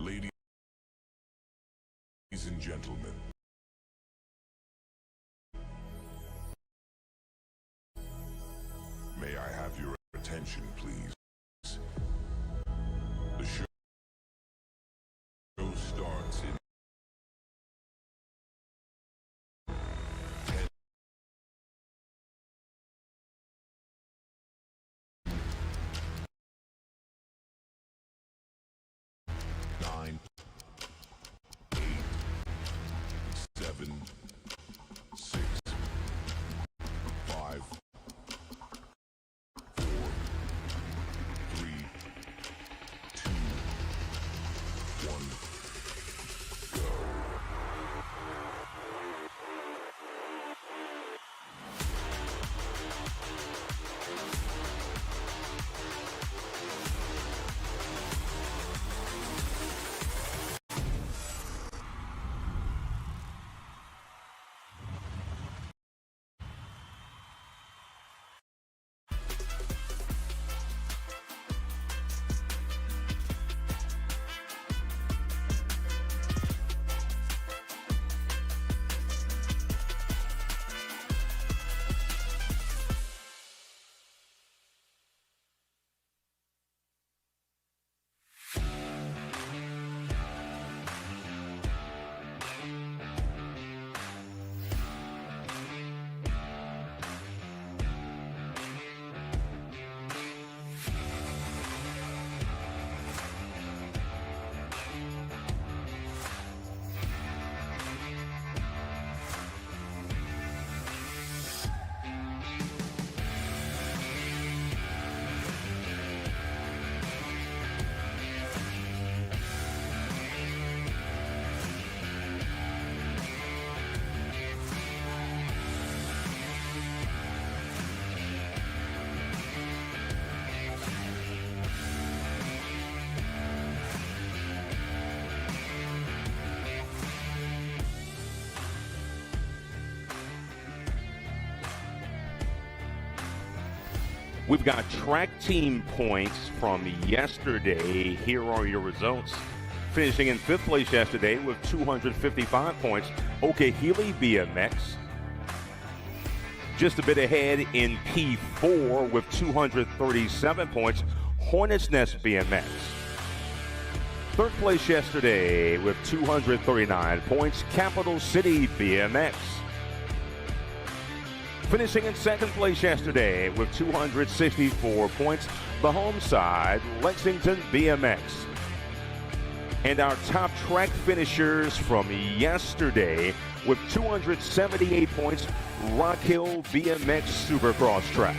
Ladies and gentlemen, may I have your attention, please? The show starts in 10, 9, 8, 7, 6, 5, 4, We've got track team points from yesterday. Here are your results. Finishing in 5th place yesterday with 255 points, Okehili BMX. Just a bit ahead in P4 with 237 points, Hornets Nest BMX. 3rd place yesterday with 239 points, Capital City BMX. Finishing in 2nd place yesterday with 264 points, the home side, Lexington BMX. And our top track finishers from yesterday with 278 points, Rock Hill BMX Supercross Track.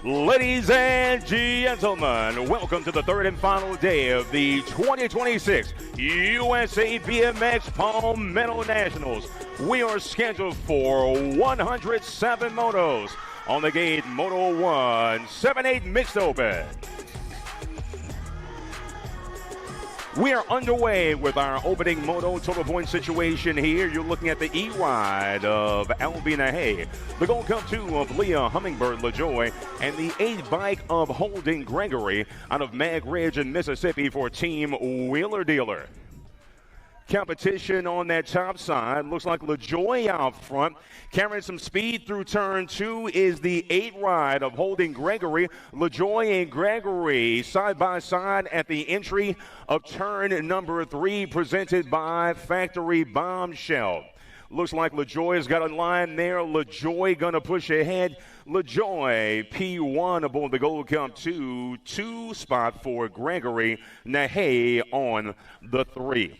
Ladies and gentlemen, welcome to the third and final day of the 2026 USA BMX Palmetto Nationals. We are scheduled for 107 motos on the gate Moto 1 7-8 Mixed Open. We are underway with our opening moto total point situation here. You're looking at the E-Ride of Albina Hay, the Gold Cup 2 of Leah Hummingbird LaJoy, and the 8 bike of Holden Gregory out of Mag Ridge in Mississippi for Team Wheeler Dealer. Competition on that top side. Looks like LaJoy out front. Carrying some speed through turn 2 is the 8 ride of Holden Gregory. LaJoy and Gregory side by side at the entry of turn number 3, presented by Factory Bombshell. Looks like LaJoy has got a line there. LaJoy going to push ahead. LaJoy P1 aboard the Gold Cup 2 spot for Gregory. Nahay on the 3.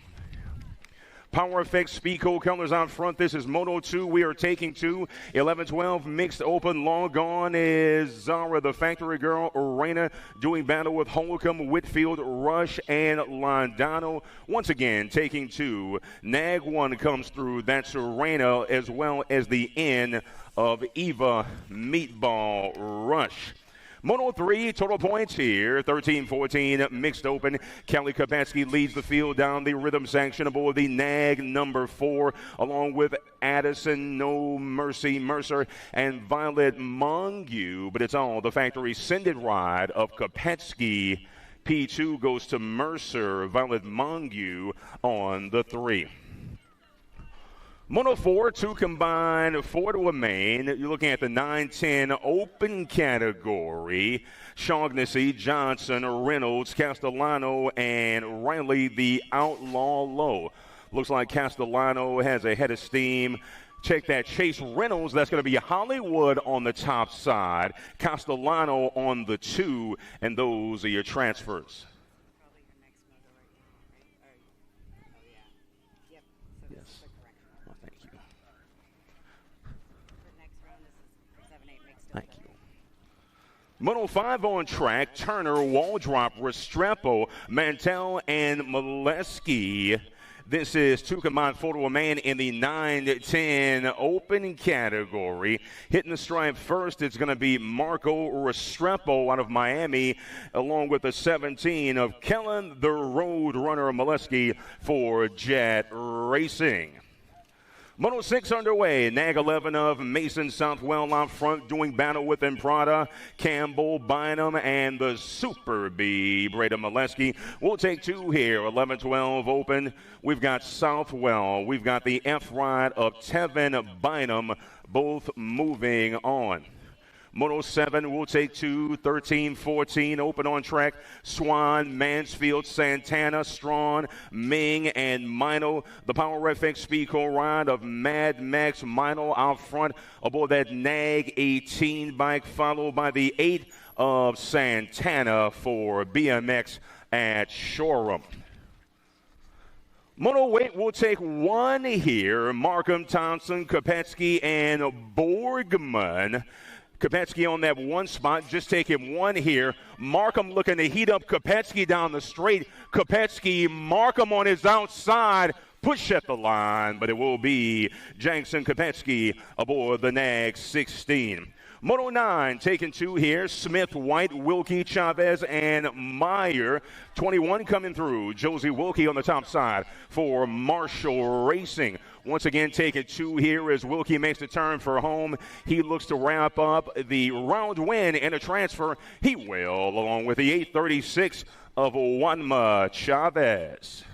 Power Effects Speedco colors out front. This is Moto 2. We are taking 2. 11-12 mixed open. Long gone is Zara, the factory girl. Arena doing battle with Holcomb, Whitfield, Rush, and Londano. Once again, taking 2. Nag 1 comes through. That's Arena, as well as the end of Eva Meatball Rush. Moto 3, total points here, 13-14, mixed open. Kelly Kopetsky leads the field down the rhythm section aboard the Nag number 4, along with Addison, No Mercy, Mercer, and Violet Mongeau. But it's all the factory sended ride of Kopetsky. P2 goes to Mercer, Violet Mongeau on the 3. Moto 4, 2 combined, 4 to a main. You're looking at the 9-10 open category. Shaughnessy, Johnson, Reynolds, Castellano, and Riley, the Outlaw Low. Looks like Castellano has a head of steam. Check that. Chase Reynolds, that's going to be Hollywood on the top side. Castellano on the 2, and those are your transfers. Thank you. Moto 5 on track. Turner, Waldrop, Restrepo, Mantell, and Molesky. This is 2 combined, 4 to a man in the 9-10 open category. Hitting the stripe first, it's going to be Marco Restrepo out of Miami, along with the 17 of Kellen, the Road Runner, Molesky for Jet Racing. Moto 6 underway. Nag 11 of Mason Southwell out front, doing battle with Imprada, Campbell, Bynum, and the Super B, Breda Molesky. We'll take 2 here. 11-12 open. We've got Southwell. We've got the F ride of Tevin Bynum, both moving on. Moto 7 will take 2, 13-14, open on track. Swan, Mansfield, Santana, Strawn, Ming, and Mino. The Power FX Speedco ride of Mad Max Mino out front aboard that Nag 18 bike, followed by the 8 of Santana for BMX at Shoreham. Moto 8 will take 1 here. Markham, Thompson, Kopetsky, and Borgman. Kopetsky on that 1 spot, just taking 1 here. Markham looking to heat up Kopetsky down the straight. Kopetsky, Markham on his outside, push at the line, but it will be Jackson Kopetsky aboard the Nag 16. Moto 9 taking 2 here. Smith, White, Wilkie, Chavez, and Meyer. 21 coming through. Josie Wilkie on the top side for Marshall Racing. Once again, taking 2 here as Wilkie makes the turn for home. He looks to wrap up the round win and a transfer. He will, along with the 836 of Juanma Chavez.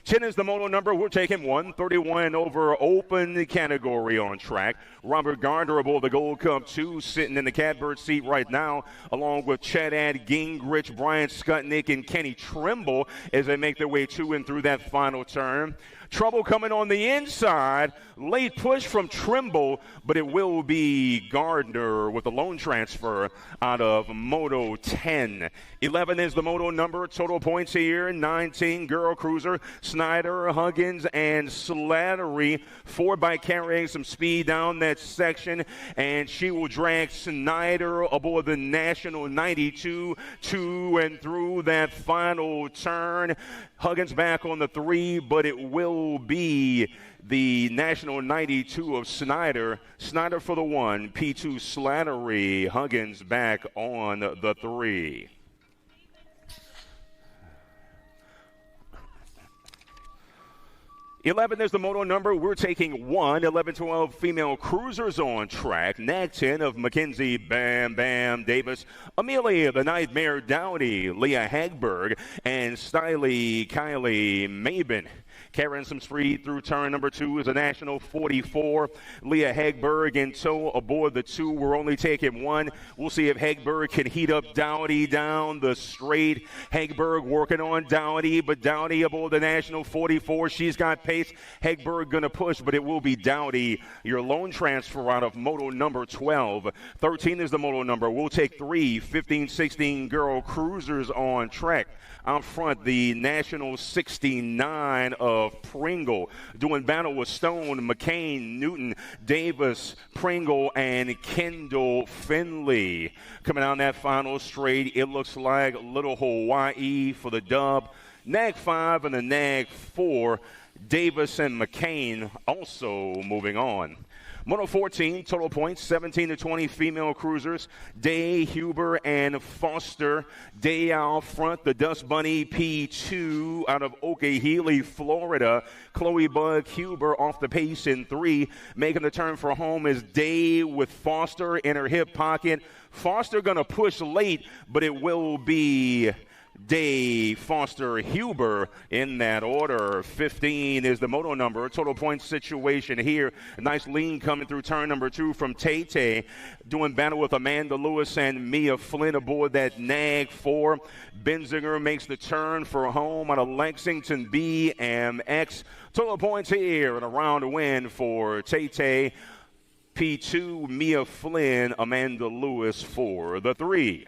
10 is the moto number. We're taking 131 over open category on track. Robert Gardner aboard the Gold Cup 2, sitting in the catbird seat right now, along with Chad Gingrich, Brian Skutnick, and Kenny Trimble as they make their way to and through that final turn. Trouble coming on the inside. Late push from Trimble, but it will be Gardner with the lone transfer out of Moto 10. 11 is the Moto number. Total points here, 19. Girl Cruiser, Snyder, Huggins, and Slattery. 4 by carrying some speed down that section, and she will drag Snyder aboard the National 92 to and through that final turn. Huggins back on the 3, but it will be the National 92 of Snyder. Snyder for the 1, P2 Slattery, Huggins back on the 3. Eleven is the Moto number. We're taking 1. 11-12 female cruisers on track. Nag 10 of Mackenzie Bam Bam Davis, Amelia the Nightmare Dowdy, Leah Hagberg, and Stiley Kylie Mabin. Carrying some speed through turn number 2 is a National 44. Leah Hagberg in tow aboard the 2. We're only taking 1. We'll see if Hagberg can heat up Dowdy down the straight. Hagberg working on Dowdy, but Dowdy aboard the National 44. She's got pace. Hagberg going to push, but it will be Dowdy, your lone transfer out of Moto number 12. 13 is the Moto number. We'll take 3 15-16 girl cruisers on track. Out front, the National 69 of Pringle. Doing battle with Stone, McCain, Newton, Davis, Pringle, and Kendall Finley. Coming down that final straight, it looks like Little Hawaii for the dub. Nag 5 and the Nag 4. Davis and McCain also moving on. Moto 14, total points, 17-20 female cruisers. Day, Huber, and Foster. Day out front, the Dust Bunny P2 out of Okehely, Florida. Chloe Bug Huber off the pace in 3. Making the turn for home is Day with Foster in her hip pocket. Foster going to push late, but it will be Day, Foster, Huber in that order. 15 is the Moto number. Total point situation here. A nice lean coming through turn number 2 from Tay. Doing battle with Amanda Lewis and Mia Flynn aboard that Nag 4. Benzinger makes the turn for home out of Lexington BMX. Total points here and a round win for Tay. P2, Mia Flynn, Amanda Lewis for the 3.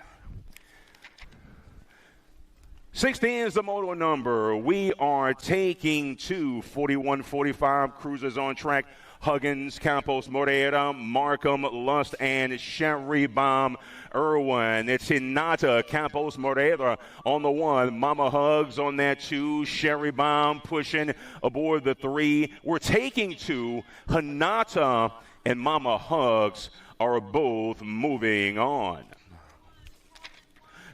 16 is the Moto number. We are taking 2 41-45 cruisers on track. Huggins, Campos, Moreira, Markham, Lust, and Sherry Bomb Irwin. It's Hinata, Campos, Moreira on the 1. Mama Hugs on that 2. Sherry Bomb pushing aboard the 3. We're taking 2. Hinata and Mama Hugs are both moving on.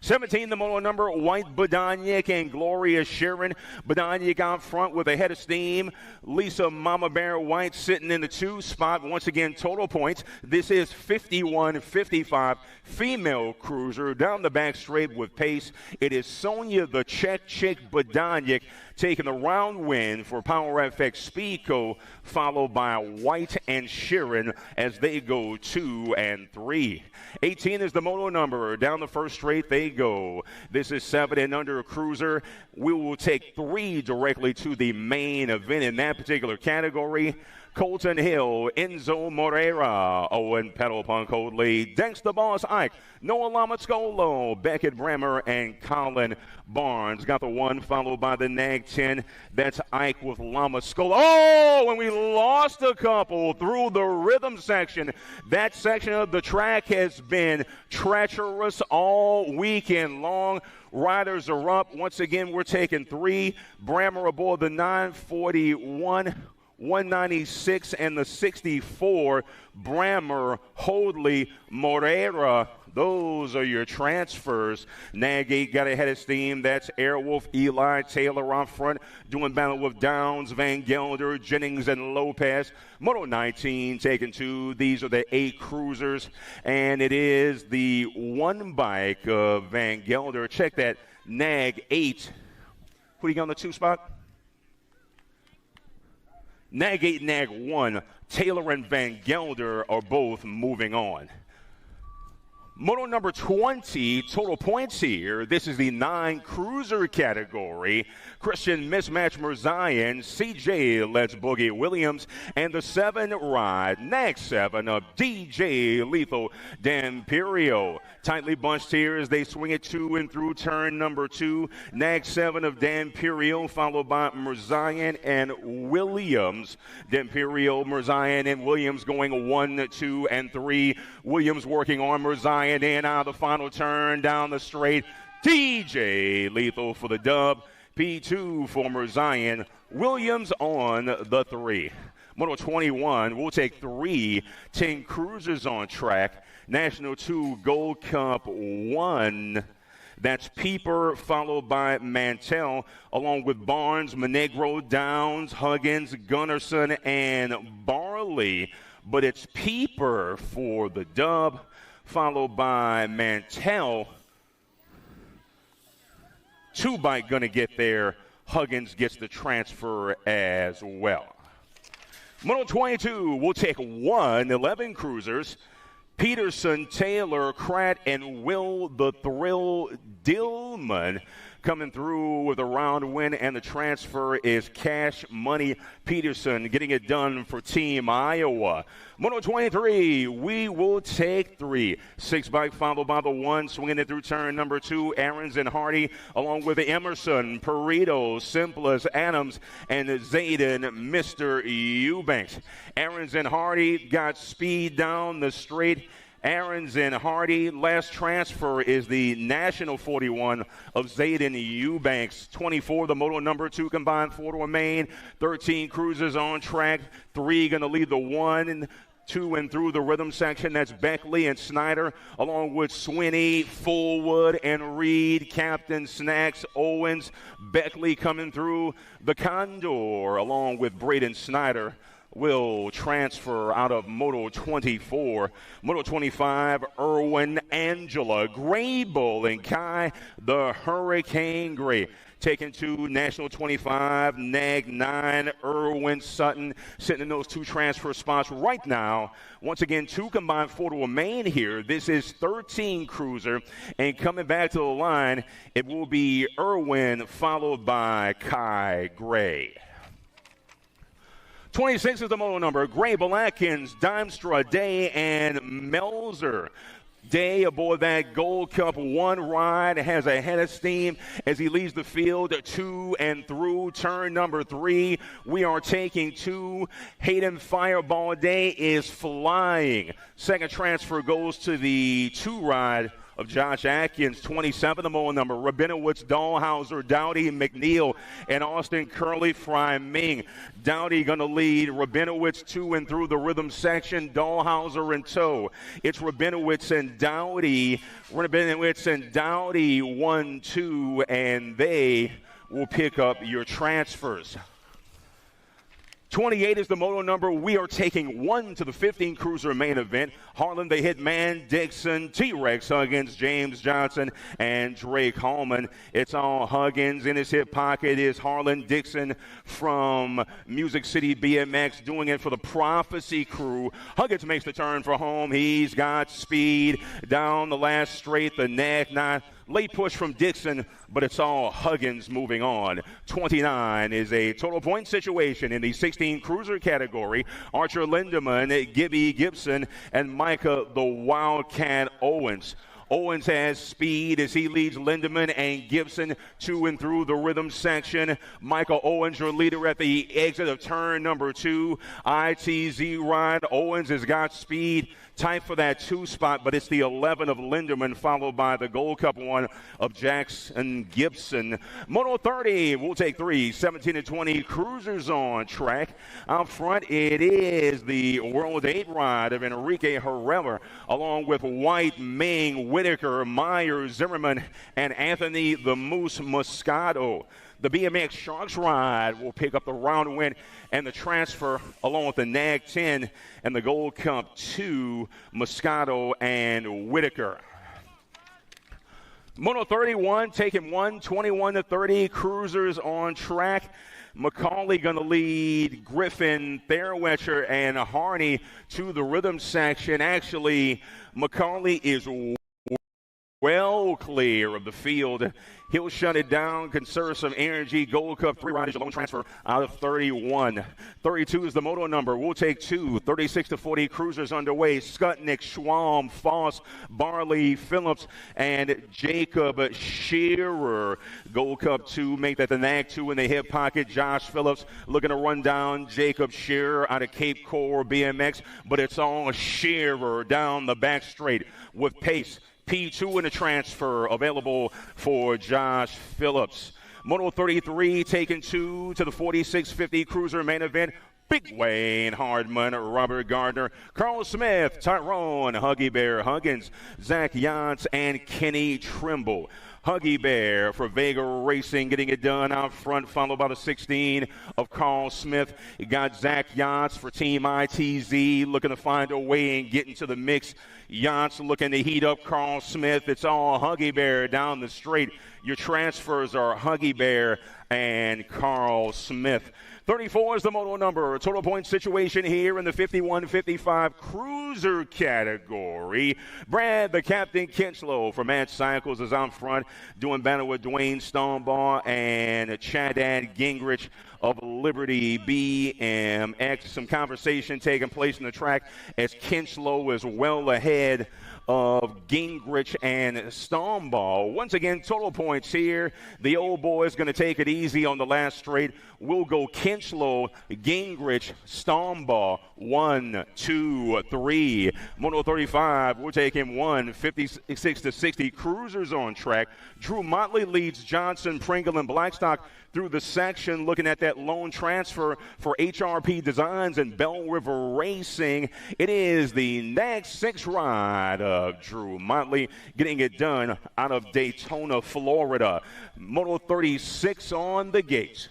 17, the Moto number, White Bodanic and Gloria Sharon. Bodanic out front with a head of steam. Lisa Mama Bear White sitting in the 2 spot. Once again, total points. This is 51-55 female cruiser down the back straight with pace. It is Sonia the Czech Chick Bodanic taking the round win for Power FX Speedco, followed by White and Sharon as they go 2 and 3. 18 is the Moto number. Down the first straight they go. This is 7 and under cruiser. We will take 3 directly to the main event in that particular category. Colton Hill, Enzo Moreira, Owen Pedal Punk Hoadley, Dexter Boss Ike, Noah Lamatscolo, Beckett Brammer, and Colin Barnes. Got the 1 followed by the Nag 10. That's Ike with Lamatscolo. Oh, and we lost a couple through the rhythm section. That section of the track has been treacherous all weekend long. Riders are up. Once again, we're taking 3. Brammer aboard the 941. 196 and the 64, Brammer, Hoadley, Moreira. Those are your transfers. Nag 8 got ahead of steam. That's Airwolf, Eli, Taylor off front. Doing battle with Downs, Van Gelder, Jennings, and Lopez. Moto 19 taking 2. These are the 8 cruisers. And it is the 1 bike of Van Gelder. Check that. Nag 8. Who do you got on the 2 spot? Nag 8, Nag 1, Taylor and Van Gelder are both moving on. Moto number 20, total points here. This is the 9 cruiser category. Christian Mismatch Mirzayan, CJ Let's Boogie Williams, and the 7 ride, NAG 7 of DJ Lethal Damperio. Tightly bunched here as they swing it to and through turn number 2. NAG 7 of Damperio, followed by Mirzayan and Williams. Damperio, Mirzayan, and Williams going 1, 2, and 3. Williams working on Mirzayan. And in out of the final turn down the straight, DJ Lethal for the dub. P2 for Mirzayan. Williams on the 3. Moto 21, we'll take 3 10 cruisers on track. National 2 Gold Cup 1. That's Peeper, followed by Mantell, along with Barnes, Monegro, Downs, Huggins, Gunnarsson, and Barley. But it's Peeper for the dub, followed by Mantell. 2-bike going to get there. Huggins gets the transfer as well. Moto 22, we'll take 11 cruisers. Peterson, Taylor, Kratt, and Will the Thrill Dillman coming through with a round win, and the transfer is Cash Money Peterson getting it done for Team Iowa. Moto 23, we will take 3. 6-bike followed by the 1, swinging it through turn number 2, Aarons and Hardy, along with Emerson, Perito, Simples, Adams, and Zayden, Mr. Eubanks. Aarons and Hardy got speed down the straight. Aarons and Hardy. Last transfer is the National 41 of Zayden Eubanks. 24, the Moto number 2 combined 4 to remain. 13 cruisers on track. 3 going to lead the 1, 2 and through the rhythm section. That's Beckley and Snyder, along with Swinney, Fullwood, and Reed. Captain Snacks, Owens, Beckley coming through. The Condor, along with Braden Snyder, will transfer out of Moto 24. Moto 25, Irwin, Angela, Graybull, and Kai, the Hurricane Gray. Taken to National 25, NAG 9, Irwin, Sutton, sitting in those 2 transfer spots right now. Once again, 2 combined 4 to remain here. This is 13 cruiser, and coming back to the line, it will be Irwin followed by Kai Gray. 26 is the Moto number. Graybull, Atkins, Dimstra, Day, and Melzer. Day aboard that Gold Cup 1 ride has a head of steam as he leads the field 2 and through turn number 3. We are taking 2. Hayden Fireball Day is flying. Second transfer goes to the 2 ride of Josh Atkins, 27, the Moto number. Rabinowitz, Dahlhauser, Dowdy, McNeil, and Austin Curley, Fry Ming. Dowdy going to lead. Rabinowitz 2 and through the rhythm section. Dahlhauser in tow. It's Rabinowitz and Dowdy. 1, 2, and they will pick up your transfers. 28 is the Moto number. We are taking 1 to the 15 cruiser main event. Harlan the Hitman, Dixon, T-Rex, Huggins, James Johnson, and Drake Hallman. It's all Huggins. In his hip pocket is Harlan Dixon from Music City BMX, doing it for the Prophecy crew. Huggins makes the turn for home. He's got speed down the last straight, the NAG 9. Late push from Dixon, but it's all Huggins moving on. 29 is a total point situation in the 16 cruiser category. Archer Lindemann, Gibby Gibson, and Micah the Wildcat Owens. Owens has speed as he leads Lindemann and Gibson to and through the rhythm section. Michael Owens, your leader at the exit of turn number 2. ITZ ride. Owens has got speed. Tight for that 2 spot, but it's the 11 of Lindemann, followed by the Gold Cup 1 of Jackson Gibson. Moto 30, we'll take 3, 17 and 20 cruisers on track. Out front, it is the World 8 ride of Enrique Herrera, along with White, Ming, Whitaker, Myers, Zimmerman, and Anthony the Moose Moscato. The BMX Sharks ride will pick up the round win and the transfer, along with the NAG 10 and the Gold Cup 2, Moscato and Whitaker. Moto 31 taking 1, 21 to 30 cruisers on track. McCauley going to lead Griffin, Fairweather, and Harney to the rhythm section. Actually, McCauley is well clear of the field. He'll shut it down, conserve some energy. Gold Cup 3 ride is your lone transfer out of 31. 32 is the moto number. We'll take 2. 36 to 40 cruisers underway. Skutnik, Schwalm, Foss, Barley, Phillips, and Jacob Shearer. Gold Cup 2, make that the NAG 2 in the hip pocket. Josh Phillips looking to run down Jacob Shearer out of Cape Coral BMX, but it's all Shearer down the back straight with pace. P2 in the transfer available for Josh Phillips. Moto 33 taking 2 to the 4650 cruiser main event. Big Wayne Hardman, Robert Gardner, Carl Smith, Tyrone, Huggy Bear Huggins, Zach Yance, and Kenny Trimble. Huggy Bear for Vega Racing getting it done out front, followed by the 16 of Carl Smith. You got Zach Yance for Team ITZ looking to find a way and get into the mix. Yance looking to heat up Carl Smith. It's all Huggy Bear down the straight. Your transfers are Huggy Bear and Carl Smith. 34 is the moto number. Total point situation here in the 51-55 cruiser category. Brad, the Captain Kinchlow from Mad Cycles is out front, doing battle with Dwayne Stonebaugh and Chadad Gingrich of Liberty BMX. Some conversation taking place in the track as Kinchlow is well ahead of Gingrich and Stonebaugh. Once again, total points here. The old boy is going to take it easy on the last straight. We'll go Kinchlow, Gingrich, Stonebaugh, 1, 2, 3. Moto 35, we're taking 1, 56 to 60. Cruisers on track. Drew Motley leads Johnson, Pringle, and Blackstock through the section, looking at that lone transfer for HRP Designs and Bell River Racing. It is the next 6 ride of Drew Motley getting it done out of Daytona, Florida. Moto 36 on the gate.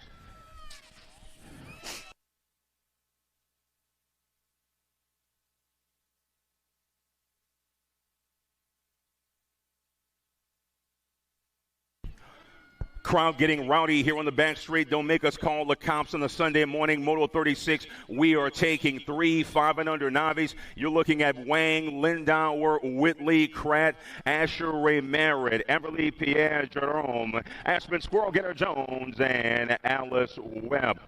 Crowd getting rowdy here on the back straight. Don't make us call the cops on a Sunday morning. Moto 36, we are taking 3 5 and under novice. You're looking at Wang, Lindauer, Whitley, Kratt, Asher Ray Merritt, Everly Pierre Jerome, Aspen Squirrel Getter Jones, and Alice Webb.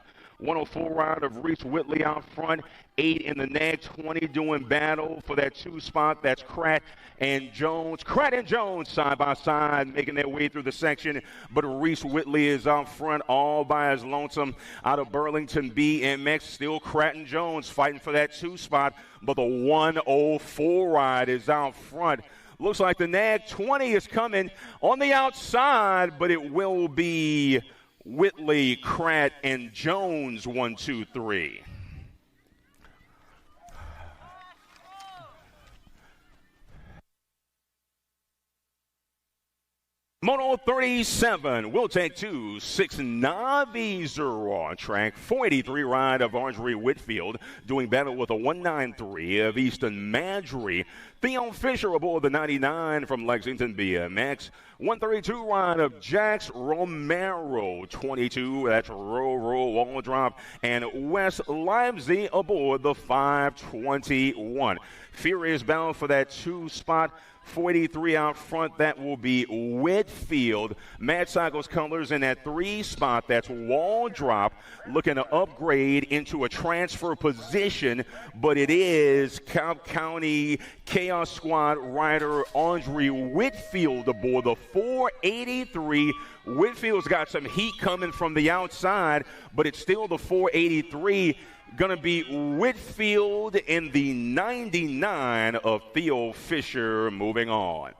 104 ride of Reese Whitley out front, 8 in the NAG 20 doing battle for that 2 spot. That's Kratt and Jones. Kratt and Jones side by side making their way through the section, but Reese Whitley is out front all by his lonesome out of Burlington BMX. Still Kratt and Jones fighting for that 2 spot, but the 104 ride is out front. Looks like the NAG 20 is coming on the outside, but it will be Whitley, Kratt, and Jones, 1, 2, 3. Moto 37, we'll take 2. 6 novices are on track. 483 ride of Audrey Whitfield doing battle with a 193 of Easton Madry. Theo Fisher aboard the 99 from Lexington BMX. 132 ride of Jax Romero. 22, that's Roro Wall Drop. And Wes Livesey aboard the 521. Furious battle for that 2 spot. 483 out front, that will be Whitfield. Mad Cycles colors in that 3 spot, that's Wall Drop, looking to upgrade into a transfer position, but it is Cobb County Chaos Squad rider Andre Whitfield aboard the 483. Whitfield's got some heat coming from the outside, but it's still the 483. Going to be Whitfield in the 99 of Theo Fisher. Moving on.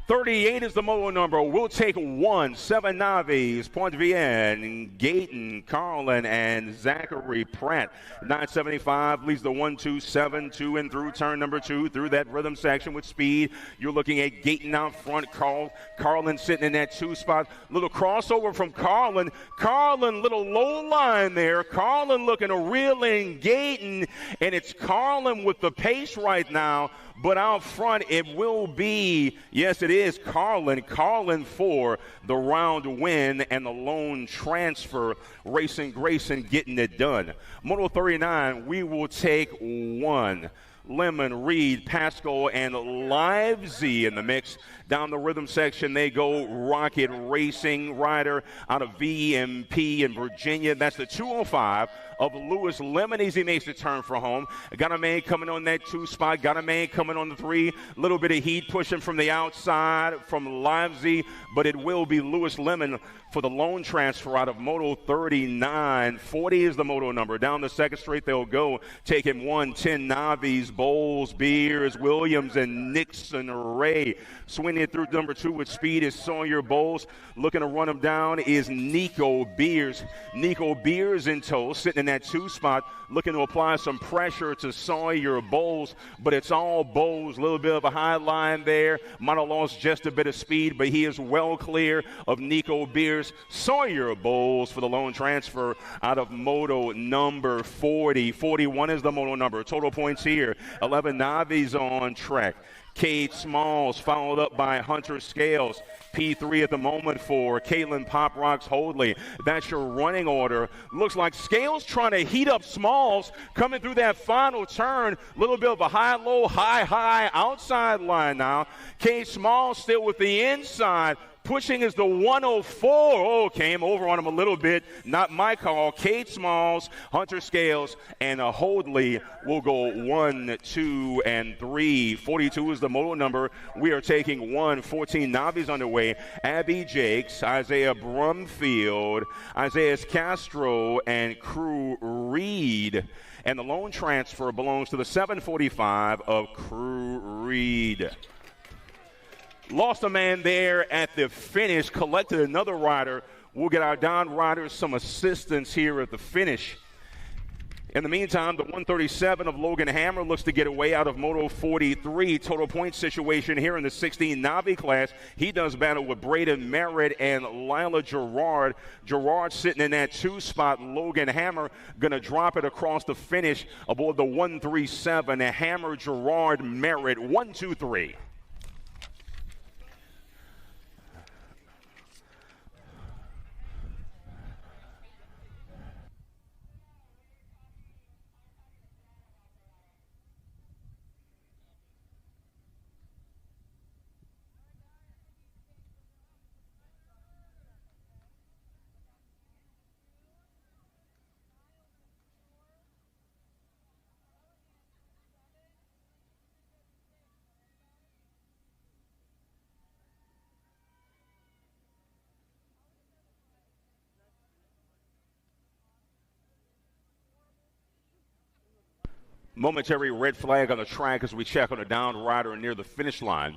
38 is the moto number. We'll take 1. 7 Navis, Point Vienne, Gayton, Carlin, and Zachary Pratt. 975 leads the 1-2-7-2 and through turn number 2 through that rhythm section with speed. You're looking at Gayton out front. Carlin sitting in that 2 spot. Little crossover from Carlin. Carlin, little low line there. Carlin looking to reel in Gayton, and it's Carlin with the pace right now. But out front, it will be, yes, it is Carlin. Carlin for the round win and the lone transfer. Racing Grayson getting it done. Moto 39, we will take 1. Lemon, Reed, Pasco, and Livesey in the mix. Down the rhythm section, they go Rocket Racing Rider out of VMP in Virginia. That's the 205 of Lewis Lemon as he makes the turn for home. Got a man coming on that 2 spot. Got a man coming on the 3. Little bit of heat pushing from the outside from Livesey, but it will be Lewis Lemon for the lone transfer out of Moto 39. 40 is the Moto number. Down the second straight they'll go. Taking 110 Navies, Bowles, Beers, Williams, and Nixon Ray. Swinging it through number 2 with speed is Sawyer Bowles. Looking to run him down is Nico Beers. Nico Beers in tow, sitting in that 2 spot, looking to apply some pressure to Sawyer Bowles, but it's all Bowles. A little bit of a high line there. Might have lost just a bit of speed, but he is well clear of Nico Beers. Sawyer Bowles for the lone transfer out of Moto number 40. 41 is the Moto number. Total points here, 11 Navies on track. Cade Smalls followed up by Hunter Scales. P3 at the moment for Caitlin Pop Rocks Hoadley. That's your running order. Looks like Scales trying to heat up Smalls coming through that final turn. Little bit of a high-low, high-high outside line now. Cade Smalls still with the inside. Pushing is the 104. Oh, came over on him a little bit. Not my call. Cade Smalls, Hunter Scales, and Hoadley will go 1, 2, and 3. 42 is the Moto number. We are taking 14 Navies underway. Abby Jakes, Isaiah Brumfield, Isaiah Castro, and Crew Reed. And the lone transfer belongs to the 745 of Crew Reed. Lost a man there at the finish, collected another rider. We'll get our down riders some assistance here at the finish. In the meantime, the 137 of Logan Hammer looks to get away out of Moto 43. Total point situation here in the 16 Navi class. He does battle with Braden Merritt and Lila Gerard. Gerard sitting in that 2 spot. Logan Hammer going to drop it across the finish aboard the 137. Hammer, Gerard, Merritt, 1, 2, 3. Momentary red flag on the track as we check on a downed rider near the finish line.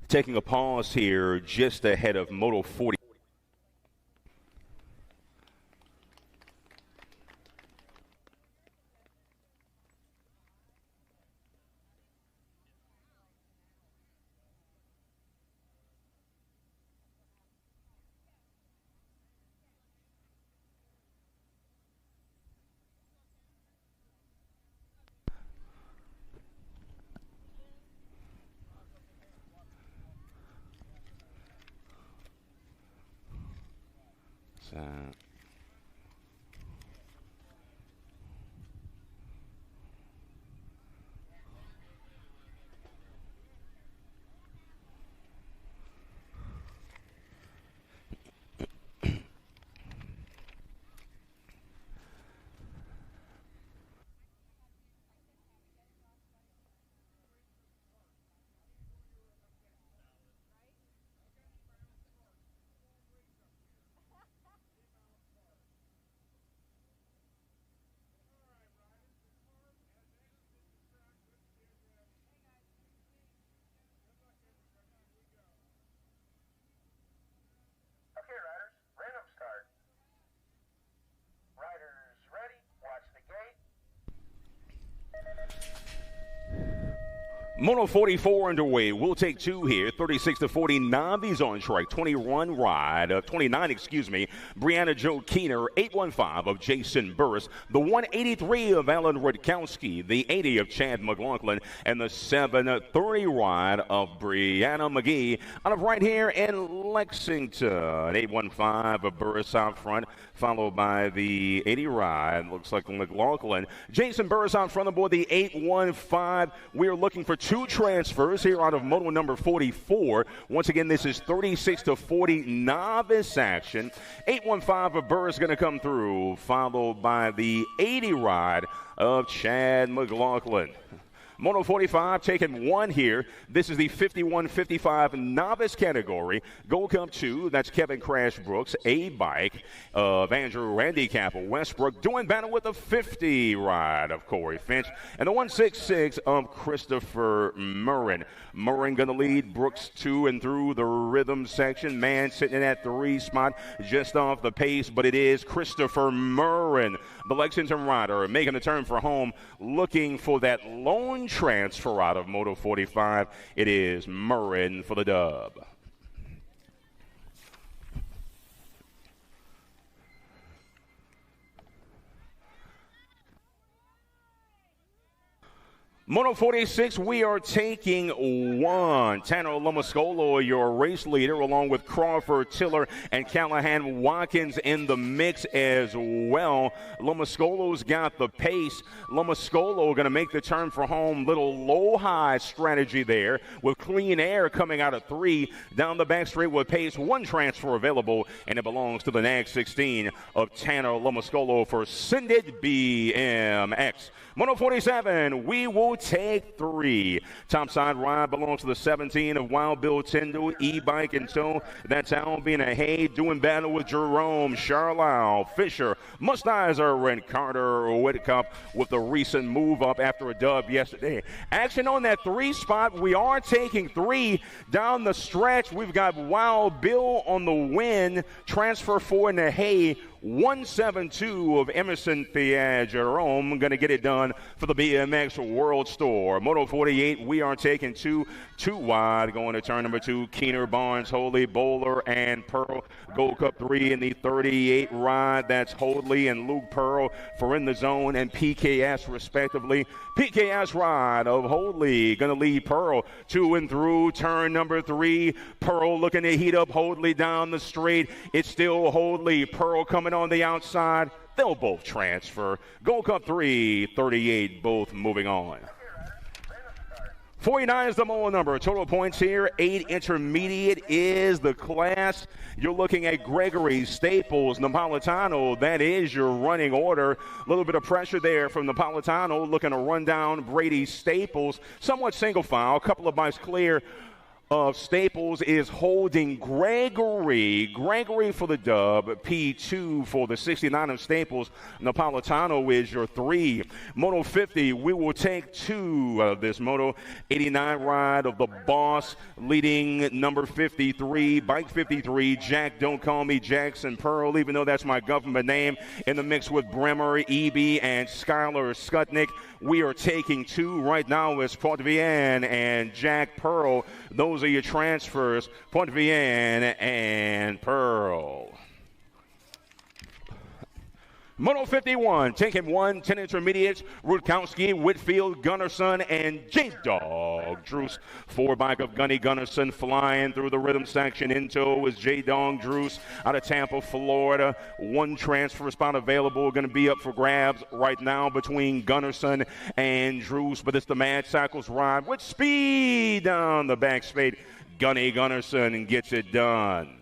Taking a pause here just ahead of Moto 40. Moto 44 underway. We'll take two here. 36 to 40. Navi's on track. 21 ride. 29, excuse me. Brianna Joe Keener. 815 of Jason Burris. The 183 of Alan Rutkowski. The 80 of Chad McLaughlin. And the 730 ride of Brianna McGee. Out of right here in Lexington. 815 of Burris out front. Followed by the 80 ride. Looks like McLaughlin. Jason Burris out front aboard the 815. We're looking for two transfers here out of moto number 44. Once again, this is 36 to 40 novice action. 815 of Burris going to come through, followed by the 80 ride of Chad McLaughlin. Moto 45 taking one here. This is the 51-55 novice category. Gold Cup 2, that's Kevin Crash Brooks. A bike of Andrew Handicap Westbrook. Doing battle with the 50 ride of Corey Finch. And the 166 of Christopher Murrin. Murrin going to lead Brooks to and through the rhythm section. Man sitting in that 3 spot just off the pace, but it is Christopher Murrin, the Lexington rider, making a turn for home, looking for that lone transfer out of Moto 45. It is Murrin for the dub. Moto 46, we are taking one. Tanner Lomascolo, your race leader, along with Crawford, Tiller, and Callahan Watkins in the mix as well. Lomascolo's got the pace. Lomascolo going to make the turn for home. Little low-high strategy there with clean air coming out of 3. Down the back straight with pace. One transfer available, and it belongs to the NAG 16 of Tanner Lomascolo for Sended BMX. Moto 47, we will take 3. Topside ride belongs to the 17 of Wild Bill Tyndall, e-bike and tow. That's Albina Hay doing battle with Jerome, Charlisle, Fisher, Mustizer, and Carter Whitcup with the recent move up after a dub yesterday. Action on that 3 spot. We are taking 3 down the stretch. We've got Wild Bill on the win. Transfer 4 in the Hay. 172 of Emerson Jerome going to get it done for the BMX World Store. Moto 48, we are taking 2 wide, going to turn number 2. Keener, Barnes, Holy, Bowler, and Pearl. Gold Cup 3 in the 38 ride. That's Hoadley and Luke Pearl for In the Zone and PKS respectively. PKS ride of Hoadley going to lead Pearl to and through turn number 3. Pearl looking to heat up Hoadley down the straight. It's still Hoadley. Pearl coming on the outside. They'll both transfer. Gold Cup 3, 38, both moving on. 49 is the moto number. Total points here, 8 intermediate is the class. You're looking at Gregory, Staples, Napolitano. That is your running order. A little bit of pressure there from Napolitano, looking to run down Brady Staples. Somewhat single file, a couple of bikes clear of Staples is holding Gregory. Gregory for the dub. P2 for the 69 of Staples. Napolitano is your 3. Moto 50, we will take 2 of this Moto 89 ride of the Boss, leading number 53, bike 53, Jack Don't Call Me Jackson Pearl, even though that's my government name, in the mix with Bremer, Eby, and Skylar Skutnik. We are taking 2 right now as Port Vienne and Jack Pearl. Those are your transfers, Port Vienne and Pearl. Moto 51, taking 1, 10 intermediates, Rutkowski, Whitfield, Gunnarsson, and J-Dog Druce. 4 bike of Gunny Gunnarsson flying through the rhythm section. In tow is J-Dog Druce out of Tampa, Florida. 1 transfer spot available, going to be up for grabs right now between Gunnarsson and Druce, but it's the Mad Cycles ride with speed down the back straight. Gunny Gunnarsson gets it done.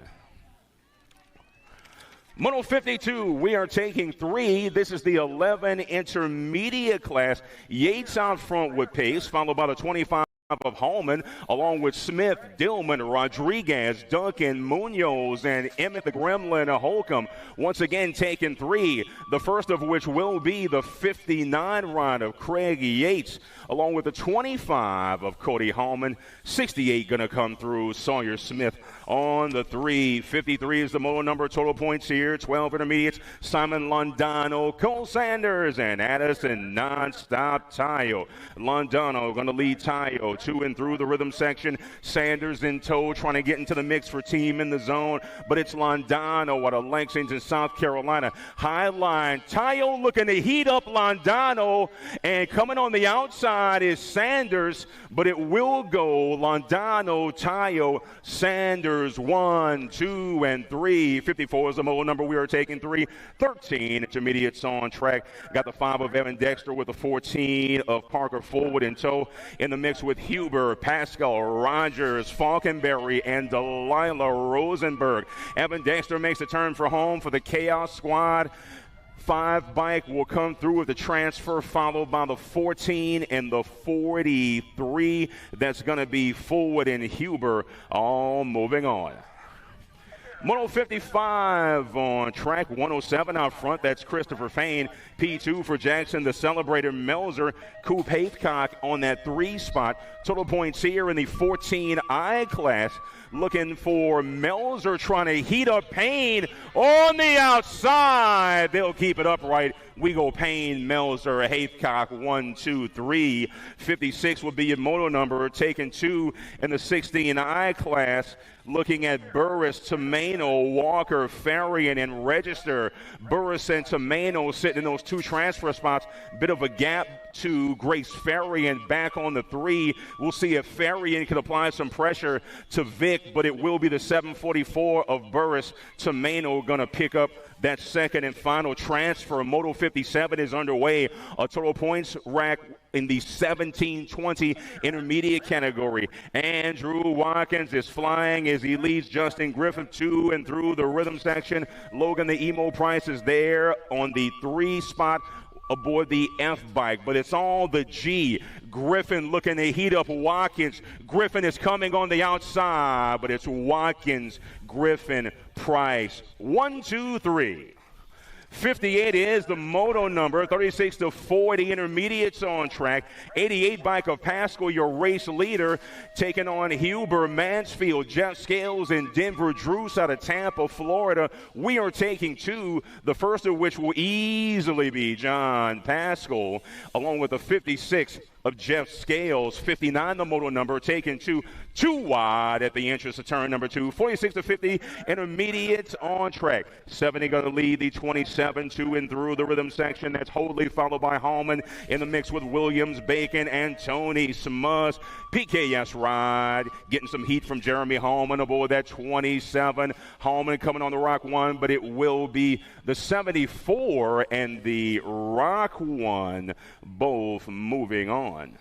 Moto 52, we are taking 3. This is the 11 intermediate class. Yates out front with pace, followed by the 25 of Hallman, along with Smith, Dillman, Rodriguez, Duncan, Munoz, and Emmett the Gremlin Holcomb. Once again taking 3, the first of which will be the 59 ride of Craig Yates, along with the 25 of Cody Hallman. 68 going to come through Sawyer Smith on the 3. 53 is the moto number. Total points here, 12 intermediates. Simon Londano, Cole Sanders, and Addison Nonstop Tayo. Londano going to lead Tayo to and through the rhythm section. Sanders in tow, trying to get into the mix for Team in the Zone, but it's Londano out of Lexington, South Carolina. High line, Tayo looking to heat up Londano, and coming on the outside is Sanders, but it will go Londano, Tayo, Sanders, 1, 2, and 3. 54 is the mobile number. We are taking 3. 13 intermediates on track. Got the 5 of Evan Dexter with the 14 of Parker Forward in tow. In the mix with Huber, Pascal, Rogers, Falkenberry, and Delilah Rosenberg. Evan Dexter makes the turn for home for the Chaos Squad. 5 bike will come through with the transfer, followed by the 14 and the 43. That's going to be Forward and Huber, all moving on. Moto 55 on track, 107 out front. That's Christopher Fain. P2 for Jackson, the celebrator Melzer. Coop Haycock on that 3 spot. Total points here in the 14I class. Looking for Melzer, trying to heat up Payne on the outside. They'll keep it upright. We go Payne, Melzer, Haycock, 1, 2, 3. 56 will be your moto number. Taking 2 in the 16I class. Looking at Burris, Tomeno, Walker, Farian, and Register. Burris and Tomeno sitting in those 2 transfer spots. Bit of a gap to Grace Farian back on the 3. We'll see if Farian can apply some pressure to Vic, but it will be the 744 of Burris. Tomeno going to pick up that second and final transfer. Moto 57 is underway. A total points rack in the 17-20 intermediate category. Andrew Watkins is flying as he leads Justin Griffin to and through the rhythm section. Logan the Emo Price is there on the 3 spot aboard the F bike, but it's all the G. Griffin looking to heat up Watkins. Griffin is coming on the outside, but it's Watkins, Griffin, Price. 1, 2, 3. 58 is the moto number. 36 to 40 intermediates on track. 88 bike of Pascal, your race leader, taking on Huber, Mansfield, Jeff Scales, and Denver Druce out of Tampa, Florida. We are taking 2, the first of which will easily be John Pascal, along with the 56 of Jeff Scales. 59 the moto number, taking 2 wide at the entrance of turn number 2. 46 to 50 intermediates on track. 70 going to lead the 27 to and through the rhythm section. That's Hoadley, followed by Hallman in the mix with Williams, Bacon, and Tony Smuss. PKS ride, getting some heat from Jeremy Hallman aboard that 27. Hallman coming on the Rock 1, but it will be the 74 and the Rock 1 both moving on.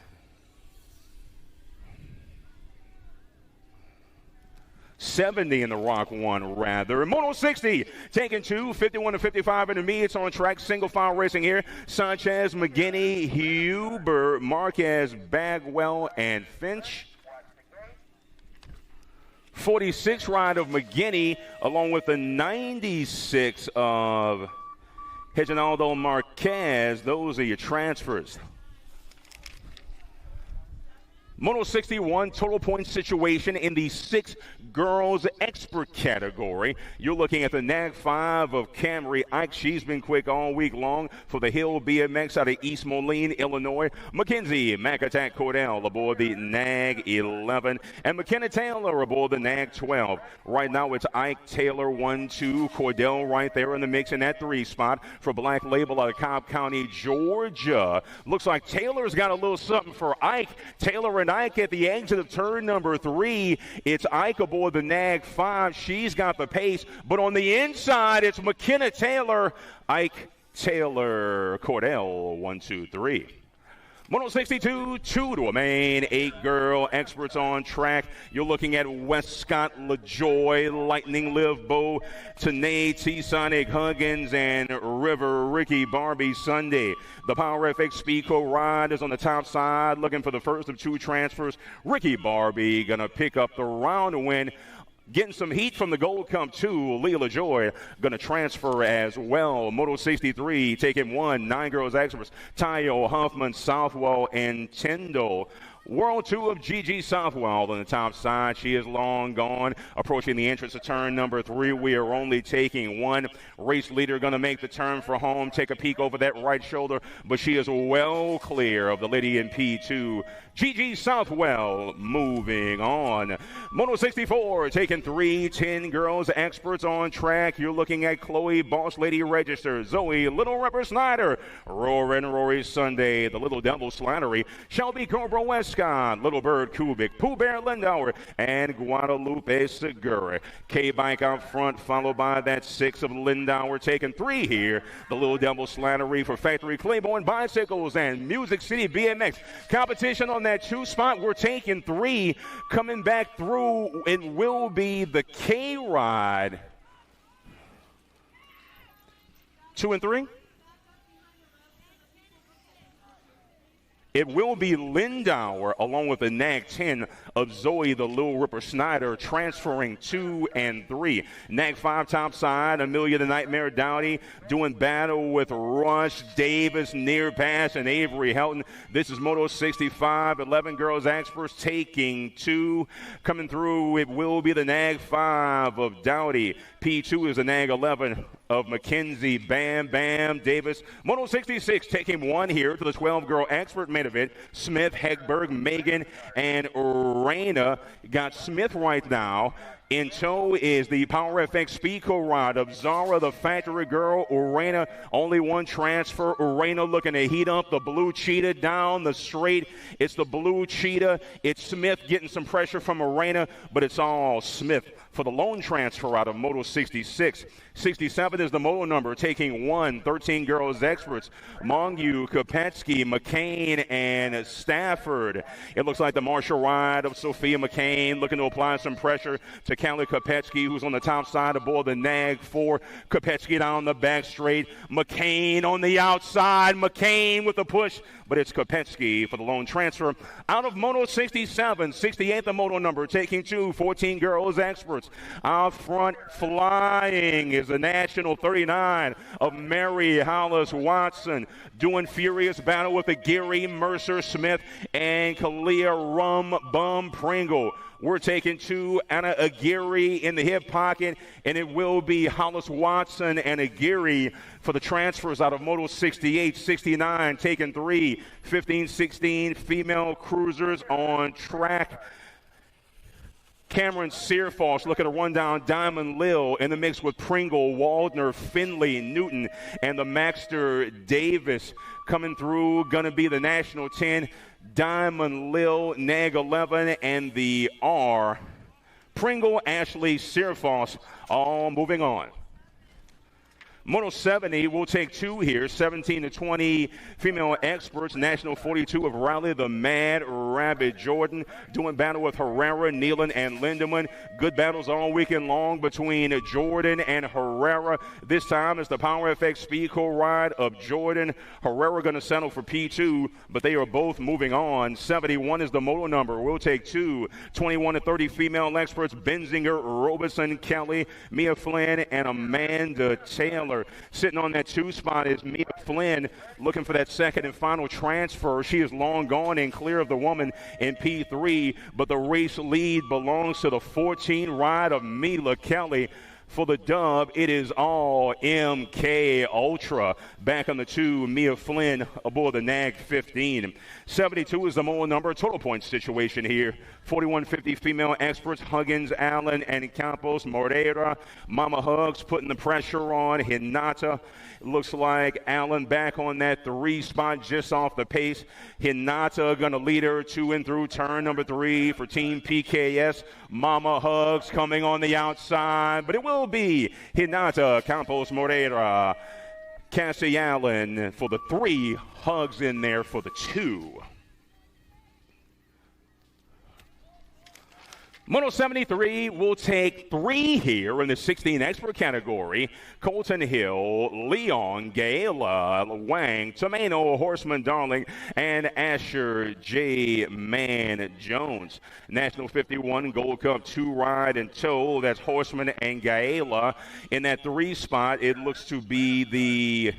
70 in the Rock 1, rather. Moto 60 taking 2, 51 to 55 intermediates on track. Single file racing here. Sanchez, McGinney, Huber, Marquez, Bagwell, and Finch. 46 ride of McGinney, along with the 96 of Reginaldo Marquez. Those are your transfers. Moto 61 total point situation in the 6 girls expert category. You're looking at the NAG 5 of Camry Ike. She's been quick all week long for the Hill BMX out of East Moline, Illinois. Mackenzie Macattack Cordell aboard the NAG 11. And McKenna Taylor aboard the NAG 12. Right now it's Ike, Taylor, 1, 2. Cordell right there in the mix in that 3 spot for Black Label out of Cobb County, Georgia. Looks like Taylor's got a little something for Ike. Taylor and Ike at the exit of turn number 3. It's Ike aboard the NAG 5. She's got the pace, but on the inside, it's McKenna Taylor. Ike, Taylor, Cordell, 1, 2, 3. Moto 62, 2 to a main, 8 girl experts on track. You're looking at Westcott, LaJoy, Lightning, Liv, Bo, Tanae, T-Sonic, Huggins, and River, Ricky, Barbie, Sunday. The Power FX Speedco ride is on the top side, looking for the first of 2 transfers. Ricky Barbie gonna pick up the round win. Getting some heat from the Gold Cup, too. Leah LaJoy going to transfer as well. Moto 63 taking 1. 9 girls experts. Tayo, Huffman, Southwell, and Tyndall. World 2 of Gigi Southwell on the top side. She is long gone. Approaching the entrance of turn number 3. We are only taking one. Race leader going to make the turn for home. Take a peek over that right shoulder, but she is well clear of the lady in P2. Gigi Southwell moving on. Moto 64 taking 3. 10 girls experts on track. You're looking at Chloe Boss Lady Register, Zoe Little Ripper Snyder, Rory Sunday, the Little Devil Slattery, Shelby Cobra Westcott, Little Bird Kubik, Pooh Bear Lindauer, and Guadalupe Segura. K-Bike out front, followed by that 6 of Lindauer, taking 3 here. The Little Devil Slattery for Factory Claiborne Bicycles and Music City BMX. Competition on that 2 spot. We're taking 3. Coming back through, it will be the K-Ride. 2 and 3. It will be Lindauer along with the nag 10 of Zoe the Little Ripper Snyder transferring 2 and 3. Nag 5 top side, Amelia the Nightmare Dowdy doing battle with Rush Davis, Near Pass, and Avery Helton. This is Moto 65. 11 girls experts taking 2. Coming through, it will be the nag 5 of Dowdy. P2 is the nag 11 of Mackenzie Bam Davis. Moto 66 taking 1 here to the 12-girl expert main event. Smith, Hegberg, Megan, and Raina. Got Smith right now. In tow is the Power FX Speedco ride of Zara, the factory girl. Urena, only one transfer. Urena looking to heat up the blue cheetah down the straight. It's the blue cheetah. It's Smith getting some pressure from Urena, but it's all Smith for the lone transfer out of Moto 66. 67 is the moto number, taking 1. 13 girls experts. Mongu, Kopetsky, McCain, and Stafford. It looks like the Marshall ride of Sophia McCain looking to apply some pressure to Callie Kopetsky, who's on the top side aboard the nag 4. Kopetsky down the back straight. McCain on the outside. McCain with the push, but it's Kopetsky for the lone transfer out of Moto 67. 68 the moto number, taking 2. 14 girls experts. Out front flying is the national 39 of Mary Hollis Watson, doing furious battle with the Gary Mercer Smith and Kalia Rum Bum Pringle. We're taking 2. Anna Aguirre in the hip pocket, and it will be Hollis Watson and Aguirre for the transfers out of Moto 68. 69 taking 3. 15, 16 female cruisers on track. Cameron Searfoss looking to run down Diamond Lil in the mix with Pringle, Waldner, Finley, Newton, and the Maxter Davis coming through. Going to be the national 10, Diamond Lil, nag 11, and the R. Pringle, Ashley, Searfoss, all moving on. Moto 70 will take 2 here, 17 to 20 female experts. National 42 of Raleigh, the Mad Rabbit Jordan, doing battle with Herrera, Nealon, and Lindemann. Good battles all weekend long between Jordan and Herrera. This time it's the Power FX Speedco ride of Jordan. Herrera going to settle for P2, but they are both moving on. 71 is the moto number. We'll take 2. 21 to 30 female experts. Benzinger, Robeson, Kelly, Mia Flynn, and Amanda Taylor. Sitting on that 2 spot is Mia Flynn, looking for that second and final transfer. She is long gone and clear of the woman in P3, but the race lead belongs to the 14 ride of Mila Kelly. For the dub, it is all MK Ultra. Back on the 2, Mia Flynn aboard the nag 15. 72 is the moto number. Total points situation here. 4150 female experts, Huggins, Allen, and Campos, Moreira. Mama Hugs putting the pressure on Hinata. Looks like Allen back on that 3 spot just off the pace. Hinata going to lead her to and through turn number 3 for Team PKS. Mama Hugs coming on the outside, but it will be Hinata, Campos, Moreira, Cassie Allen for the 3, Hugs in there for the 2. Moto 73 will take 3 here in the 16 expert category. Colton Hill, Leon, Gaela, Wang, Tomeno, Horseman Darling, and Asher J. Man Jones. National 51 Gold Cup 2 ride and tow. That's Horseman and Gaela. In that 3 spot, it looks to be the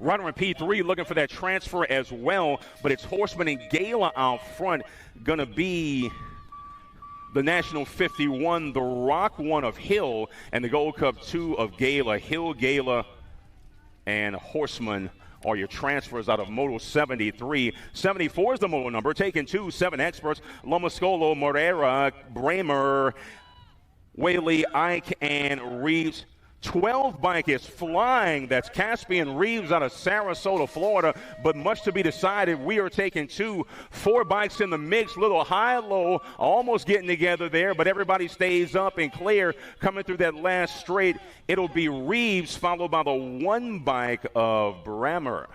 Runner in P3 looking for that transfer as well, but it's Horseman and Gala out front. Going to be the National 51, the Rock 1 of Hill, and the Gold Cup 2 of Gala. Hill, Gala, and Horseman are your transfers out of Moto 73. 74 is the Moto number. Taking 2, 7 experts. Lomascolo, Morera, Bramer, Whaley, Ike, and Reeves. 12 bike is flying. That's Caspian Reeves out of Sarasota, Florida. But much to be decided. We are taking 2, 4 bikes in the mix. Little high-low, almost getting together there. But everybody stays up and clear. Coming through that last straight, it'll be Reeves, followed by the 1 bike of Brammer.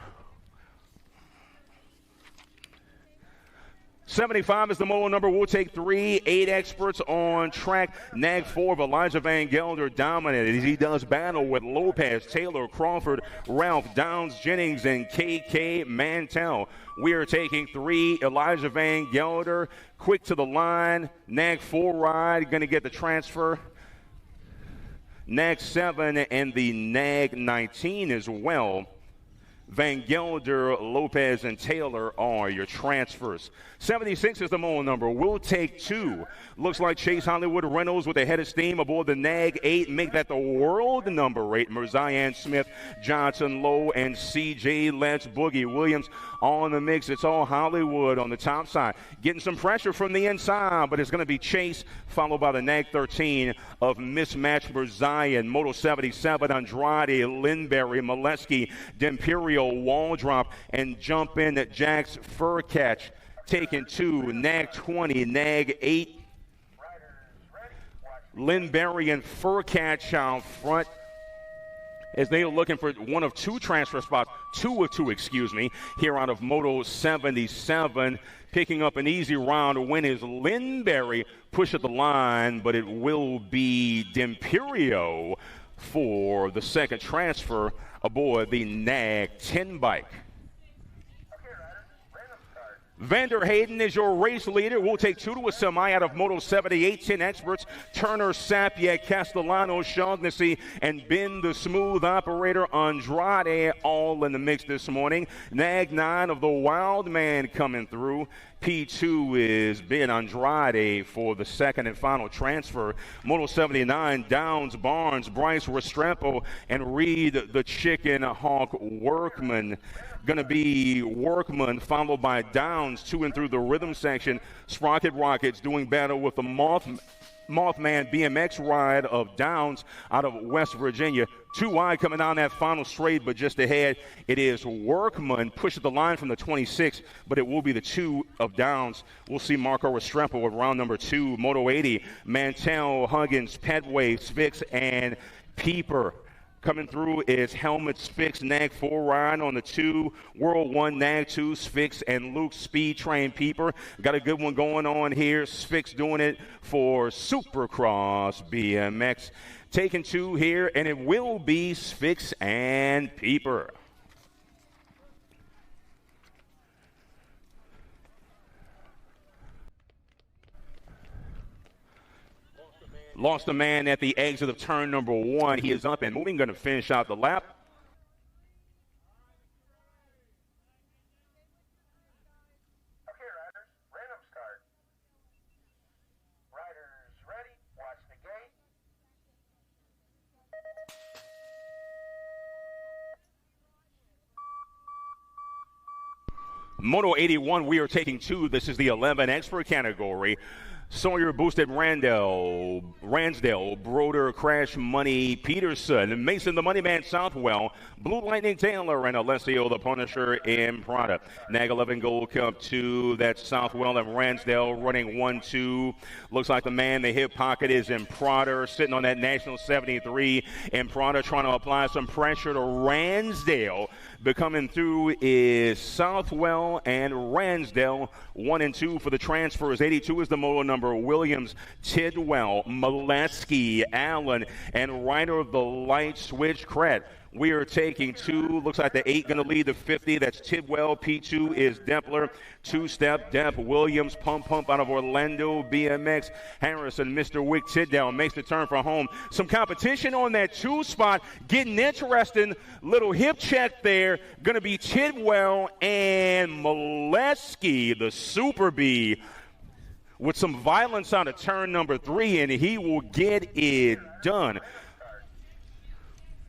75 is the Moto number. We'll take 3, 8 experts on track. Nag 4 of Elijah Van Gelder dominated as he does battle with Lopez, Taylor, Crawford, Ralph, Downs, Jennings, and KK Mantell. We are taking 3, Elijah Van Gelder, quick to the line. Nag 4 ride, going to get the transfer. Nag 7 and the Nag 19 as well. Van Gelder, Lopez, and Taylor are your transfers. 76 is the Moto number. We'll take 2. Looks like Chase Hollywood Reynolds with a head of steam aboard the Nag 8. Make that the world number 8. Merzian Smith, Johnson Lowe, and CJ Let's Boogie Williams on the mix. It's all Hollywood on the top side. Getting some pressure from the inside, but it's going to be Chase, followed by the Nag 13 of Mismatch Merzian. Moto 77, Andrade, Lindberry, Molesky, D'Imperio, Wall Drop, and jump in at Jack's Fur Catch. Taking 2, Nag 20, Nag 8. Lindberry and Fur Catch out front as they are looking for 1 of 2 transfer spots. 2 of 2, excuse me, here out of Moto 77. Picking up an easy round win is Lindberry. Push at the line, but it will be D'Imperio for the second transfer aboard the Nag 10 bike. Vander Hayden is your race leader. We'll take 2 to a semi out of Moto 78. 10 experts. Turner, Sapia, Castellano, Shaughnessy, and Ben, the smooth operator, Andrade, all in the mix this morning. Nag 9 of the Wild Man coming through. P2 is Ben Andrade for the second and final transfer. Moto 79, Downs, Barnes, Bryce Restrepo, and Reed the Chicken Hawk Workman. Going to be Workman, followed by Downs, 2 and through the rhythm section. Sprocket Rockets doing battle with the Mothman BMX ride of Downs out of West Virginia. 2 wide coming down that final straight, but just ahead it is Workman. Pushes the line from the 26, but it will be the 2 of Downs. We'll see Marco Restrepo with round number 2. Moto 80, Mantell, Huggins, Petway, Spix, and Pieper. Coming through is Helmet, Spix, Nag 4 ride on the 2. World 1, Nag 2, Spix, and Luke Speed Train Peeper. Got a good one going on here. Spix doing it for Supercross BMX. Taking 2 here, and it will be Spix and Peeper. Lost a man at the exit of turn number 1. He is up and moving, going to finish out the lap. Okay, riders, random start. Riders ready, watch the gate. Moto 81, we are taking 2. This is the 11 expert category. Sawyer boosted Ransdale, Broder, Crash Money, Peterson, Mason the Moneyman Southwell, Blue Lightning Taylor, and Alessio the Punisher in Prada. Nag 11 Gold Cup 2, that's Southwell and Ransdale running 1-2. Looks like the man, the hip pocket is in Prada, sitting on that National 73 in Prada, trying to apply some pressure to Ransdale. But coming through is Southwell and Ransdale, 1 and 2 for the transfers. 82 is the Moto number. number Williams, Tidwell, Molesky, Allen, and rider of the light switch, Cret. We are taking 2. Looks like the 8 going to lead the 50. That's Tidwell. P2 is Dempler. 2-step, Depp, Williams, Pump out of Orlando, BMX, Harrison, Mr. Wick, Tidwell makes the turn for home. Some competition on that 2 spot. Getting interesting. Little hip check there. Going to be Tidwell and Molesky, the Super B, with some violence on a turn number 3, and he will get it done.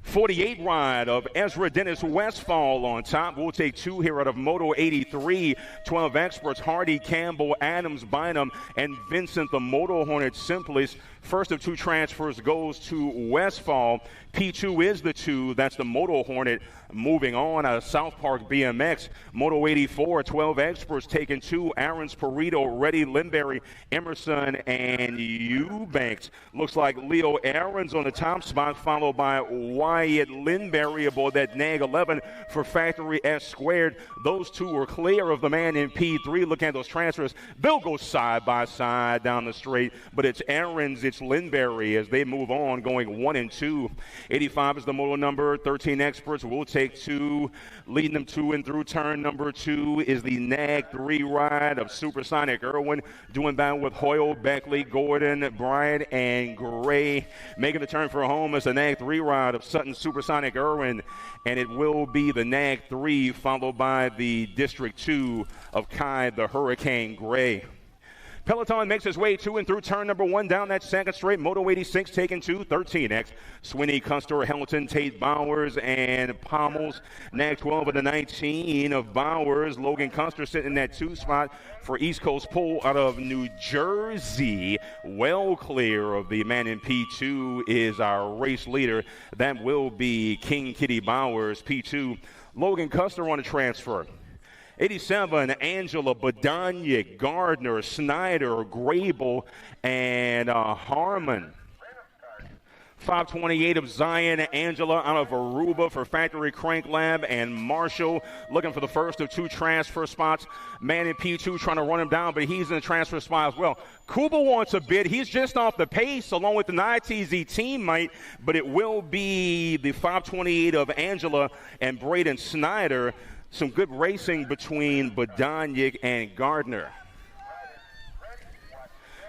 48 ride of Ezra Dennis Westfall on top. We'll take 2 here out of Moto 83. 12 experts, Hardy, Campbell, Adams, Bynum, and Vincent, the Moto Hornet Simplest. First of 2 transfers goes to Westfall. P2 is the 2. That's the Moto Hornet. Moving on out of South Park BMX. Moto 84, 12 experts taking 2. Aarons, Perito, Reddy, Lindberry, Emerson, and Eubanks. Looks like Leo Aarons on the top spot, followed by Wyatt Lindberry aboard that Nag 11 for Factory S Squared. Those 2 are clear of the man in P3. Looking at those transfers, they'll go side by side down the straight, but it's Aarons, it's Lindberry as they move on, going 1 and 2. 85 is the moto number. 13 experts will take 2. Leading them to and through turn number 2 is the Nag 3 ride of Supersonic Irwin. Doing battle with Hoyle, Beckley, Gordon, Bryant, and Gray. Making the turn for home is the Nag 3 ride of Sutton, Supersonic Irwin. And it will be the Nag 3 followed by the District 2 of Kai, the Hurricane Gray. Peloton makes his way to and through turn number 1 down that second straight. Moto 86 taking 2. 13X. Swinney, Custer, Hamilton, Tate, Bowers, and Pommels. Nag 12 of the 19 of Bowers. Logan Custer sitting in that 2 spot for East Coast Pole out of New Jersey. Well clear of the man in P2 is our race leader. That will be King Kitty Bowers, P2. Logan Custer on a transfer. 87, Angela, Bodanic, Gardner, Snyder, Grable, and Harmon. 528 of Zion, Angela out of Aruba for Factory Crank Lab, and Marshall looking for the first of 2 transfer spots. Man in P2 trying to run him down, but he's in the transfer spot as well. Kuba wants a bid. He's just off the pace along with the ITZ teammate, but it will be the 528 of Angela and Braden Snyder. Some good racing between Bodanic and Gardner.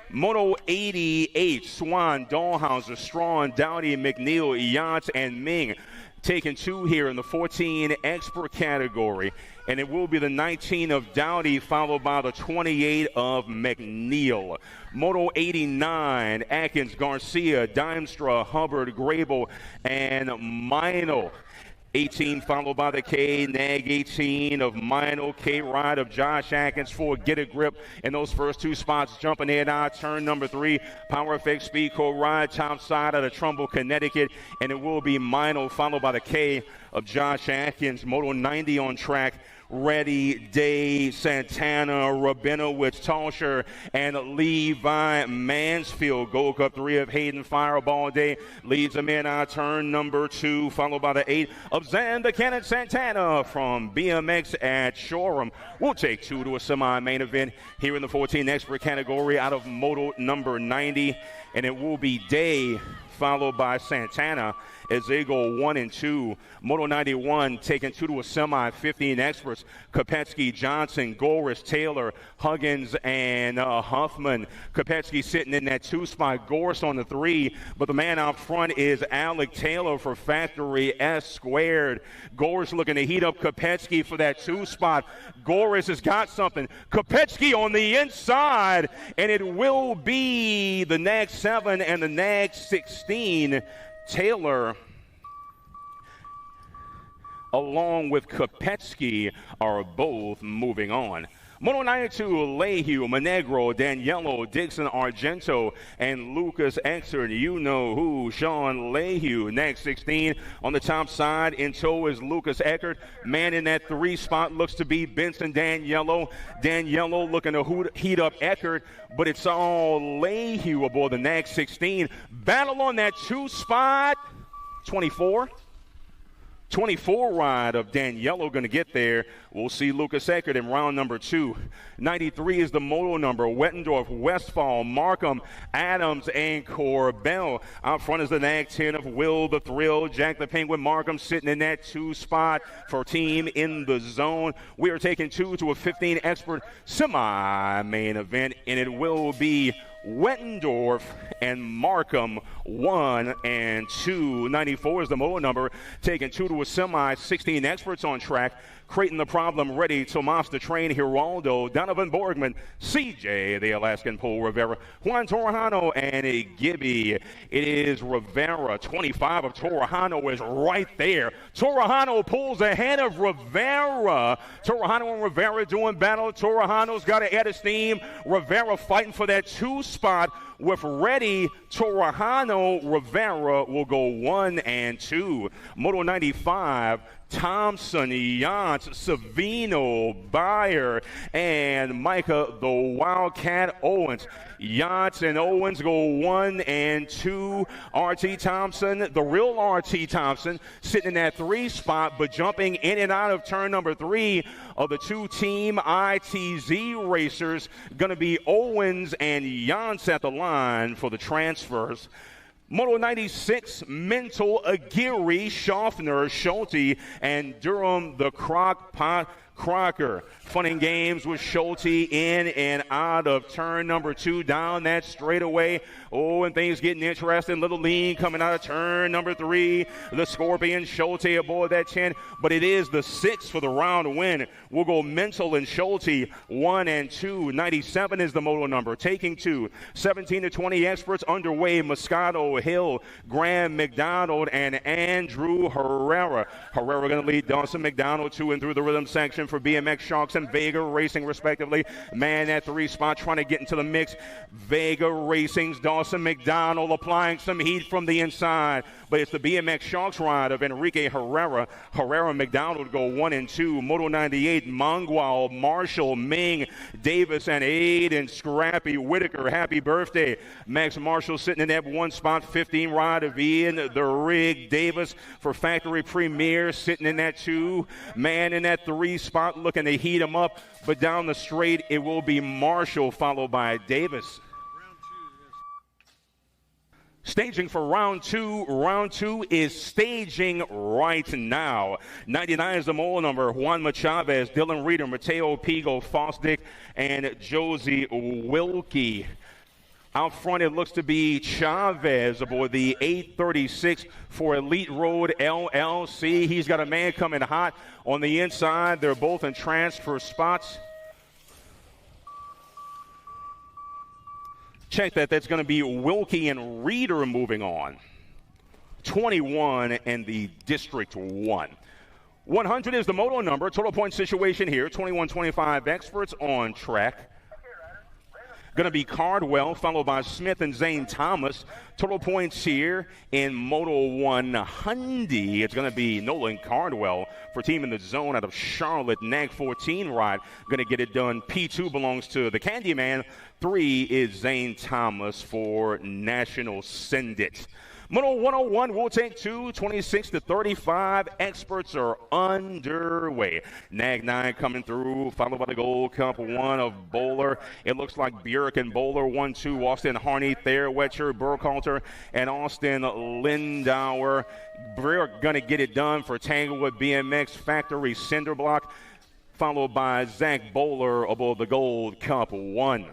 Moto 88, Swan, Dahlhauser, Strawn, Dowdy, McNeil, Yachts, and Ming taking 2 here in the 14 expert category. And it will be the 19 of Dowdy followed by the 28 of McNeil. Moto 89, Atkins, Garcia, Dimstra, Hubbard, Grable, and Meinl. 18 followed by the K, Nag 18 of Meinl, K-Ride of Josh Atkins for Get a Grip in those first 2 spots. Jumping in out turn number 3, Power Effect Speed Co-Ride top side out of Trumbull, Connecticut, and it will be Meinl followed by the K of Josh Atkins. Moto 90 on track. Reddy, Day, Santana, Rabinowitz, Talsher, and Levi Mansfield. Gold Cup 3 of Hayden Fireball Day leads them in on turn number 2, followed by the 8 of Xander Cannon Santana from BMX at Shoreham. We'll take 2 to a semi-main event here in the 14 expert category out of Moto number 90, and it will be Day followed by Santana as they go 1 and 2. Moto 91 taking 2 to a semi, 15 experts. Kopetsky, Johnson, Goris, Taylor, Huggins, and Huffman. Kopetsky sitting in that 2 spot, Goris on the 3, but the man out front is Alec Taylor for Factory S Squared. Goris looking to heat up Kopetsky for that 2 spot. Goris has got something. Kopetsky on the inside, and it will be the Nag 7 and the Nag 16. Taylor, along with Kopetsky, are both moving on. Moto 92, Lehue, Monegro, Daniello, Dixon, Argento, and Lucas Exert. You know who, Sean Lehue. Next 16 on the top side. In tow is Lucas Eckert. Man in that 3 spot looks to be Benson Daniello. Daniello looking to heat up Eckert, but it's all Lehue aboard the Nag 16. Battle on that 2 spot. 24. 24 ride of Daniello going to get there. We'll see Lucas Eckert in round number 2. 93 is the moto number. Wettendorf, Westphal, Markham, Adams, and Corbell. Out front is the nag 10 of Will the Thrill. Jack the Penguin Markham sitting in that 2 spot for Team in the Zone. We are taking 2 to a 15 expert semi-main event, and it will be Wettendorf and Markham 1 and 2. 94 is the moto number, taking 2 to a semi. 16 experts on track. Creighton the Problem ready. Tomas the Train, Giraldo, Donovan Borgman, CJ the Alaskan Pole Rivera, Juan Torrejano, and a Gibby. It is Rivera. 25 of Torrejano is right there. Torrejano pulls ahead of Rivera. Torrejano and Rivera doing battle. Torrejano's got to add his steam. Rivera fighting for that 2 spot. With ready, Torrejano, Rivera will go 1 and 2. Moto 95, Thompson, Yance, Savino, Bayer, and Micah the Wildcat Owens. Yance and Owens go 1 and 2. RT Thompson, the real RT Thompson, sitting in that 3 spot, but jumping in and out of turn number 3 of the 2 team ITZ racers. Going to be Owens and Yance at the line for the transfers. Moto 96, Mental, Aguirre, Schaffner, Schulte, and Durham the Crockpot Crocker. Fun and games with Schulte in and out of turn number 2 down that straightaway. Oh, and things getting interesting. Little lean coming out of turn number 3. The Scorpion, Schulte aboard that 10, but it is the 6 for the round win. We'll go Mental and Schulte 1 and 2. 97 is the moto number, taking 2. 17 to 20 experts underway. Moscato, Hill, Graham, McDonald, and Andrew Herrera. Herrera going to lead Dawson McDonald 2 and through the rhythm section for BMX Sharks and Vega Racing respectively. Man at 3 spot trying to get into the mix. Vega Racing's Dawson McDonald applying some heat from the inside, but it's the BMX Sharks ride of Enrique Herrera. Herrera and McDonald go 1 and 2. Moto 98, Mongwal, Marshall, Ming, Davis, and Aiden Scrappy Whitaker. Happy birthday. Max Marshall sitting in that 1 spot. 15 ride of Ian the Rig Davis for Factory Premier sitting in that 2. Man in that 3 spot looking to heat him up, but down the straight it will be Marshall followed by Davis. Staging for round 2. Round 2 is staging right now. 99 is the mole number. Juan Chavez, Dylan Reeder, Mateo Pigo, Fosdick, and Josie Wilkie. Out front, it looks to be Chavez aboard the 836 for Elite Road LLC. He's got a man coming hot on the inside. They're both in transfer spots. Check that. That's going to be Wilkie and Reeder moving on. 21 and the District 1. 100 is the moto number. Total point situation here. 21-25 experts on track. Going to be Cardwell, followed by Smith and Zane Thomas. Total points here in Moto 100. It's going to be Nolan Cardwell for Team in the Zone out of Charlotte. Nag 14 ride. Going to get it done. P2 belongs to the Candyman. 3 is Zane Thomas for National Send It. Moto 101 will take 2, 26 to 35. Experts are underway. Nag 9 coming through, followed by the Gold Cup 1 of Bowler. It looks like Burek and Bowler 1-2. Austin Harney, Thayer, Wetcher, Burkhalter, and Austin Lindauer. Burek going to get it done for Tanglewood BMX Factory Cinderblock, followed by Zach Bowler aboard the Gold Cup 1.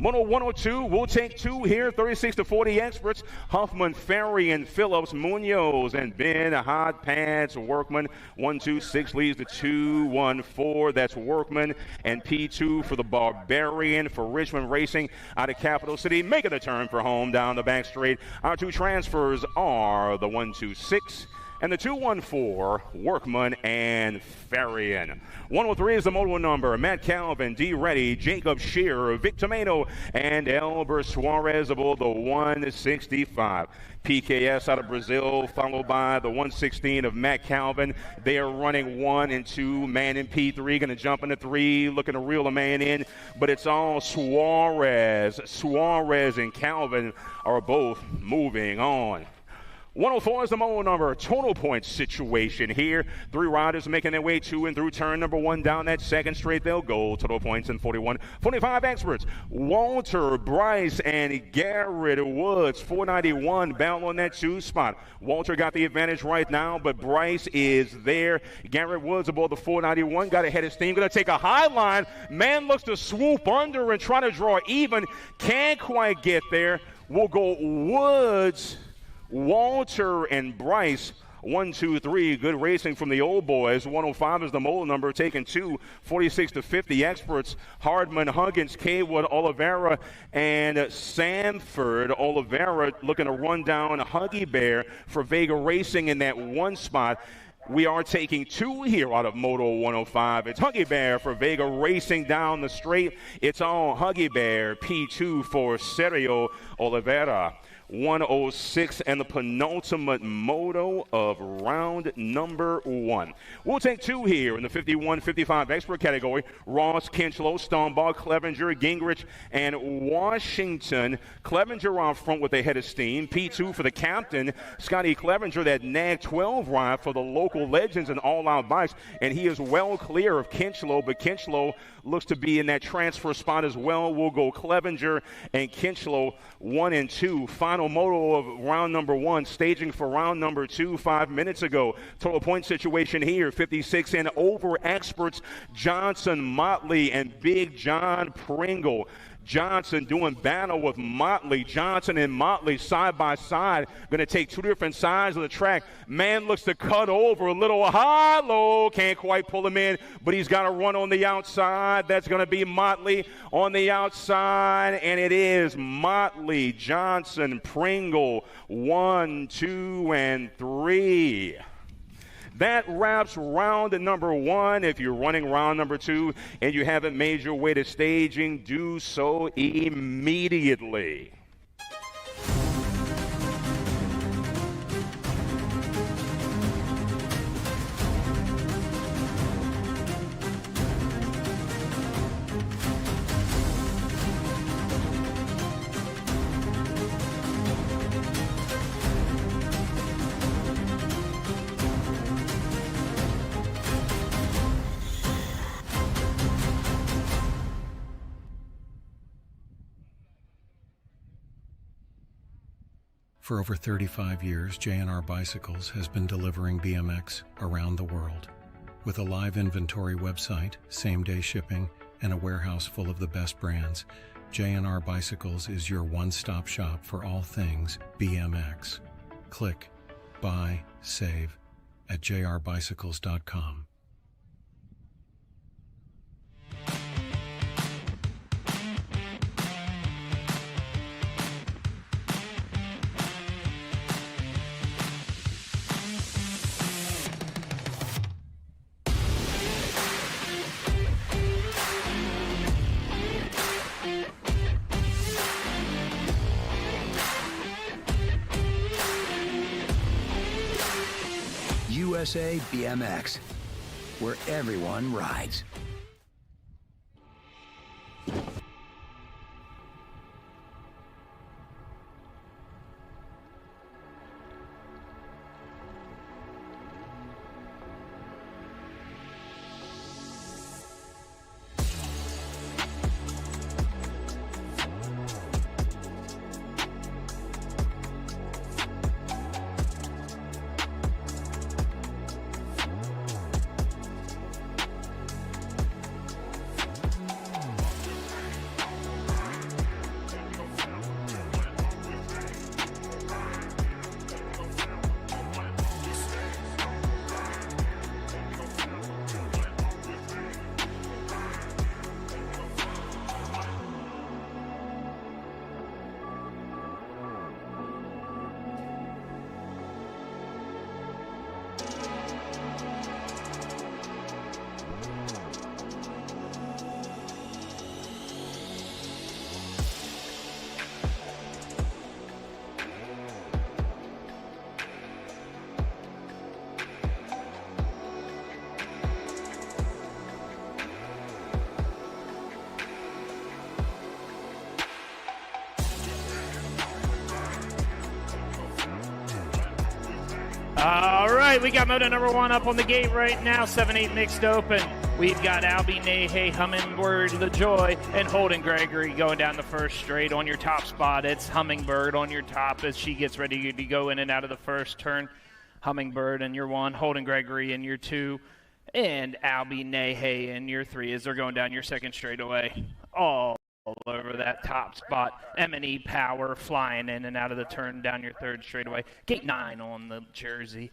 Moto 102 will take 2 here, 36 to 40 experts. Huffman, Ferry, and Phillips, Munoz, and Ben, Hot Pads, Workman. 1-2-6 leads to 2-1-4. That's Workman and P2 for the Barbarian for Richmond Racing out of Capital City. Making the turn for home down the back straight. Our 2 transfers are the 1-2-6 and the 2-1-4, Workman and Farian. 103 is the moto number. Matt Calvin, D. Reddy, Jacob Shearer, Vic Tomeno, and Elber Suarez aboard the 165. PKS out of Brazil, followed by the 116 of Matt Calvin. They are running 1 and 2. Man in P3 going to jump into 3, looking to reel a man in, but it's all Suarez. Suarez and Calvin are both moving on. 104 is the mold number. Total points situation here. 3 riders making their way to and through turn number 1 down that second straight. They'll go. Total points in 41. 45 experts. Walter, Bryce, and Garrett Woods. 491 bound on that 2 spot. Walter got the advantage right now, but Bryce is there. Garrett Woods aboard the 491. Got ahead of steam. Going to take a high line. Man looks to swoop under and try to draw even. Can't quite get there. We'll go Woods, Walter, and Bryce. 1, 2, 3. Good racing from the old boys. 105 is the mold number, taking 2. 46 to 50 experts. Hardman, Huggins, Kaywood, Oliveira, and Sanford. Oliveira looking to run down Huggy Bear for Vega Racing in that 1 spot. We are taking 2 here out of Moto 105. It's Huggy Bear for Vega Racing down the straight. It's all Huggy Bear. P2 for Sergio Oliveira. 106 and the penultimate moto of round number 1. We'll take 2 here in the 51-55 expert category. Ross, Kinchlow, Stoneball, Clevenger, Gingrich, and Washington. Clevenger out front with a head of steam. P2 for the captain, Scotty Clevenger, that NAG 12 ride for the local legends and all-out bikes, and he is well clear of Kinchlow, but Kinchlow looks to be in that transfer spot as well. We'll go Clevenger and Kinchlow 1 and 2. Final moto of round number 1, staging for round number 2 5 minutes ago. Total point situation here, 56 and over experts, Johnson, Motley, and Big John Pringle. Johnson doing battle with Motley. Johnson and Motley side by side. Going to take 2 different sides of the track. Man looks to cut over a little high, low. Can't quite pull him in, but he's got to run on the outside. That's going to be Motley on the outside, and it is Motley, Johnson, Pringle. 1, 2, and 3. That wraps round number 1. If you're running round number 2 and you haven't made your way to staging, do so immediately. For over 35 years, J&R Bicycles has been delivering BMX around the world. With a live inventory website, same-day shipping, and a warehouse full of the best brands, J&R Bicycles is your one-stop shop for all things BMX. Click, buy, save at jrbicycles.com. USA BMX, where everyone rides. right, we got moto number 1 up on the gate right now, 7-8 mixed open. We've got Albie Nahe, Hummingbird, LaJoy, and Holden Gregory going down the first straight. On your top spot, it's Hummingbird on your top as she gets ready to go in and out of the first turn. Hummingbird in your 1, Holden Gregory in your 2, and Albie Nahe in your 3 as they're going down your second straightaway. All over that top spot. M&E Power flying in and out of the turn down your third straightaway. Gate 9 on the jersey.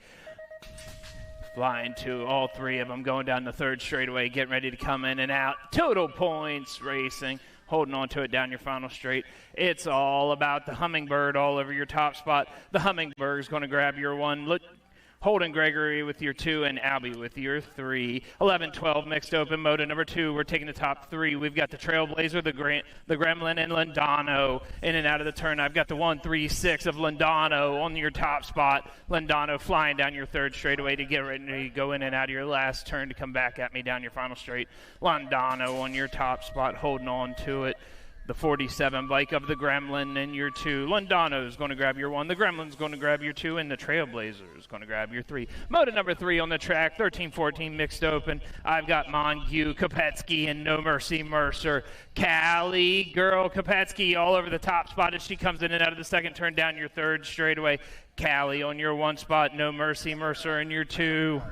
Flying to all 3 of them going down the third straightaway, getting ready to come in and out. Total Points Racing, holding on to it down your final straight. It's all about the Hummingbird all over your top spot. The Hummingbird is going to grab your 1. Look, Holden Gregory with your 2 and Albie with your 3. 11-12 mixed open moto number 2. We're taking the top 3. We've got the Trailblazer, the Gremlin, and Lindano in and out of the turn. I've got the 1-3-6 of Lindano on your top spot. Lindano flying down your third straightaway to get ready to go in and out of your last turn to come back at me down your final straight. Lindano on your top spot, holding on to it. The 47 bike of the Gremlin in your 2. Lindano is going to grab your 1. The Gremlin's going to grab your 2. And the Trailblazer is going to grab your 3. Moto number 3 on the track, 13-14 mixed open. I've got Montague, Kopetsky, and No Mercy Mercer. Callie, girl, Kopetsky all over the top spot as she comes in and out of the second turn down your third straightaway. Callie on your 1 spot. No Mercy Mercer in your 2.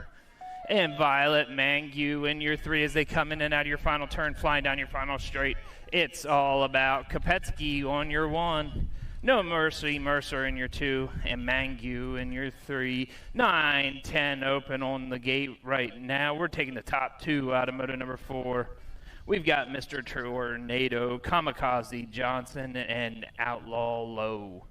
And Violet Mangue in your 3 as they come in and out of your final turn, flying down your final straight. It's all about Kopetsky on your 1. No Mercy Mercer in your 2. And Mangue in your 3. 9-10 open on the gate right now. We're taking the top 2 out of moto number 4. We've got Mr. Tornado, Kamikaze Johnson, and Outlaw Low.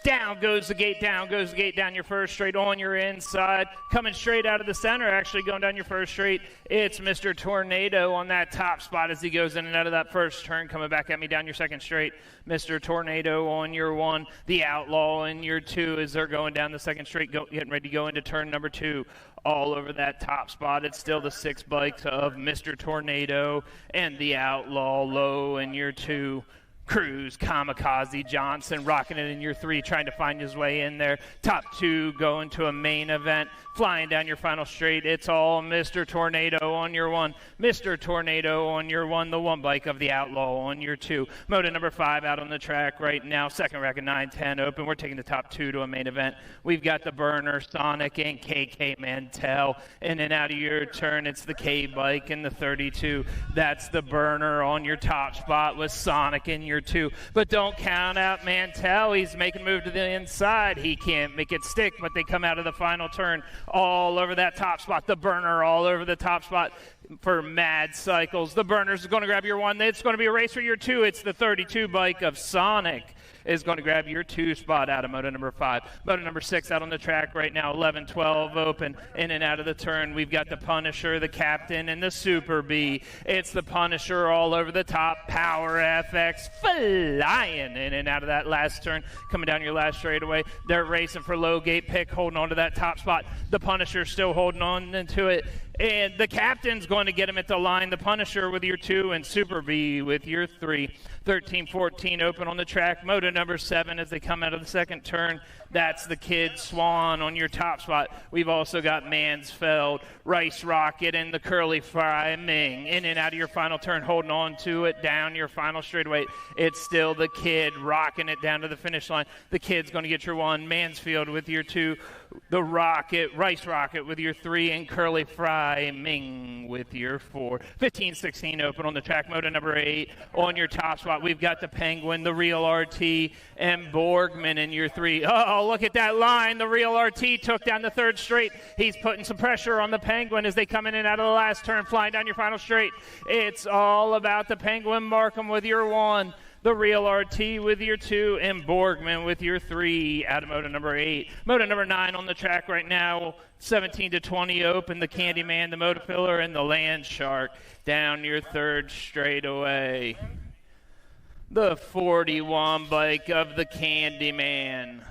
Down goes the gate, down your first straight on your inside. Coming straight out of the center, actually going down your first straight. It's Mr. Tornado on that top spot as he goes in and out of that first turn, coming back at me down your second straight. Mr. Tornado on your 1. The Outlaw in your 2 as they're going down the second straight, getting ready to go into turn number 2. All over that top spot, it's still the 6 bikes of Mr. Tornado and the Outlaw Low in your 2. Cruz, Kamikaze Johnson rocking it in your 3, trying to find his way in there. Top 2 going to a main event, flying down your final straight. It's all Mr. Tornado on your 1. Mr. Tornado on your 1, the 1 bike of the Outlaw on your 2. Moto number 5 out on the track right now. Second rack of 9-10 open. We're taking the top 2 to a main event. We've got the Burner, Sonic, and KK Mantell. In and out of your turn, it's the K bike and the 32. That's the Burner on your top spot with Sonic in your 2. But don't count out Mantell. He's making a move to the inside. He can't make it stick, but they come out of the final turn all over that top spot. The Burner all over the top spot for Mad Cycles. The Burner's going to grab your 1. It's going to be a race for your 2. It's the 32 bike of Sonic is going to grab your 2 spot out of moto number 5. Moto number 6 out on the track right now, 11-12 open, in and out of the turn. We've got the Punisher, the Captain, and the Super B. It's the Punisher all over the top. Power FX flying in and out of that last turn, coming down your last straightaway. They're racing for low gate pick, holding on to that top spot. The Punisher still holding on into it. And the Captain's going to get him at the line. The Punisher with your 2 and Super B with your 3. 13-14 open on the track. Moto number 7 as they come out of the second turn. That's the Kid Swan on your top spot. We've also got Mansfeld, Rice Rocket, and the Curly Fry Ming. In and out of your final turn, holding on to it down your final straightaway. It's still the Kid rocking it down to the finish line. The Kid's going to get your 1. Mansfield with your 2. The Rocket, Rice Rocket with your 3. And Curly Fry Ming with your 4. 15-16 open on the track. Moto number 8 on your top spot. We've got the Penguin, the Real RT, and Borgman in your 3. Oh, look at that line. The Real RT took down the third straight. He's putting some pressure on the Penguin as they come in and out of the last turn, flying down your final straight. It's all about the Penguin. Markham with your 1. The Real RT with your 2, and Borgman with your 3 out of moto number 8. Moto number 9 on the track right now, 17-20 open. The Candyman, the Moto Filler, and the Land Shark down your third straightaway. The 41 bike of the Candyman.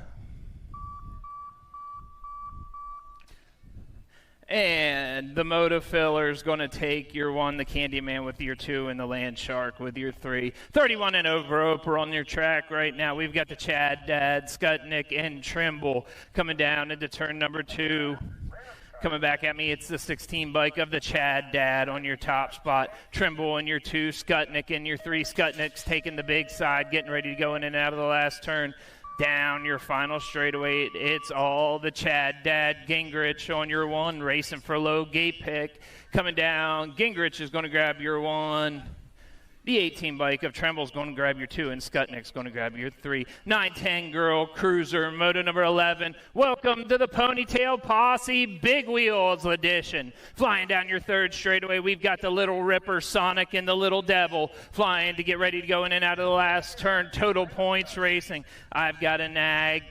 And the Moto Filler is going to take your 1, the Candyman with your 2, and the Land Shark with your 3. 31 and over Oprah on your track right now. We've got the Chad Dad, Skutnik, and Trimble coming down into turn number 2. Coming back at me, it's the 16 bike of the Chad Dad on your top spot. Trimble in your 2, Skutnik in your 3. Skutnik's taking the big side, getting ready to go in and out of the last turn. Down your final straightaway, it's all the Chad Dad. Gingrich on your 1, racing for low gate pick. Coming down, Gingrich is going to grab your 1. The 18 bike of Tremble's going to grab your 2, and Skutnik's going to grab your 3. 910 Girl Cruiser, moto number 11. Welcome to the Ponytail Posse Big Wheels edition. Flying down your 3rd straightaway, we've got the Little Ripper, Sonic, and the Little Devil flying to get ready to go in and out of the last turn. Total Points Racing. I've got a national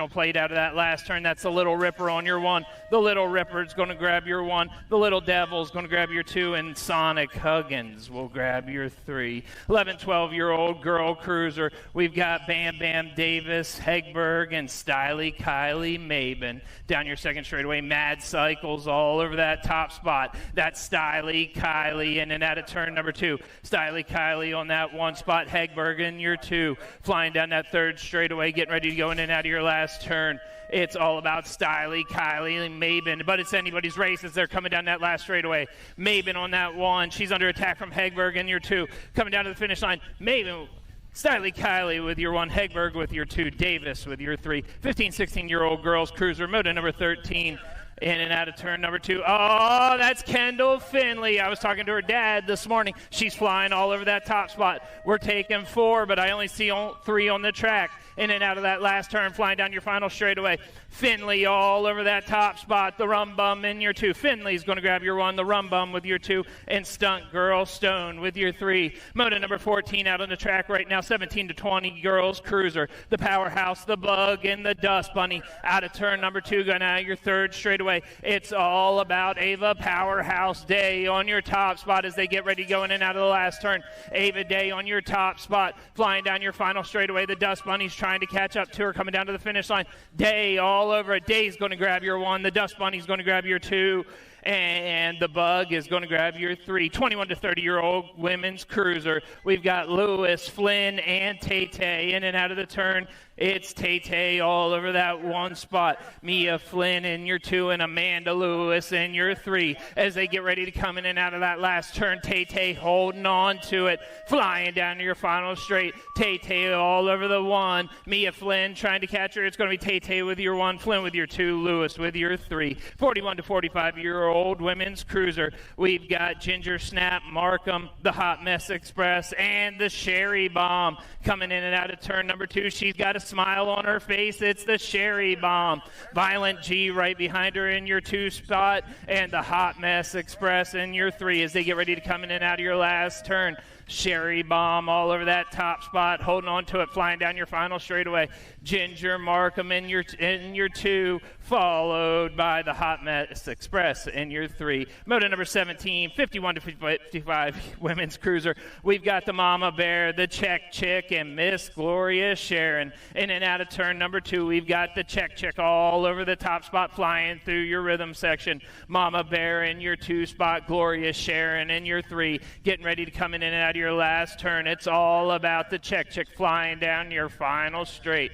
plate out of that last turn. That's the Little Ripper on your 1. The Little Ripper's going to grab your 1. The Little Devil's going to grab your 2, and Sonic Huggins will grab your 3. 11, 12-year-old Girl Cruiser. We've got Bam Bam Davis, Hegberg, and Stylie Kylie Maben. Down your 2nd straightaway, Mad Cycles all over that top spot. That's Stylie Kylie in and out of turn number 2. Stylie Kylie on that 1 spot. Hegberg in your 2. Flying down that 3rd straightaway, getting ready to go in and out of your last turn. It's all about Stylie, Kylie, and Maben, but it's anybody's race as they're coming down that last straightaway. Maben on that 1. She's under attack from Hegberg in your 2. Coming down to the finish line. Maben, Stylie Kylie with your 1. Hegberg with your 2. Davis with your 3. 15, 16-year-old Girls Cruiser, moto number 13. In and out of turn number 2. Oh, that's Kendall Finley. I was talking to her dad this morning. She's flying all over that top spot. We're taking 4, but I only see 3 on the track. In and out of that last turn, flying down your final straightaway. Finley all over that top spot. The Rum Bum in your 2. Finley's going to grab your 1. The Rum Bum with your 2. And Stunt Girl Stone with your 3. Moto number 14 out on the track right now. 17 to 20 Girls Cruiser. The Powerhouse, the Bug, and the Dust Bunny out of turn number 2. Going out of your 3rd straightaway. It's all about Ava Powerhouse Day on your top spot as they get ready to go in and out of the last turn. Ava Day on your top spot. Flying down your final straightaway. The Dust Bunny's trying to catch up to her, coming down to the finish line. Day all over it. Day's going to grab your 1. The Dust Bunny's going to grab your 2. And the Bug is going to grab your 3. 21 to 30-year-old Women's Cruiser. We've got Lewis, Flynn, and Tay-Tay in and out of the turn. It's Tay-Tay all over that 1 spot. Mia Flynn in your 2 and Amanda Lewis in your 3 as they get ready to come in and out of that last turn. Tay-Tay holding on to it, flying down to your final straight. Tay-Tay all over the 1. Mia Flynn trying to catch her. It's going to be Tay-Tay with your 1, Flynn with your 2, Lewis with your 3. 41 to 45-year-old Women's Cruiser. We've got Ginger Snap, Markham, the Hot Mess Express, and the Sherry Bomb coming in and out of turn number 2. She's got a smile on her face. It's the Sherry Bomb. Violent G right behind her in your 2 spot, and the Hot Mess Express in your 3 as they get ready to come in and out of your last turn. Sherry Bomb all over that top spot, holding on to it, flying down your final straightaway. Ginger Markham in your 2, followed by the Hot Mess Express in your 3. Moto number 17, 51 to 55 Women's Cruiser. We've got the Mama Bear, the Check Chick, and Miss Gloria Sharon. In and out of turn number 2, we've got the Check Chick all over the top spot, flying through your rhythm section. Mama Bear in your 2 spot, Gloria Sharon in your 3, getting ready to come in and out of your last turn. It's all about the Check Chick flying down your final straight.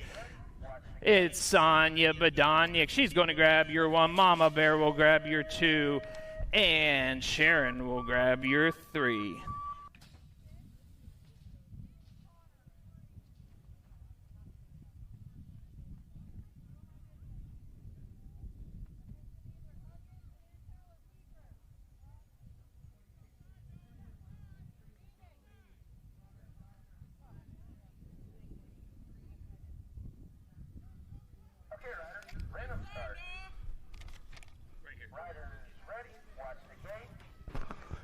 It's Sonia Badoniak. She's going to grab your 1. Mama Bear will grab your 2. And Sharon will grab your 3.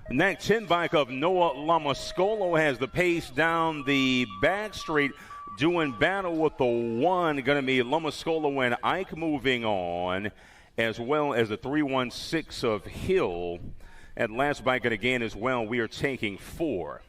Next 10 bike of Noah Lamascolo has the pace down the back straight, doing battle with the 1. Going to be Lamascolo and Ike moving on, as well as the 316 of Hill. At last bike, and again as well, we are taking 4.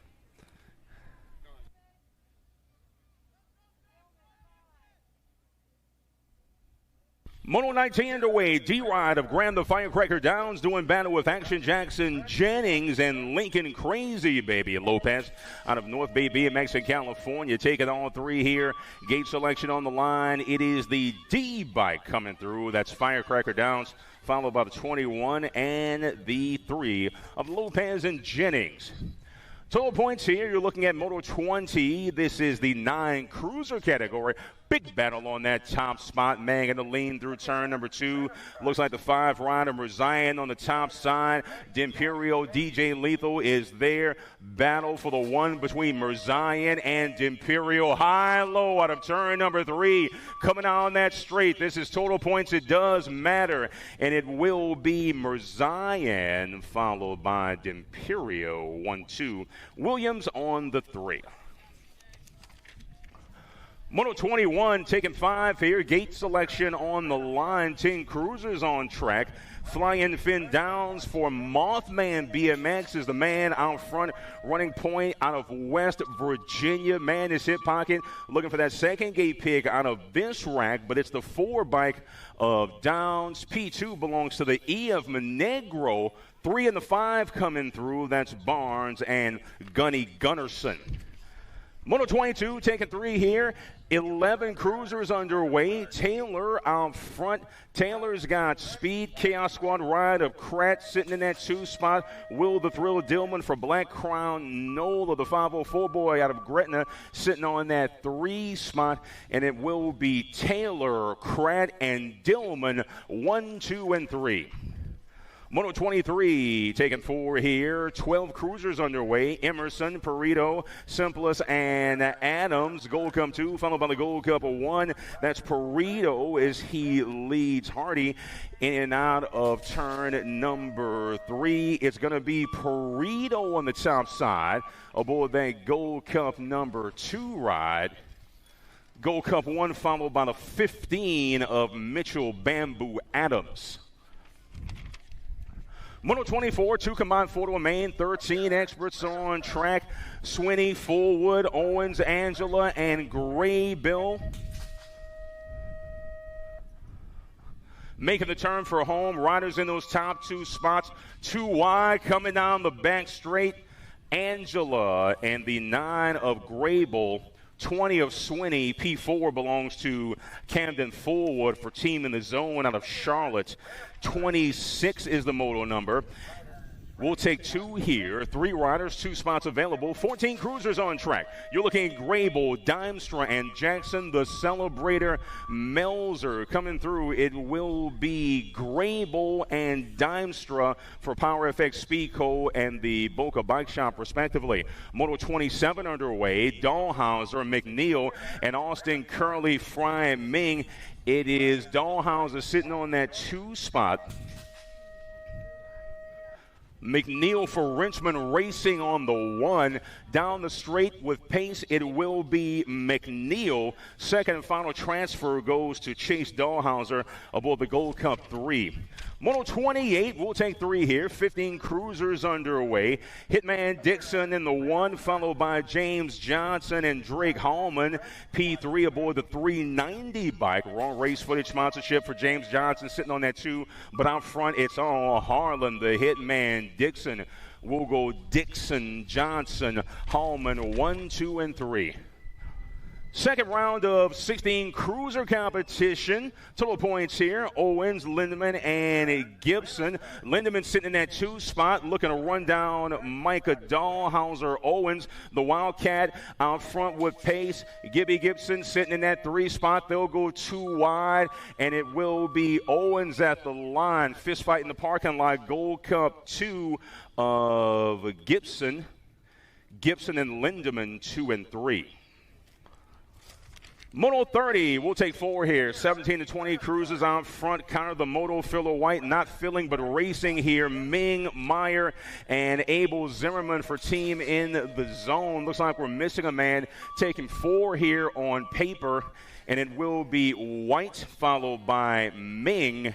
Moto 19 underway. D-Ride of Graham the Firecracker Downs doing battle with Action Jackson Jennings and Lincoln Crazy Baby Lopez out of North Bay BMX in California. Taking all three here. Gate selection on the line. It is the D bike coming through. That's Firecracker Downs, followed by the 21 and the 3 of Lopez and Jennings. Total points here, you're looking at Moto 20. This is the 9 cruiser category. Big battle on that top spot. Mang in the lean through turn number 2. Looks like the 5 rider Merzion on the top side. D'Imperio DJ Lethal is there. Battle for the 1 between Merzion and D'Imperio. High-low out of turn number 3. Coming out on that straight. This is total points. It does matter. And it will be Merzion followed by D'Imperio 1-2. Williams on the 3. Moto 21 taking 5 here. Gate selection on the line. 10 cruisers on track. Flying Fin Downs for Mothman BMX is the man out front. Running point out of West Virginia. Man is hip pocket. Looking for that second gate pick out of this rack, but it's the 4 bike of Downs. P2 belongs to the E of Monegro. 3 and the 5 coming through. That's Barnes and Gunny Gunnarsson. Moto 22 taking 3 here. 11 cruisers underway. Taylor out front. Taylor's got speed. Chaos Squad ride of Krat sitting in that 2 spot. Will the Thrill Dillman for Black Crown. Nola, the 504 boy out of Gretna, sitting on that 3 spot. And it will be Taylor, Krat, and Dillman 1, 2, and 3. Moto 23 taking 4 here. 12 cruisers underway. Emerson, Perito, Simplus, and Adams. Gold Cup 2 followed by the Gold Cup 1. That's Perito as he leads Hardy in and out of turn number 3. It's going to be Perito on the top side aboard that Gold Cup number 2 ride. Gold Cup 1 followed by the 15 of Mitchell Bamboo Adams. Moto 24, 2 combined photo of main, 13 experts on track. Swinney, Fullwood, Owens, Angela, and Gray Bill. Making the turn for home. Riders in those top 2 spots. 2 wide coming down the back straight. Angela and the 9 of Grable. 20 of Swinney. P4 belongs to Camden Fullwood for Team in the Zone out of Charlotte. 26 is the moto number. We'll take 2 here. 3 riders, 2 spots available. 14 cruisers on track. You're looking at Grable, Dimestra, and Jackson. The Celebrator Melzer coming through. It will be Grable and Dimestra for Power FX Speedco and the Boca Bike Shop, respectively. Moto 27 underway. Dahlhauser, McNeil, and Austin Curly Fry Ming. It is Dahlhauser sitting on that 2 spot. McNeil for Richmond Racing on the 1. Down the straight with pace, it will be McNeil. Second and final transfer goes to Chase Dahlhauser aboard the Gold Cup 3. Moto 28, we'll take 3 here. 15 cruisers underway. Hitman Dixon in the 1, followed by James Johnson and Drake Hallman. P3 aboard the 390 bike. Raw race footage sponsorship for James Johnson sitting on that 2. But out front, it's all Harlan, the Hitman Dixon. We'll go Dixon, Johnson, Hallman, 1, 2, and 3. Second round of 16 cruiser competition. Total points here. Owens, Lindemann, and Gibson. Lindemann sitting in that 2 spot, looking to run down Micah Dahlhauser. Owens, the Wildcat, out front with pace. Gibby Gibson sitting in that 3 spot. They'll go 2 wide, and it will be Owens at the line. Fist fight in the parking lot. Gold Cup 2 of Gibson. Gibson and Lindemann 2 and 3. Moto 30, we'll take 4 here. 17 to 20 cruisers out front. Counter the Moto filler white, not filling but racing here. Ming, Meyer, and Abel Zimmerman for Team in the Zone. Looks like we're missing a man. Taking 4 here on paper, and it will be White followed by Ming.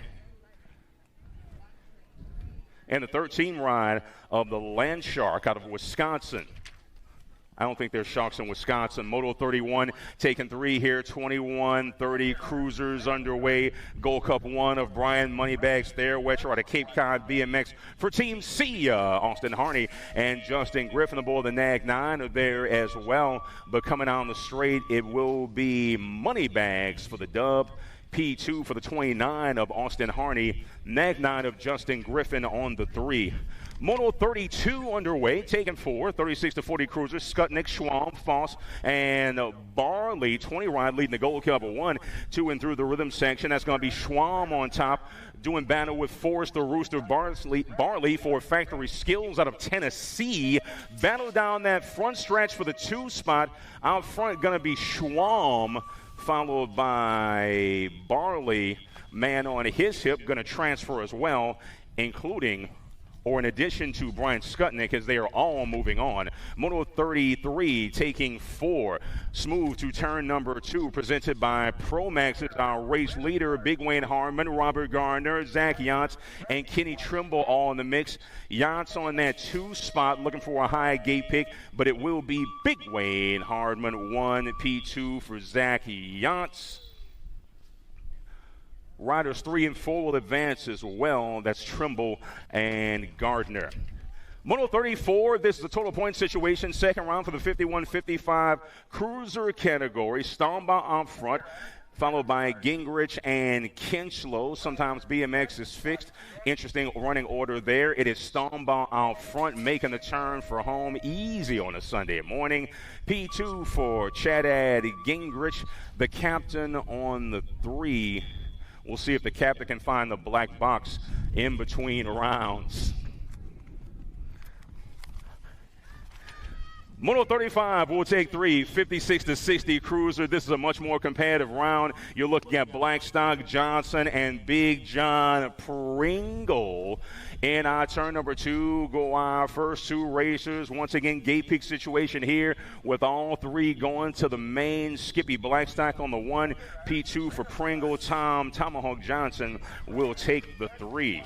And the 13 ride of the Land Shark out of Wisconsin. I don't think there's sharks in Wisconsin. Moto 31 taking 3 here, 21-30 cruisers underway. Gold Cup 1 of Brian Moneybags Fairweather out of Cape Cod BMX for Team C. Austin Harney and Justin Griffin aboard the NAG 9 are there as well. But coming down the straight, it will be Moneybags for the dub. P2 for the 29 of Austin Harney. NAG 9 of Justin Griffin on the 3. Moto 32 underway, taking 4, 36-40 cruisers, Skutnik, Schwam, Foss, and Barley. 20 ride leading the Gold Cup 1, 2 and through the rhythm section. That's going to be Schwam on top, doing battle with Forrest the Rooster Barley for Factory Skills out of Tennessee. Battle down that front stretch for the 2 spot. Out front going to be Schwam, followed by Barley. Man on his hip, going to transfer as well, including or in addition to Brian Skutnik, as they are all moving on. Moto 33 taking 4. Smooth to turn number 2, presented by Promax, is our race leader. Big Wayne Harmon, Robert Gardner, Zach Yachts, and Kenny Trimble all in the mix. Yachts on that 2 spot, looking for a high gate pick, but it will be Big Wayne Harmon 1, P2 for Zach Yachts. Riders 3 and 4 will advance as well. That's Trimble and Gardner. Moto 34, this is the total point situation. Second round for the 51-55 cruiser category. Stombaugh out front, followed by Gingrich and Kinchlow. Sometimes BMX is fixed. Interesting running order there. It is Stombaugh out front, making the turn for home easy on a Sunday morning. P2 for Chadad Gingrich, the captain on the 3. We'll see if the captain can find the black box in between rounds. Moto 35 will take 3, 56-60 cruiser. This is a much more competitive round. You're looking at Blackstock Johnson and Big John Pringle. In our turn number 2, go our first 2 racers. Once again, gate peak situation here with all 3 going to the main. Skippy Blackstock on the 1, P2 for Pringle. Tomahawk Johnson will take the 3.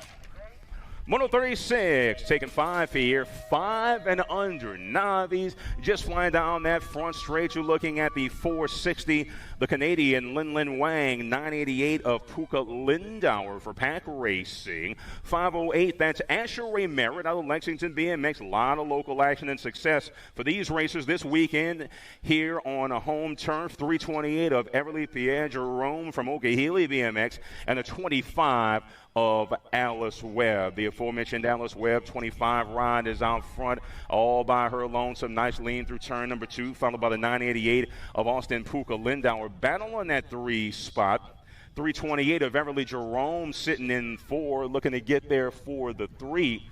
Moto 36 taking 5 here, 5 and under. Navies just flying down that front straight. You're looking at the 460, the Canadian Lin Wang, 988 of Puka Lindauer for Pack Racing. 508, that's Asher Ray Merritt out of Lexington BMX. A lot of local action and success for these racers this weekend here on a home turf. 328 of Everly Pierre Jerome from Okehili BMX, and a 25 of Alice Webb. The aforementioned Alice Webb 25 ride is out front all by her alone. Some nice lean through turn number 2, followed by the 988 of Austin Puka Lindauer. Battle on that 3 spot. 328 of Everly Jerome sitting in 4, looking to get there for the 3.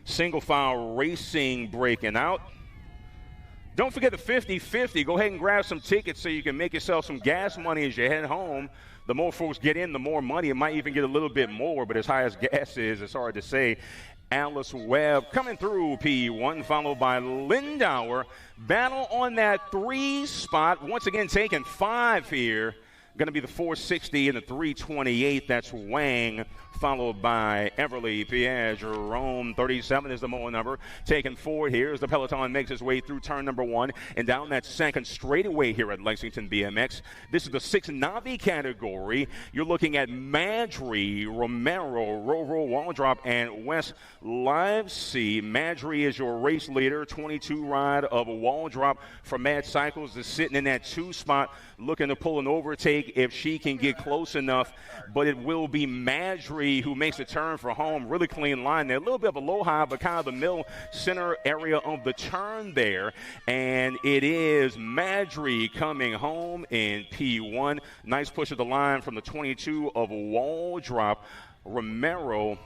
Single file racing breaking out. Don't forget the 50-50. Go ahead and grab some tickets so you can make yourself some gas money as you head home. The more folks get in, the more money. It might even get a little bit more, but as high as gas is, it's hard to say. Alice Webb coming through P1, followed by Lindauer. Battle on that 3 spot. Once again, taking 5 here. Going to be the 460 and the 328. That's Wang, followed by Everly Pierre Jerome. 37 is the Moa number. Taking 4 here as the peloton makes its way through turn number 1 and down that second straightaway here at Lexington BMX. This is the 6 Navi category. You're looking at Madry, Romero, Roro Waldrop, and Wes Livesey. Madry is your race leader. 22 ride of Waldrop from Mad Cycles is sitting in that 2 spot, looking to pull an overtake if she can get close enough, but it will be Madry who makes a turn for home. Really clean line there. A little bit of a low high, but kind of the middle center area of the turn there. And it is Madry coming home in P1. Nice push of the line from the 22 of Waldrop. Romero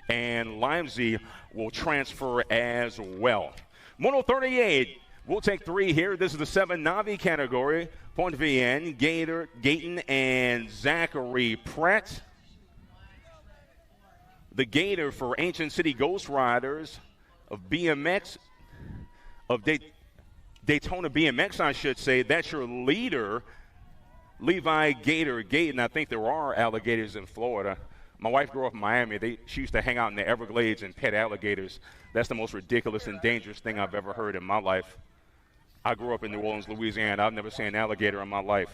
and Livesey will transfer as well. Moto 38. We'll take 3 here. This is the 7 Navi category. Point VN, Gayton, and Zachary Pratt. The Gator for Ancient City Ghost Riders of BMX, of Daytona BMX, I should say. That's your leader, Levi Gator Gayton. I think there are alligators in Florida. My wife grew up in Miami. She used to hang out in the Everglades and pet alligators. That's the most ridiculous and dangerous thing I've ever heard in my life. I grew up in New Orleans, Louisiana. I've never seen an alligator in my life.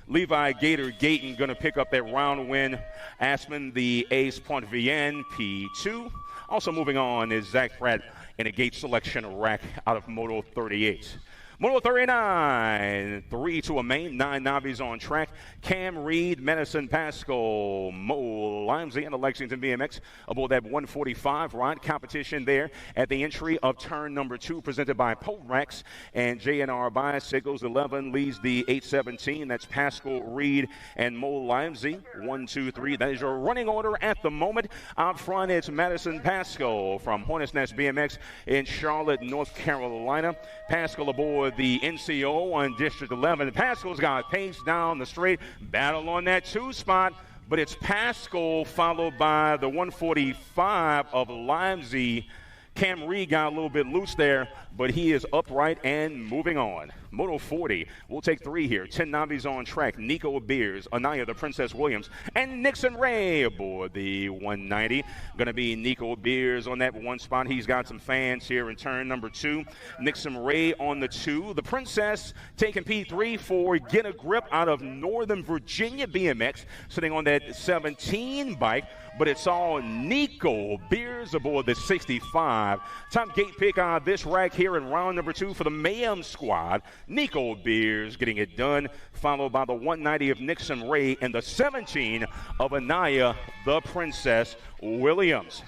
Levi Gator Gayton going to pick up that round win. Aspen, the Ace Pont Vienne, P2. Also moving on is Zach Pratt in a gate selection rack out of Moto 38. Moto 39, 3 to a main, 9 Navis on track. Cam Reed, Madison Pascal, Mo Limesy, and the Lexington BMX aboard that 145 ride competition there at the entry of turn number 2, presented by Polrax and JNR Bicycles. 11 leads the 817. That's Pascal Reed and Mo Limesy. 1, 2, 3. That is your running order at the moment. Out front, it's Madison Pascal from Hornets Nest BMX in Charlotte, North Carolina. Pascal aboard the NCO on District 11. Pascal's got pace down the straight, battle on that 2 spot, but it's Pascal followed by the 145 of Limesy. Cam Reed got a little bit loose there, but he is upright and moving on. Moto 40, we'll take 3 here. 10 Navis on track. Nico Beers, Anaya the Princess Williams, and Nixon Ray aboard the 190. Going to be Nico Beers on that 1 spot. He's got some fans here in turn number 2. Nixon Ray on the 2. The Princess taking P3 for Get a Grip out of Northern Virginia BMX, sitting on that 17 bike. But it's all Nico Beers aboard the 65. Top gate pick on this rack here in round number 2 for the Mayhem squad. Nico Beers getting it done, followed by the 190 of Nixon Ray and the 17 of Anaya the Princess Williams.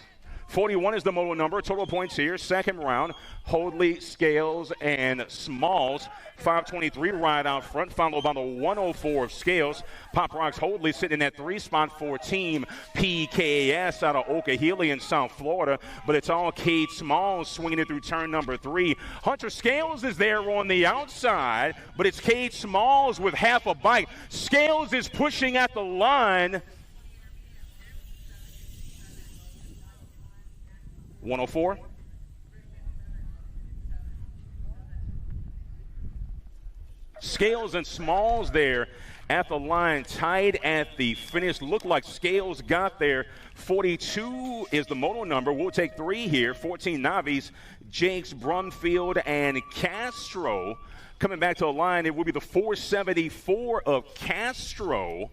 41 is the moto number. Total points here. Second round, Hoadley, Scales, and Smalls. 523 ride out front, followed by the 104 of Scales. Pop Rocks Hoadley sitting in that 3 spot for Team PKS out of Okahili in South Florida. But it's all Cade Smalls swinging it through turn number 3. Hunter Scales is there on the outside, but it's Cade Smalls with half a bike. Scales is pushing at the line. 104. Scales and Smalls there at the line, tied at the finish. Looked like Scales got there. 42 is the moto number. We'll take 3 here. 14 Navis, Jakes, Brumfield, and Castro. Coming back to the line, it will be the 474 of Castro.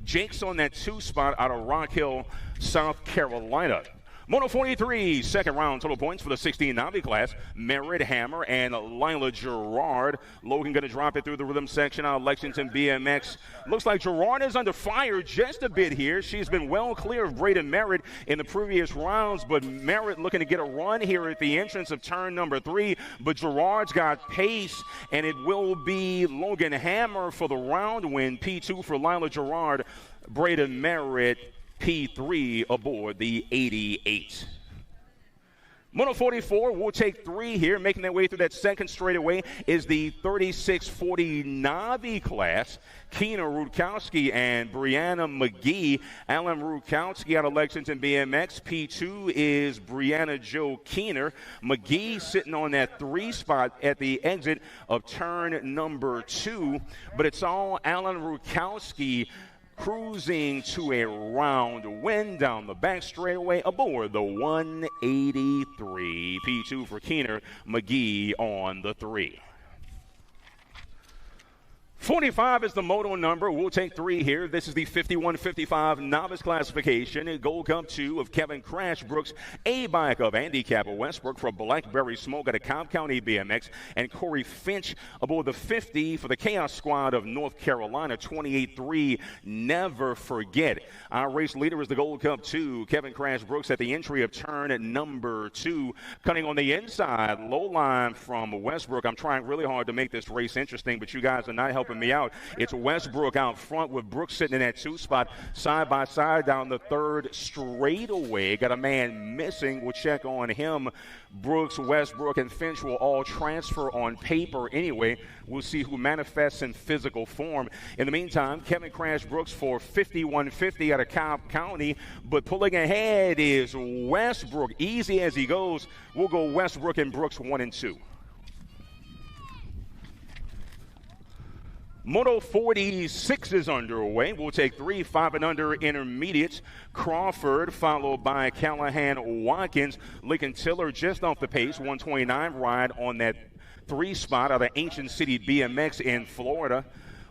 Jakes on that 2 spot out of Rock Hill, South Carolina. Moto 43, second round total points for the 16 Navi class. Merritt Hammer and Lila Gerard. Logan going to drop it through the rhythm section out of Lexington BMX. Looks like Gerard is under fire just a bit here. She's been well clear of Braden Merritt in the previous rounds, but Merritt looking to get a run here at the entrance of turn number 3. But Gerard's got pace, and it will be Logan Hammer for the round win. P2 for Lila Gerard. Braden Merritt, P3 aboard the 88. Moto 44, we'll take 3 here. Making their way through that second straightaway is the 3640 Navi class. Keena Rutkowski and Brianna McGee. Alan Rutkowski out of Lexington BMX. P2 is Brianna Jo Keener. McGee sitting on that 3 spot at the exit of turn number 2. But it's all Alan Rutkowski cruising to a round win down the back straightaway aboard the 183. P2 for Keener, McGee on the 3. 45 is the moto number. We'll take 3 here. This is the 51-55 novice classification. Gold Cup 2 of Kevin Crash Brooks, A bike of Andy Capper Westbrook for Blackberry Smoke at a Cobb County BMX, and Corey Finch aboard the 50 for the Chaos Squad of North Carolina. 28-3, never forget. Our race leader is the Gold Cup 2, Kevin Crash Brooks at the entry of turn number 2. Cutting on the inside, low line from Westbrook. I'm trying really hard to make this race interesting, but you guys are not helping me out. It's Westbrook out front with Brooks sitting in that 2 spot, side by side down the 3rd straightaway. Got a man missing. We'll check on him. Brooks, Westbrook, and Finch will all transfer on paper anyway. We'll see who manifests in physical form. In the meantime, Kevin Crash Brooks for 5150 out of Cobb County, but pulling ahead is Westbrook. Easy as he goes. We'll go Westbrook and Brooks 1 and 2. Moto 46 is underway. We'll take 3 5 and under intermediates. Crawford followed by Callahan Watkins. Lincoln Tiller just off the pace. 129 ride on that 3 spot out of Ancient City BMX in Florida.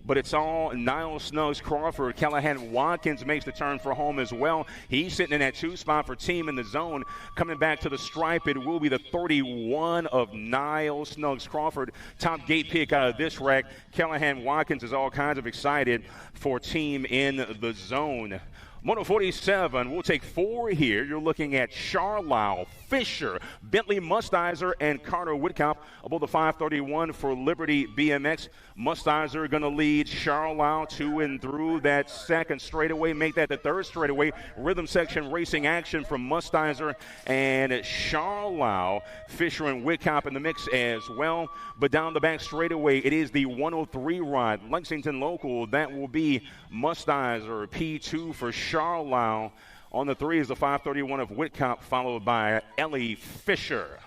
But it's all Niles Snuggs Crawford. Callahan Watkins makes the turn for home as well. He's sitting in that 2 spot for Team in the Zone. Coming back to the stripe, it will be the 31 of Niles Snuggs Crawford. Top gate pick out of this rack. Callahan Watkins is all kinds of excited for Team in the Zone. Moto 47, we'll take 4 here. You're looking at Charlisle, Fisher, Bentley Mustizer, and Carter Whitcomb above the 531 for Liberty BMX. Mustizer going to lead Charlisle to and through that second straightaway, make that the third straightaway. Rhythm section racing action from Mustizer and Charlisle. Fisher and Whitcomb in the mix as well. But down the back straightaway, it is the 103 ride, Lexington local. That will be Mustizer, P2 for Charlisle. On the 3 is the 531 of Whitcomb, followed by Ellie Fisher.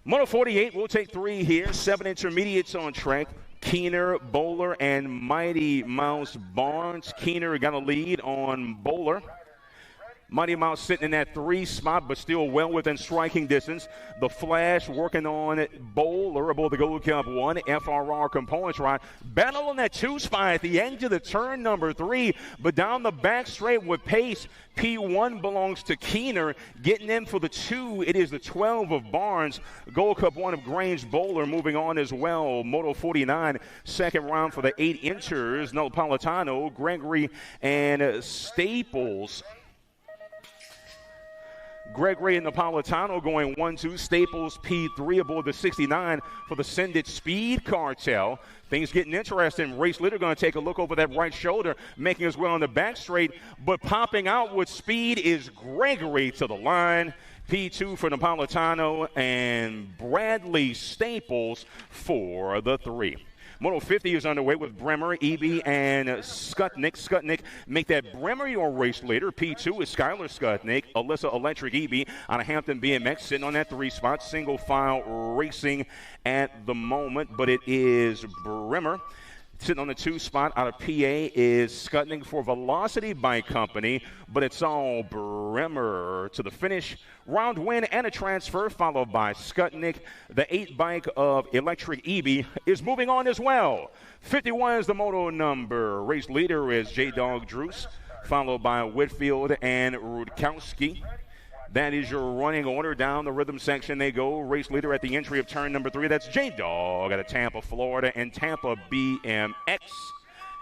Moto 48, we'll take 3 here. 7 intermediates on track. Keener, Bowler, and Mighty Mouse Barnes. Keener got a lead on Bowler. Mighty Mouse sitting in that 3 spot, but still well within striking distance. The Flash working on Bowler above the Gold Cup 1 FRR components ride. Battle on that 2 spot at the end of the turn number 3, but down the back straight with pace. P1 belongs to Keener. Getting in for the 2, it is the 12 of Barnes. Gold Cup 1 of Grange Bowler moving on as well. Moto 49, second round for the 8 inchers. Napolitano, Gregory, and Staples. Gregory and Napolitano going 1-2. Staples P3 aboard the 69 for the Send It Speed Cartel. Things getting interesting. Race leader going to take a look over that right shoulder, making his way on the back straight, but popping out with speed is Gregory to the line. P2 for Napolitano and Bradley Staples for the 3. Moto 50 is underway with Bremer, Eby, and Skutnik. Skutnik make that Bremer your race leader. P2 is Skylar Skutnik. Alyssa Electric Eby out of Hampton BMX sitting on that 3 spot. Single file racing at the moment, but it is Bremer. Sitting on the 2 spot out of PA is Skutnik for Velocity Bike Company, but it's all Bremer to the finish. Round win and a transfer, followed by Skutnik. The 8 bike of Electric Eby is moving on as well. 51 is the moto number. Race leader is J-Dog Druce, followed by Whitfield and Rudkowski. That is your running order. Down the rhythm section they go. Race leader at the entry of turn number 3. That's J-Dog out of Tampa, Florida, and Tampa BMX.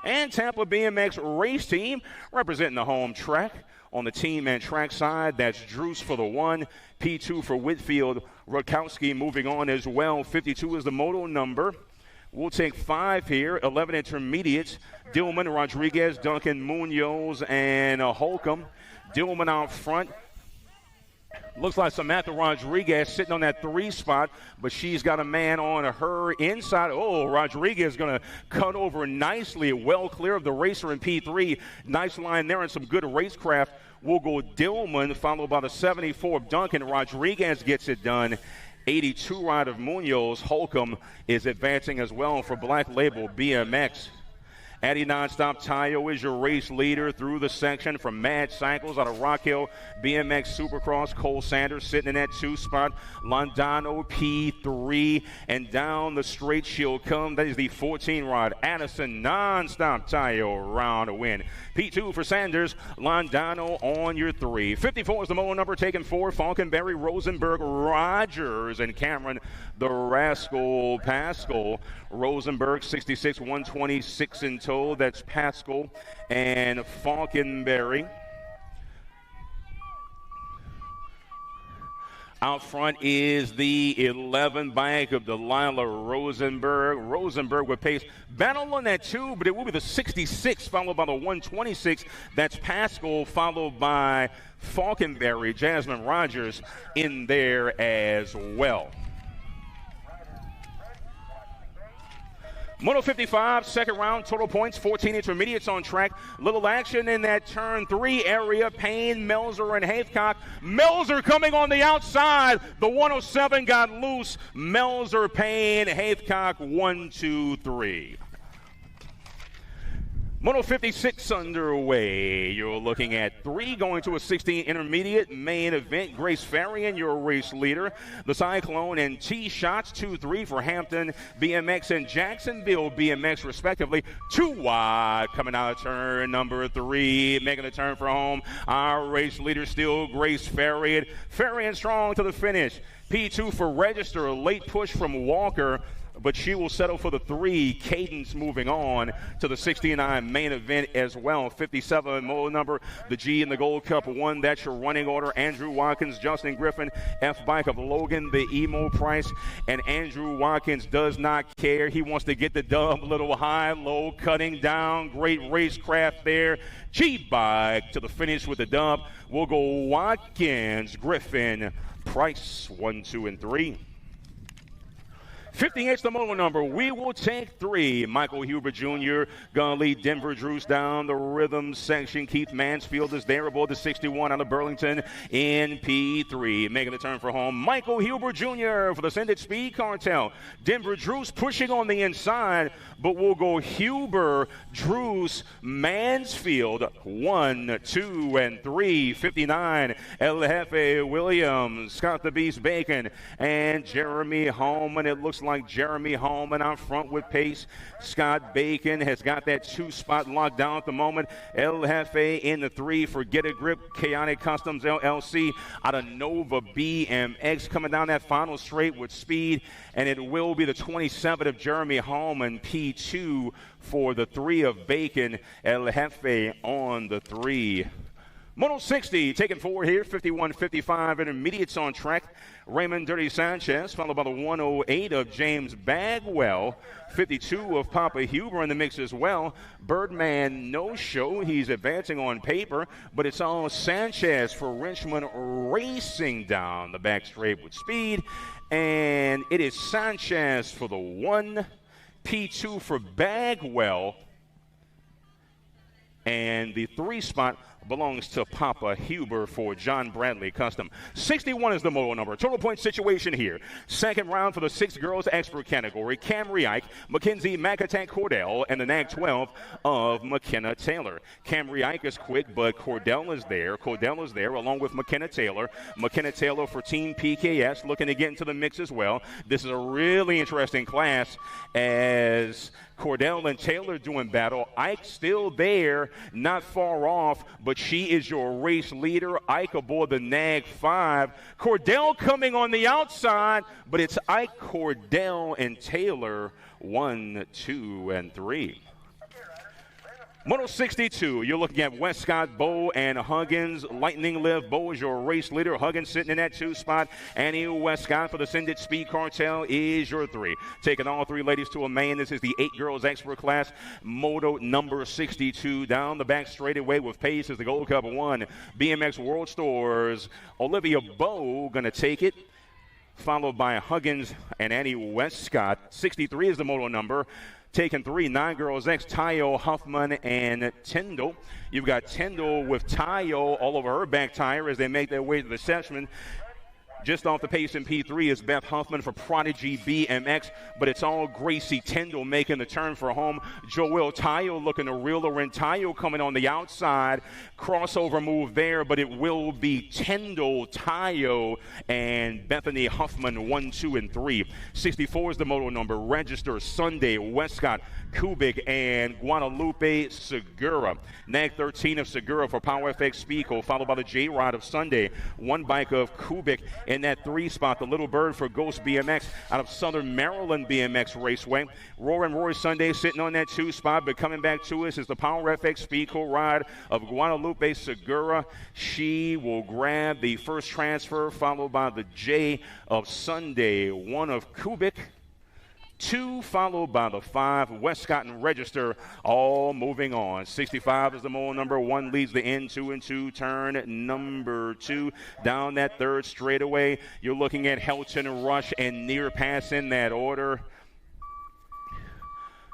And Tampa BMX race team representing the home track. On the team and track side, that's Druce for the 1. P2 for Whitfield. Rudkowski moving on as well. 52 is the moto number. We'll take 5 here. 11 intermediates. Dillman, Rodriguez, Duncan, Munoz, and Holcomb. Dillman out front. Looks like Samantha Rodriguez sitting on that 3 spot, but she's got a man on her inside. Oh, Rodriguez going to cut over nicely, well clear of the racer in P3. Nice line there and some good racecraft. We'll go Dillman, followed by the 74 of Duncan. Rodriguez gets it done. 82 ride of Munoz. Holcomb is advancing as well for Black Label BMX. Addy Nonstop Tayo is your race leader through the section from Mad Cycles out of Rock Hill. BMX Supercross, Cole Sanders sitting in that 2 spot. Londano P3, and down the straight she'll come. That is the 14 rod. Addison Nonstop Tayo round a win. P2 for Sanders. Londano on your 3. 54 is the moto number, taking 4. Falkenberry, Rosenberg, Rogers, and Cameron the Rascal Pascal. Rosenberg 66, 126 in total. That's Pascal and Falkenberry. Out front is the 11 bike of Delilah Rosenberg. Rosenberg with pace. Battle on that 2, but it will be the 66 followed by the 126. That's Pascal followed by Falkenberry. Jasmine Rogers in there as well. Moto 55, second round, total points, 14 intermediates on track. Little action in that turn 3 area. Payne, Melzer, and Havecock. Melzer coming on the outside. The 107 got loose. Melzer, Payne, Havecock, 1, 2, 3. Moto 56 underway. You're looking at 3 going to a 16 intermediate main event. Grace Farian, your race leader. The Cyclone and T-Shots, 2-3 for Hampton BMX and Jacksonville BMX, respectively. 2 wide coming out of turn number 3, making the turn for home. Our race leader still Grace Farian. Farian strong to the finish. P2 for Register, a late push from Walker, but she will settle for the 3. Cadence moving on to the 69 main event as well. 57 model number, the G in the Gold Cup 1. That's your running order. Andrew Watkins, Justin Griffin, F-Bike of Logan, the Emo Price, and Andrew Watkins does not care. He wants to get the dub, little high, low, cutting down. Great racecraft there. G-Bike to the finish with the dub. We'll go Watkins, Griffin, Price, 1, 2, and 3. 58's the model number. We will take 3. Michael Huber Jr. gonna lead Denver Drews down the rhythm section. Keith Mansfield is there aboard the 61 out of Burlington in P3. Making the turn for home, Michael Huber Jr. for the Ascended Speed Cartel. Denver Drews pushing on the inside, but we'll go Huber, Drews, Mansfield, 1, 2, and 3. 59, El Jefe Williams, Scott the Beast Bacon, and Jeremy Holman. It looks like Jeremy Holman out front with pace. Scott Bacon has got that 2 spot locked down at the moment. El Jefe in the 3 for Get a Grip, Chaotic Customs LLC out of Nova BMX coming down that final straight with speed, and it will be the 27 of Jeremy Holman, P2 for the 3 of Bacon. El Jefe on the 3. Moto 60 taking forward here, 51-55 intermediates on track. Raymond Dirty Sanchez, followed by the 108 of James Bagwell. 52 of Papa Huber in the mix as well. Birdman no-show. He's advancing on paper, but it's all Sanchez for Richmond racing down the back straight with speed. And it is Sanchez for the 1, P2 for Bagwell. And the 3 spot belongs to Papa Huber for John Bradley Custom. 61 is the model number. Total point situation here. Second round for the 6 girls expert category. Camry Ike, Mackenzie McAtack Cordell, and the NAG 12 of McKenna Taylor. Camry Ike is quick, but Cordell is there. Cordell is there along with McKenna Taylor. McKenna Taylor for Team PKS looking to get into the mix as well. This is a really interesting class as Cordell and Taylor doing battle. Ike still there, not far off, but she is your race leader. Ike aboard the NAG 5. Cordell coming on the outside, but it's Ike, Cordell, and Taylor 1, 2, and 3. Moto 62, you're looking at Westcott, Bowe, and Huggins. Lightning Lift, Bowe is your race leader. Huggins sitting in that 2 spot. Annie Westcott for the Ascended Speed Cartel is your 3. Taking all 3 ladies to a main. This is the 8 girls expert class. Moto number 62 down the back straightaway with pace is the Gold Cup 1. BMX World Stores. Olivia Bowe going to take it, followed by Huggins and Annie Westcott. 63 is the moto number. Taking 3, 9 girls X, Tayo, Huffman, and Tyndall. You've got Tyndall with Tayo all over her back tire as they make their way to the session. Just off the pace in P3 is Beth Huffman for Prodigy BMX, but it's all Gracie Tyndall making the turn for home. Joelle Tayo looking to reel her in. Tayo coming on the outside. Crossover move there, but it will be Tyndall, Tayo, and Bethany Huffman 1, 2, and 3. 64 is the moto number. Register Sunday, Westcott, Kubik, and Guadalupe Segura. NAG 13 of Segura for Power FX Speedco, followed by the J-Rod of Sunday. 1 bike of Kubik in that 3 spot. The Little Bird for Ghost BMX out of Southern Maryland BMX Raceway. Roy Sunday sitting on that 2 spot, but coming back to us is the Power FX Speedco ride of Guadalupe Segura. She will grab the first transfer, followed by the J of Sunday. 1 of Kubik. 2 followed by the 5. Westcott and Register all moving on. 65 is the mole number. 1 leads the N 2 and 2 turn number 2. Down that 3rd straightaway, you're looking at Helton, Rush, and Near Pass in that order.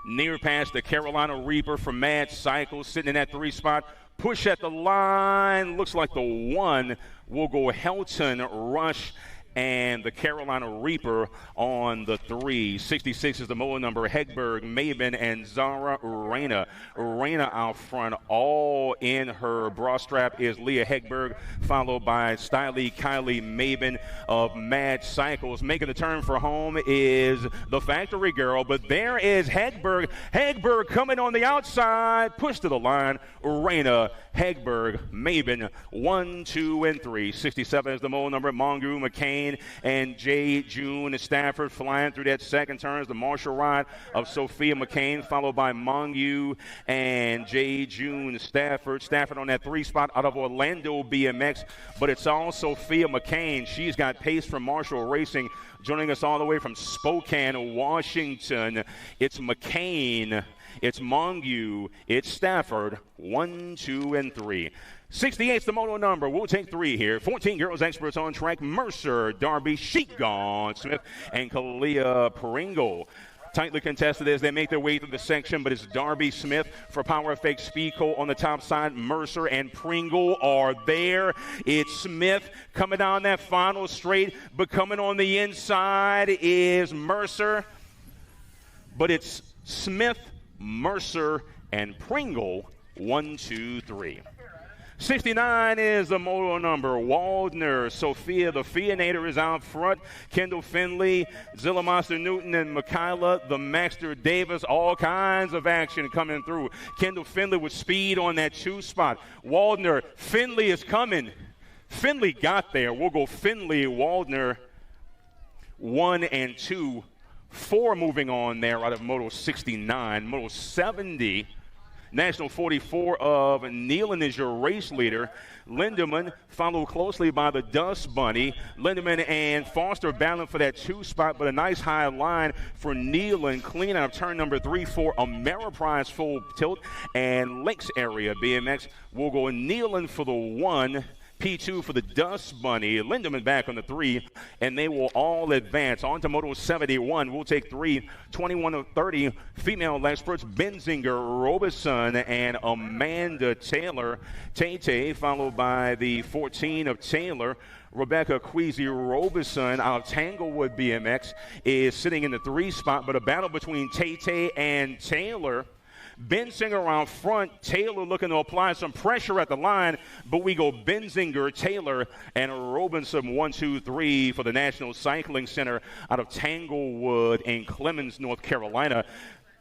Near Pass, the Carolina Reaper from Mad Cycles sitting in that 3 spot. Push at the line. Looks like the 1 will go Helton, Rush, and the Carolina Reaper on the 3. 66 is the moto number. Hegberg, Maben, and Zara Reyna. Reyna out front, all in her bra strap is Leah Hegberg, followed by Stylie Kylie Maben of Mad Cycles. Making the turn for home is the factory girl, but there is Hegberg. Hegberg coming on the outside, push to the line. Reyna, Hegberg, Maben, 1, 2, and 3. 67 is the moto number. Mongu, McCain, and J. June Stafford flying through that second turn is the Marshall ride of Sophia McCain, followed by Mongu and J. June Stafford. Stafford on that 3 spot out of Orlando BMX, but it's all Sophia McCain. She's got pace from Marshall Racing. Joining us all the way from Spokane, Washington, it's McCain, it's Mongu, it's Stafford, 1, 2, and 3. 68 is the moto number. We'll take 3 here. 14 girls experts on track. Mercer, Darby, Sheetgone Smith, and Kalia Pringle. Tightly contested as they make their way through the section, but it's Darby Smith for Power Fake Speedco on the top side. Mercer and Pringle are there. It's Smith coming down that final straight, but coming on the inside is Mercer. But it's Smith, Mercer, and Pringle. 1, 2, 3. 69 is the moto number. Waldner, Sophia, the Fianator is out front. Kendall Finley, Zilla Monster Newton, and Michaela, the Maxter Davis. All kinds of action coming through. Kendall Finley with speed on that 2 spot. Waldner, Finley is coming. Finley got there. We'll go Finley, Waldner, 1 and 2. 4 moving on there out of moto 69. Moto 70. National 44 of Nealon is your race leader. Lindemann followed closely by the Dust Bunny. Lindemann and Foster battling for that 2 spot, but a nice high line for Nealon. Clean out of turn number 3 for Ameriprise full tilt. And Lakes area BMX will go Nealon for the 1. P2 for the Dust Bunny. Lindemann back on the 3, and they will all advance. On to Moto 71. We'll take 3, 21 of 30 female experts. Benzinger, Robeson, and Amanda Taylor. Tay-Tay, followed by the 14 of Taylor. Rebecca Queasy Robeson out of Tanglewood BMX is sitting in the 3 spot, but a battle between Tay-Tay and Taylor. Benzinger out front, Taylor looking to apply some pressure at the line, but we go Benzinger, Taylor, and Robinson 1, 2, 3 for the National Cycling Center out of Tanglewood in Clemens, North Carolina.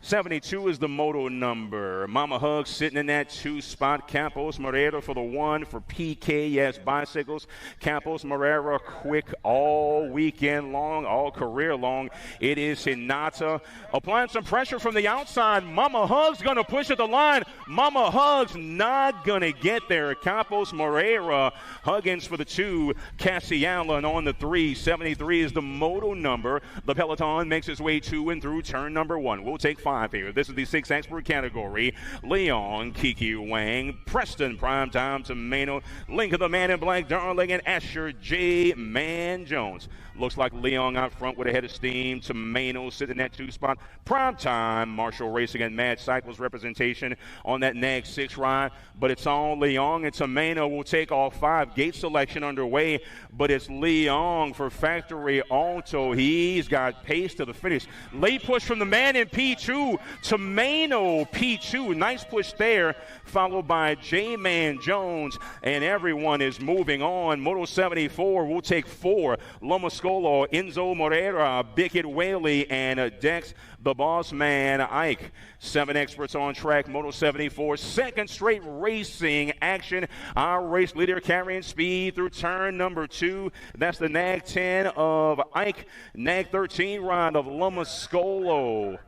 72 is the moto number. Mama Hug sitting in that 2 spot. Campos Moreira for the 1 for PKS Bicycles. Campos Moreira quick all weekend long, all career long. It is Hinata applying some pressure from the outside. Mama Hug's going to push at the line. Mama Hug's not going to get there. Campos Moreira, Huggins for the 2. Cassie Allen on the 3. 73 is the moto number. The peloton makes its way to and through turn number 1. We'll take 5 here. This is the 6 expert category. Leon, Kiki Wang, Preston, Primetime Tomato, Link of the Man in Black, Darling, and Asher J. Man Jones. Looks like Leon out front with a head of steam. Tomato sitting in that 2 spot. Primetime, Marshall Racing and Mad Cycles representation on that NAG 6 ride. But it's all Leon, and Tomato will take all 5. Gate selection underway, but it's Leon for Factory Alto. He's got pace to the finish. Late push from the man in P2. Tomato P2. Nice push there, followed by J-Man Jones, and everyone is moving on. Moto 74 will take 4. Loma Scolo, Enzo Moreira, Bickett Whaley, and Dex, the boss man, Ike. 7 experts on track. Moto 74, second straight racing action. Our race leader carrying speed through turn number 2. That's the NAG 10 of Ike. NAG 13 ride of Loma Scolo.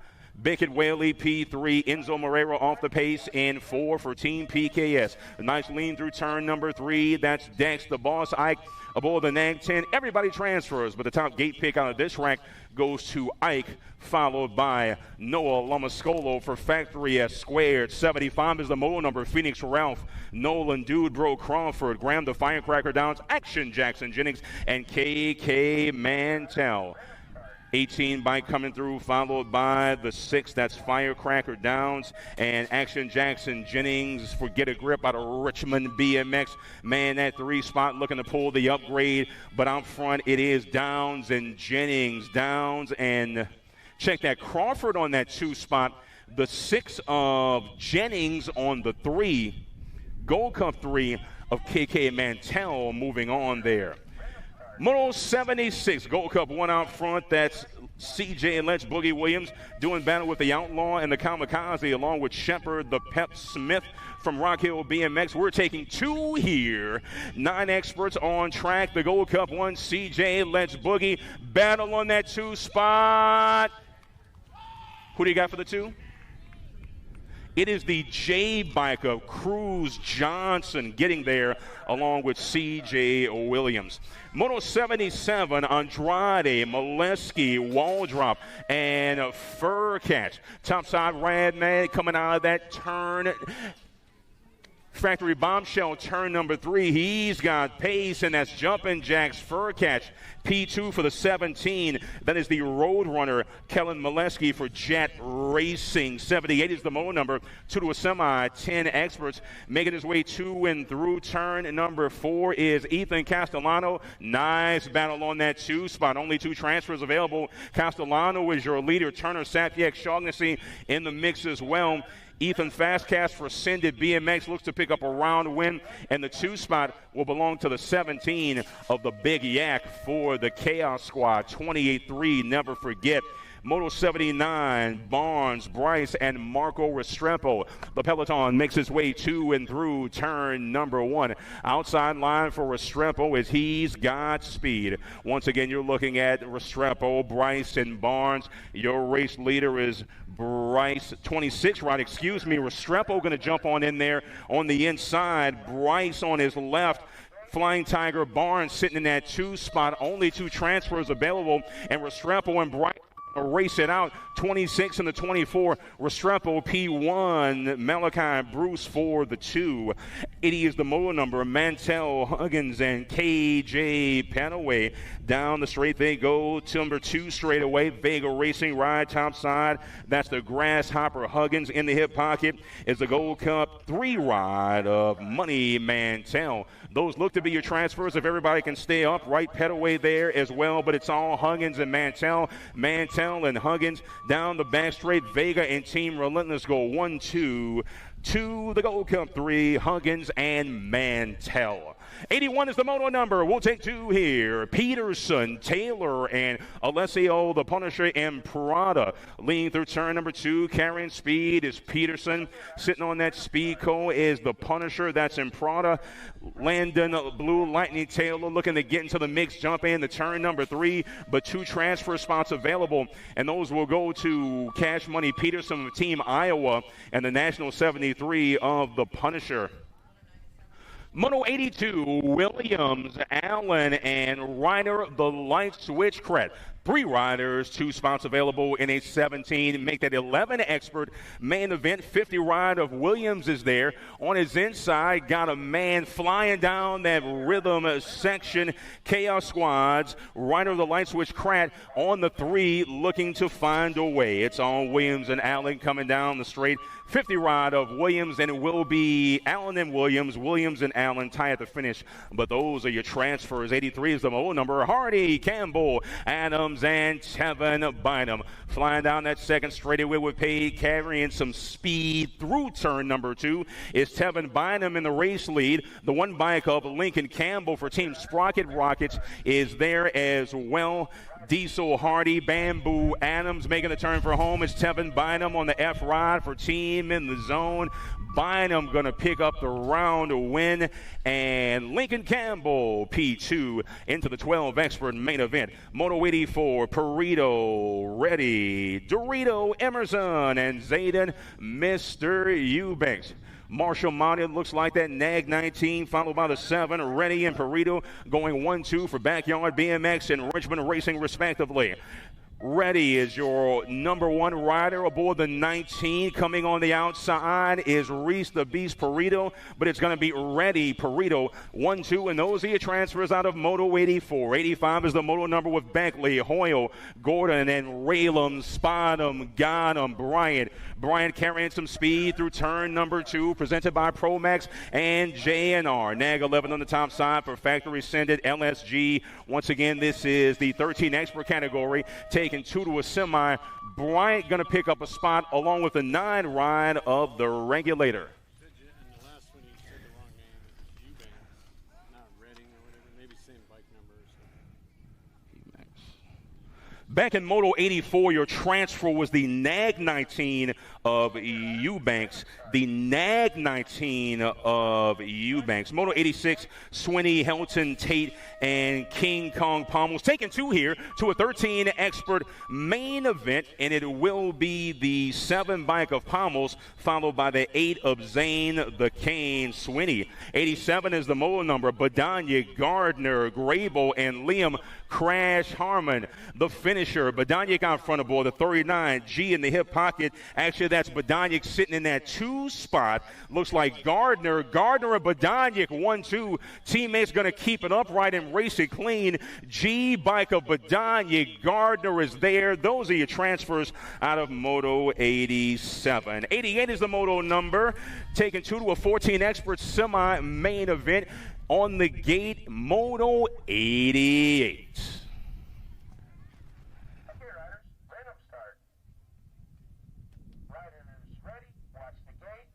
Bickett Whaley, P3. Enzo Moreira off the pace in 4 for Team PKS. A nice lean through turn number 3. That's Dex, the boss, Ike, aboard the NAG 10. Everybody transfers, but the top gate pick out of this rank goes to Ike, followed by Noah Lomascolo for Factory S Squared. 75 is the moto number. Phoenix Ralph, Nolan Dude Bro Crawford, Graham the Firecracker Downs, Action Jackson Jennings, and KK Mantel. 18 bike coming through, followed by the 6. That's Firecracker Downs and Action Jackson Jennings for Get a Grip out of Richmond BMX. Man, that 3 spot looking to pull the upgrade, but out front it is Downs and Jennings. Downs and check that, Crawford on that 2 spot. The 6 of Jennings on the 3. Gold Cup 3 of KK Mantell moving on there. Moto 76, Gold Cup 1 out front. That's CJ and Let's Boogie Williams doing battle with the Outlaw and the Kamikaze along with Shepard, the Pep Smith from Rock Hill BMX. We're taking 2 here. 9 experts on track. The Gold Cup 1, CJ, Let's Boogie. Battle on that 2 spot. Who do you got for the 2? It is the J bike of Cruz Johnson getting there along with C.J. Williams. Moto 77, Andrade, Molesky, Waldrop, and Fur Catch. Topside Radman coming out of that turn. Factory Bombshell turn number 3. He's got pace, and that's Jumpin' Jack's Fur Catch. P2 for the 17. That is the Roadrunner, Kellen Molesky for Jet Racing. 78 is the moto number. 2 to a semi. 10 experts making his way to and through turn number 4 is Ethan Castellano. Nice battle on that 2 spot. Only 2 transfers available. Castellano is your leader. Turner, Sapiek, Shaughnessy in the mix as well. Ethan Fastcast for Ascended BMX looks to pick up a round win, and the 2 spot will belong to the 17 of the Big Yak for the Chaos Squad. 28-3, never forget. Moto 79, Barnes, Bryce, and Marco Restrepo. The peloton makes its way to and through turn number 1. Outside line for Restrepo is He's Got Speed. Once again, you're looking at Restrepo, Bryce, and Barnes. Your race leader is Bryce, 26 right, excuse me. Restrepo going to jump on in there on the inside. Bryce on his left. Flying Tiger Barnes sitting in that 2 spot. Only 2 transfers available, and Restrepo and Bryce race it out. 26 and the 24. Restrepo P1. Malachi Bruce for the 2. 80 is the moto number. Mantell, Huggins, and KJ Penaway. Down the straight they go to number 2 straight away. Vega Racing ride top side. That's the Grasshopper. Huggins in the hip pocket is the Gold Cup 3 ride of Money Mantell. Those look to be your transfers if everybody can stay up. Right Petaway there as well, but it's all Huggins and Mantell. Mantell and Huggins down the back straight. Vega and Team Relentless go 1-2 to the Gold Cup 3, Huggins and Mantell. 81 is the moto number. We'll take 2 here. Peterson, Taylor, and Alessio, the Punisher, and Prada. Leading through turn number 2, carrying speed is Peterson. Sitting on that speed co is the Punisher. That's in Prada. Landon, Blue Lightning, Taylor looking to get into the mix, jump in the turn number 3, but 2 transfer spots available, and those will go to Cash Money Peterson of Team Iowa and the National 73 of the Punisher. Moto 82, Williams, Allen, and Ryder, the Light Switch Cred. 3 riders, 2 spots available in a 17. Make that 11 expert main event. 50 ride of Williams is there. On his inside, got a man flying down that rhythm section. Chaos Squads, Ryder the Light Switch Crat on the 3, looking to find a way. It's on Williams and Allen coming down the straight. 50 ride of Williams, and it will be Allen and Williams. Williams and Allen tie at the finish, but those are your transfers. 83 is the moto number. Hardy, Campbell, Adams, and Tevin Bynum. Flying down that second straightaway with Pay, carrying some speed through turn number 2 is Tevin Bynum in the race lead. The 1 bike of Lincoln Campbell for Team Sprocket Rockets is there as well. Diesel, Hardy, Bamboo, Adams making the turn for home. It's Tevin Bynum on the F ride for Team in the Zone. Bynum going to pick up the round win, and Lincoln Campbell P2 into the 12 expert main event. Moto 84, Perito, Ready, Dorito, Emerson, and Zayden, Mr. Eubanks. Marshall Mounted looks like that. Nag 19 followed by the 7. Ready and Perito going 1-2 for Backyard BMX and Richmond Racing respectively. Ready is your number 1 rider aboard the 19. Coming on the outside is Reese the Beast Perito, but it's going to be Ready Perito 1-2, and those are your transfers out of Moto 84. 85 is the moto number with Beckley, Hoyle, Gordon, and Raylam. Spot him, got him, Bryant. Bryant carrying some speed through turn number 2, presented by Promax and JNR. Nag 11 on the top side for Factory Sended LSG. Once again, this is the 13 expert category, taking 2 to a semi. Bryant going to pick up a spot along with the 9 ride of the Regulator. Back in Moto 84, your transfer was the Nag 19 of Eubanks. The Nag 19 of Eubanks. Moto 86, Swinney, Helton, Tate, and King Kong Pommels. Taking 2 here to a 13 expert main event, and it will be the 7 bike of Pommels, followed by the 8 of Zane the Cane Swinney. 87 is the moto number. Badanya, Gardner, Grable, and Liam Crash Harmon. The finisher, Badanya out front of board, the 39, G in the hip pocket. Actually, that's Badanya sitting in that 2 spot. Looks like Gardner and Badanya 1-2. Teammates going to keep it upright and race it clean. G bike of Badanya. Gardner is there. Those are your transfers out of Moto 87. 88 is the moto number. Taking 2 to a 14 expert semi-main event. On the gate, Moto 88. Okay, riders, random start. Riders ready, watch the gate.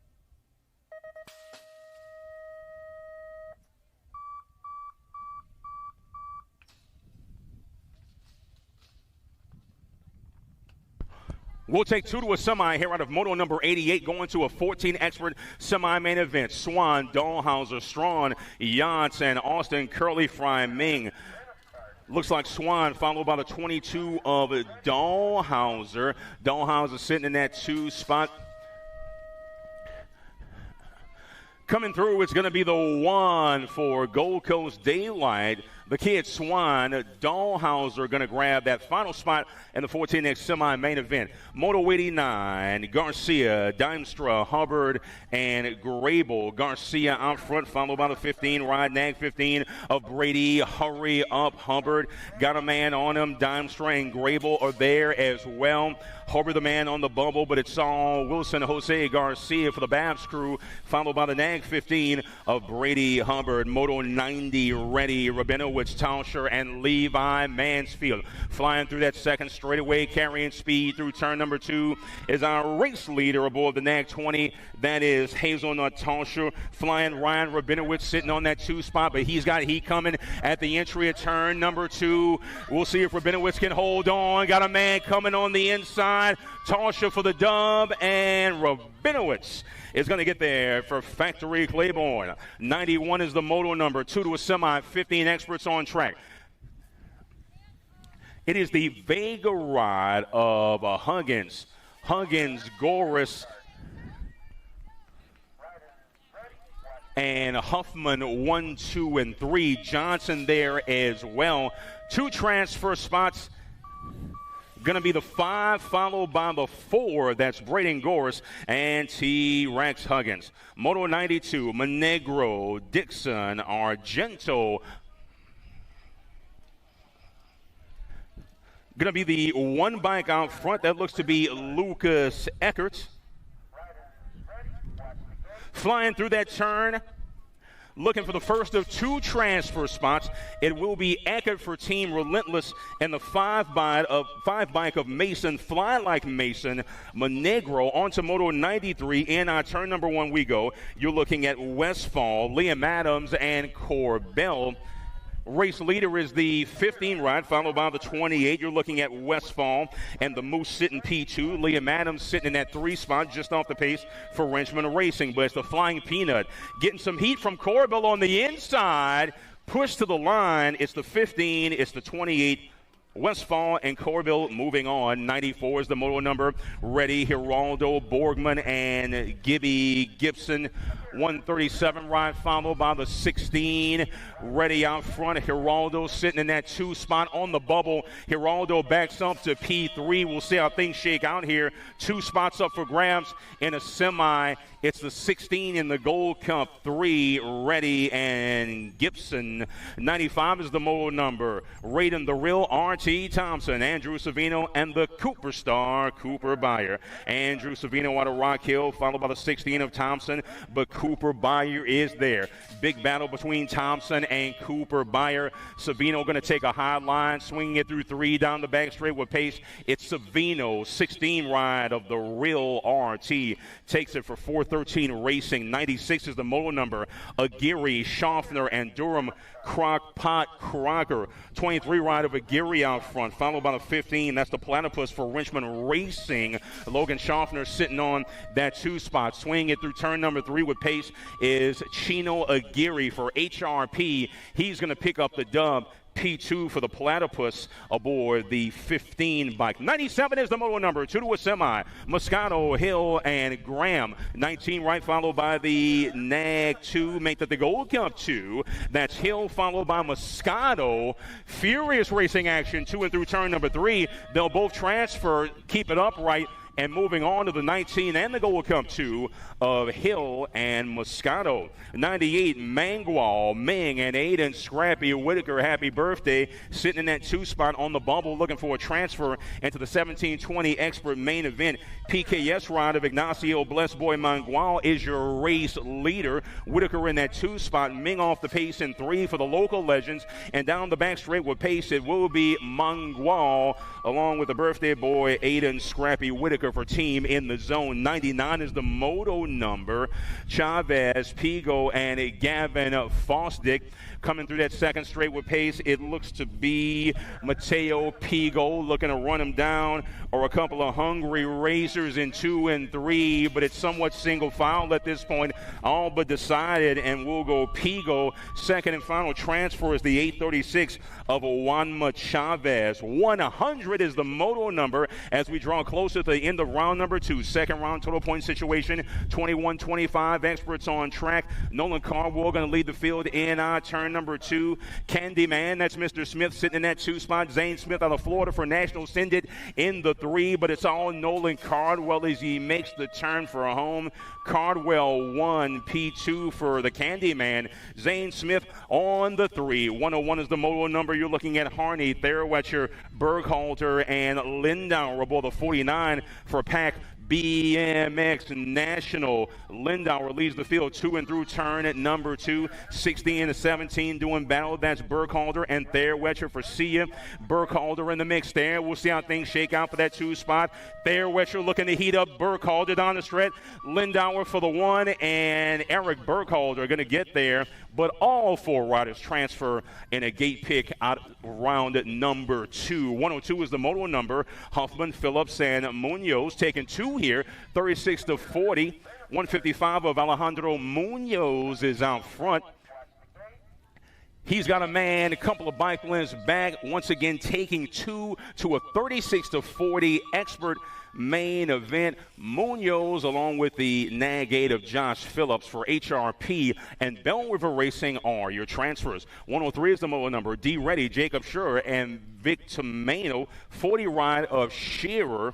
We'll take 2 to a semi here out of moto number 88, going to a 14 expert semi-main event. Swan, Dahlhauser, Strawn, Yachts, and Austin Curly Fry Ming. Looks like Swan, followed by the 22 of Dahlhauser. Dahlhauser sitting in that 2 spot. Coming through, it's going to be the 1 for Gold Coast Daylight. The kid Swan, Dahlhauser going to grab that final spot in the 14X semi-main event. Moto 89, Garcia, Dimstra, Hubbard, and Grable. Garcia out front, followed by the 15, Ride Nag 15 of Brady. Hurry up, Hubbard. Got a man on him. Dimstra and Grable are there as well. Hubbard the man on the bubble, but it's all Wilson Jose Garcia for the Babs crew, followed by the Nag 15 of Brady Hubbard. Moto 90 ready, Rabinowitz, Tauscher, and Levi Mansfield. Flying through that second straightaway, carrying speed through turn number 2 is our race leader aboard the Nag 20. That is Hazelnut Tauscher. Flying Ryan Rabinowitz sitting on that 2 spot, but he's got heat coming at the entry of turn number 2. We'll see if Rabinowitz can hold on. Got a man coming on the inside. Tauscher for the dub, and Rabinowitz is going to get there for Factory Claiborne. 91 is the moto number. 2 to a semi, 15 experts on track. It is the Vega ride of Huggins, Goris, and Huffman 1, 2, and 3. Johnson there as well. 2 transfer spots. Going to be the 5, followed by the 4. That's Braden Goris and T-Rex Huggins. Moto 92, Monegro, Dixon, Argento. Going to be the 1 bike out front. That looks to be Lucas Eckert. Flying through that turn. Looking for the first of 2 transfer spots. It will be Eckert for Team Relentless and the 5 bike of Mason, Fly Like Mason, Monegro onto Moto 93. In turn number 1 we go. You're looking at Westfall, Liam Adams, and Corbell. Race leader is the 15 ride, followed by the 28. You're looking at Westfall and the Moose sitting P2. Liam Adams sitting in that 3 spot, just off the pace for Wrenchman Racing. But it's the Flying Peanut. Getting some heat from Corbell on the inside. Push to the line. It's the 15. It's the 28. Westfall and Corville moving on. 94 is the moto number. Ready, Geraldo Borgman and Gibby Gibson. 137 ride followed by the 16. Ready out front. Geraldo sitting in that 2 spot on the bubble. Geraldo backs up to P3. We'll see how things shake out here. 2 spots up for grabs in a semi. It's the 16 in the Gold Cup. 3, Ready and Gibson. 95 is the moto number. Raiden the Real, RT Thompson, Andrew Savino, and the Cooper Star, Cooper Byer. Andrew Savino out of Rock Hill, followed by the 16 of Thompson, but Cooper Byer is there. Big battle between Thompson and Cooper Byer. Savino going to take a high line, swinging it through 3 down the back straight with pace. It's Savino, 16 ride of the Real RT. Takes it for 413 Racing. 96 is the moto number. Aguirre, Schaffner, and Durham. Crockpot Crocker. 23 ride of Aguirre out front, followed by the 15. That's the Platypus for Richmond Racing. Logan Schaffner sitting on that 2 spot. Swinging it through turn number 3 with pace is Chino Aguirre for HRP. He's going to pick up the dub. P2 for the Platypus aboard the 15 bike. 97 is the moto number. 2 to a semi. Moscato, Hill, and Graham. 19 right, followed by the Nag 2. Make that the Gold Cup 2. That's Hill, followed by Moscato. Furious racing action 2 and through turn number 3. They'll both transfer, keep it upright. And moving on to the 19 and the Gold Cup 2 of Hill and Moscato. 98, Mangwal, Ming, and Aiden Scrappy Whitaker. Happy birthday. Sitting in that 2 spot on the bubble, looking for a transfer into the 1720 Expert main event. PKS ride of Ignacio Blessed Boy Mangwal is your race leader. Whitaker in that 2 spot. Ming off the pace in 3 for the local legends. And down the back straight with pace, it will be Mangwal, along with the birthday boy Aiden Scrappy Whitaker for Team in the Zone. 99 is the moto number. Chavez, Pigo, and Gavin Fosdick coming through that second straight with pace. It looks to be Mateo Pigo looking to run him down, or a couple of hungry racers in 2 and 3, but it's somewhat single file at this point, all but decided, and we'll go Pigo. Second and final transfer is the 836 of Juanma Chavez. 100 is the moto number as we draw closer to the end of round number 2. Second round total point situation, 21-25. Experts on track. Nolan Carwell going to lead the field in turn number 2. Candyman, that's Mr. Smith sitting in that 2 spot. Zane Smith out of Florida for National Syndic in the 3, but it's all Nolan Cardwell as he makes the turn for a home. Cardwell 1, P2 for the Candyman. Zane Smith on the 3. 101 is the moto number. You're looking at Harney, Therwetcher, Berghalter, and Lindauer aboard the 49 for Pack BMX National. Lindauer leads the field 2 and through turn at number 2. 16 to 17 doing battle. That's Burkhalter and Therwetcher for Sia. Burkhalter in the mix there. We'll see how things shake out for that 2 spot. Therwetcher looking to heat up Burkhalter down the stretch. Lindauer for the 1, and Eric Burkhalter going to get there. But all 4 riders transfer in a gate pick out round number 2. 102 is the moto number. Huffman, Phillips, and Munoz taking 2 here. 36 to 40. 155 of Alejandro Munoz is out front. He's got a man a couple of bike lengths back. Once again, taking 2 to a 36 to 40 Expert main event. Munoz along with the Nag 8 of Josh Phillips for HRP and Bell River Racing are your transfers. 103 is the moto number. D. Reddy, Jacob Schurer, and Vic Tomano. 40 ride of Shearer.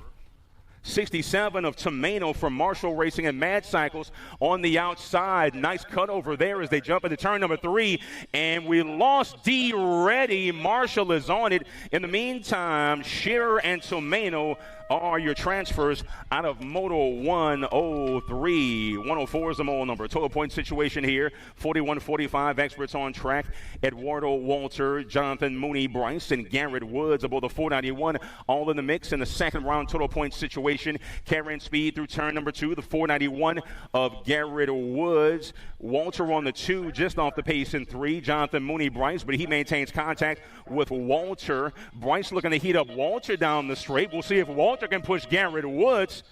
67 of Tomano from Marshall Racing and Mad Cycles on the outside. Nice cut over there as they jump into turn number 3. And we lost D. Reddy. Marshall is on it. In the meantime, Shearer and Tomano are your transfers out of Moto 103. 104 is the moto number. Total point situation here, 41-45. Experts on track. Eduardo Walter, Jonathan Mooney, Bryce, and Garrett Woods aboard the 491. All in the mix in the second round total point situation. Carrying speed through turn number 2. The 491 of Garrett Woods. Walter on the 2, just off the pace in 3. Jonathan Mooney, Bryce, but he maintains contact with Walter. Bryce looking to heat up Walter down the straight. We'll see if Walter can push Garrett Woods,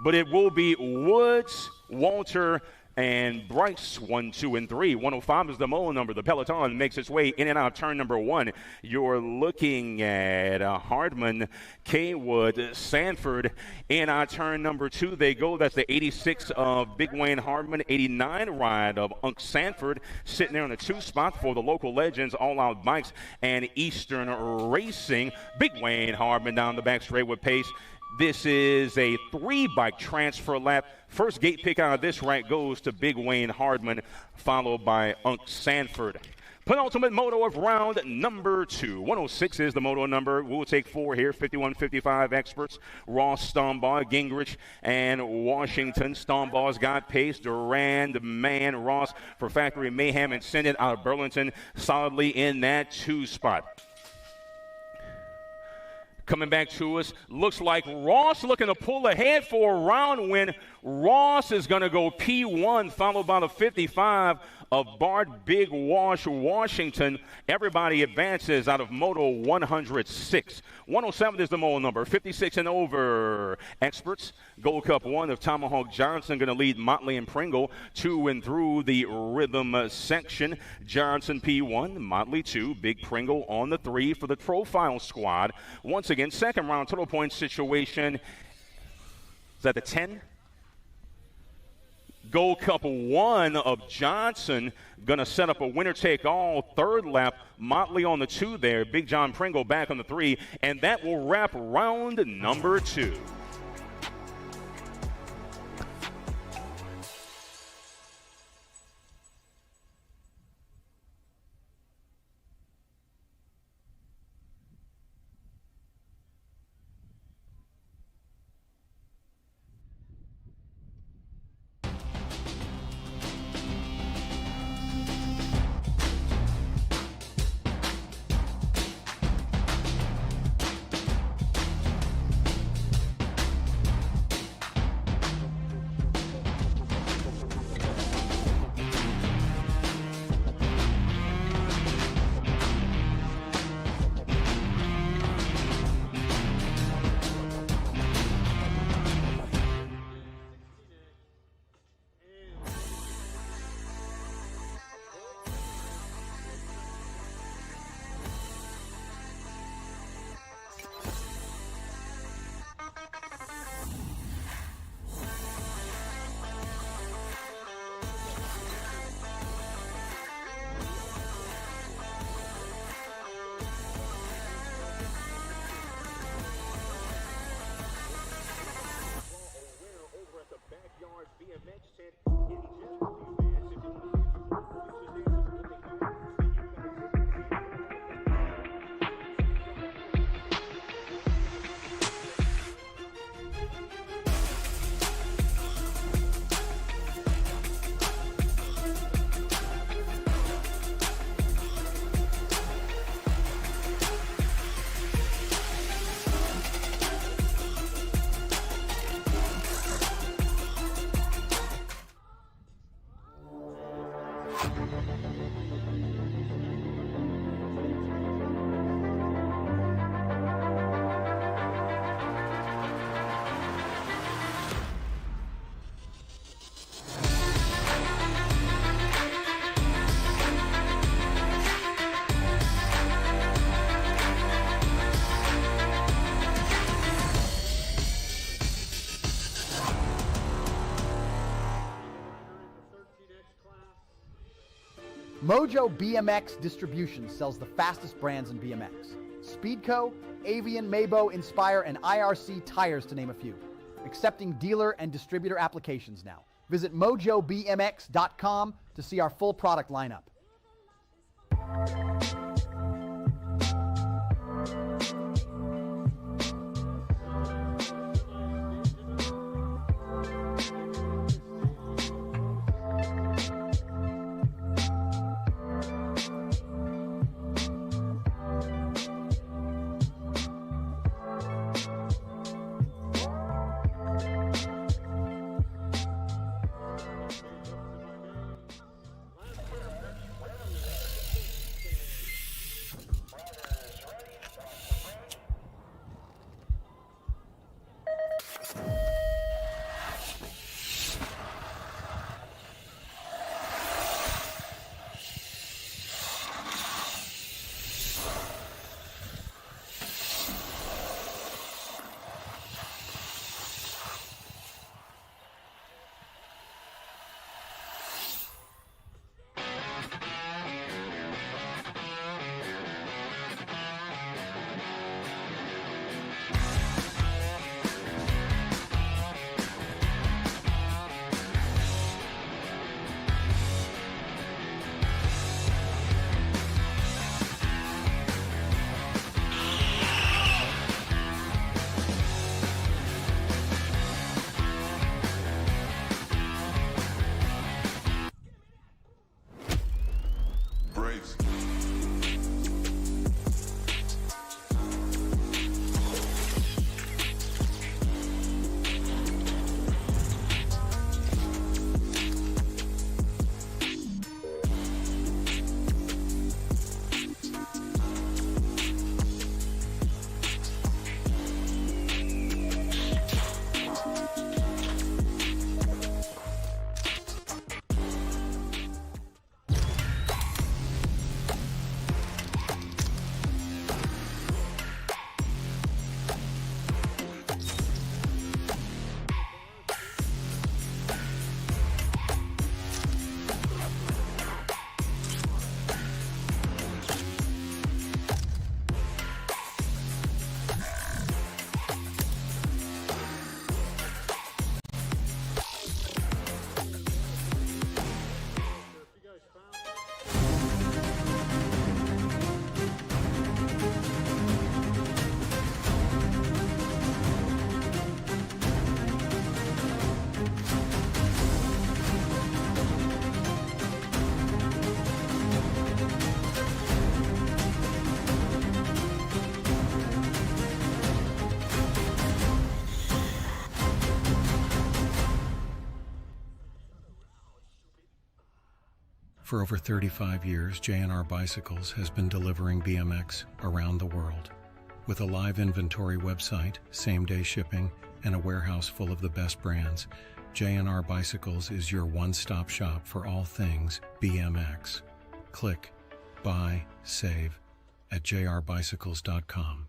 but it will be Woods, Walter, and Bryce, 1, 2, and 3. 105 is the model number. The peloton makes its way in and out of turn number 1. You're looking at Hardman, Kaywood, Sanford in our turn number 2. They go. That's the 86 of Big Wayne Hardman, 89 ride of Unc Sanford, sitting there in the 2 spot for the local legends, All Out Bikes and Eastern Racing. Big Wayne Hardman down the back straight with pace. This is a 3-bike transfer lap. First gate pick out of this right goes to Big Wayne Hardman, followed by Unc Sanford. Penultimate moto of round number 2. 106 is the moto number. We'll take 4 here. 51-55 experts. Ross, Stombaugh, Gingrich, and Washington. Stombaugh's got pace. Durand, Mann, Ross for Factory Mayhem, and send it out of Burlington solidly in that 2 spot. Coming back to us, looks like Ross looking to pull ahead for a round win. Ross is going to go P1, followed by the 55 of Bart Big Wash, Washington. Everybody advances out of Moto 106. 107 is the moto number, 56 and over. Experts, Gold Cup 1 of Tomahawk Johnson going to lead Motley and Pringle to and through the rhythm section. Johnson P1, Motley 2, Big Pringle on the 3 for the profile squad. Once again, second round total point situation. Is that the 10? Gold Cup 1 of Johnson going to set up a winner-take-all third lap. Motley on the 2 there. Big John Pringle back on the 3. And that will wrap round number 2. Mojo BMX Distribution sells the fastest brands in BMX. Speedco, Avian, Mabo, Inspire, and IRC tires, to name a few. Accepting dealer and distributor applications now. Visit mojobmx.com to see our full product lineup. For over 35 years, J&R Bicycles has been delivering BMX around the world. With a live inventory website, same-day shipping, and a warehouse full of the best brands, J&R Bicycles is your one-stop shop for all things BMX. Click, buy, save at jrbicycles.com.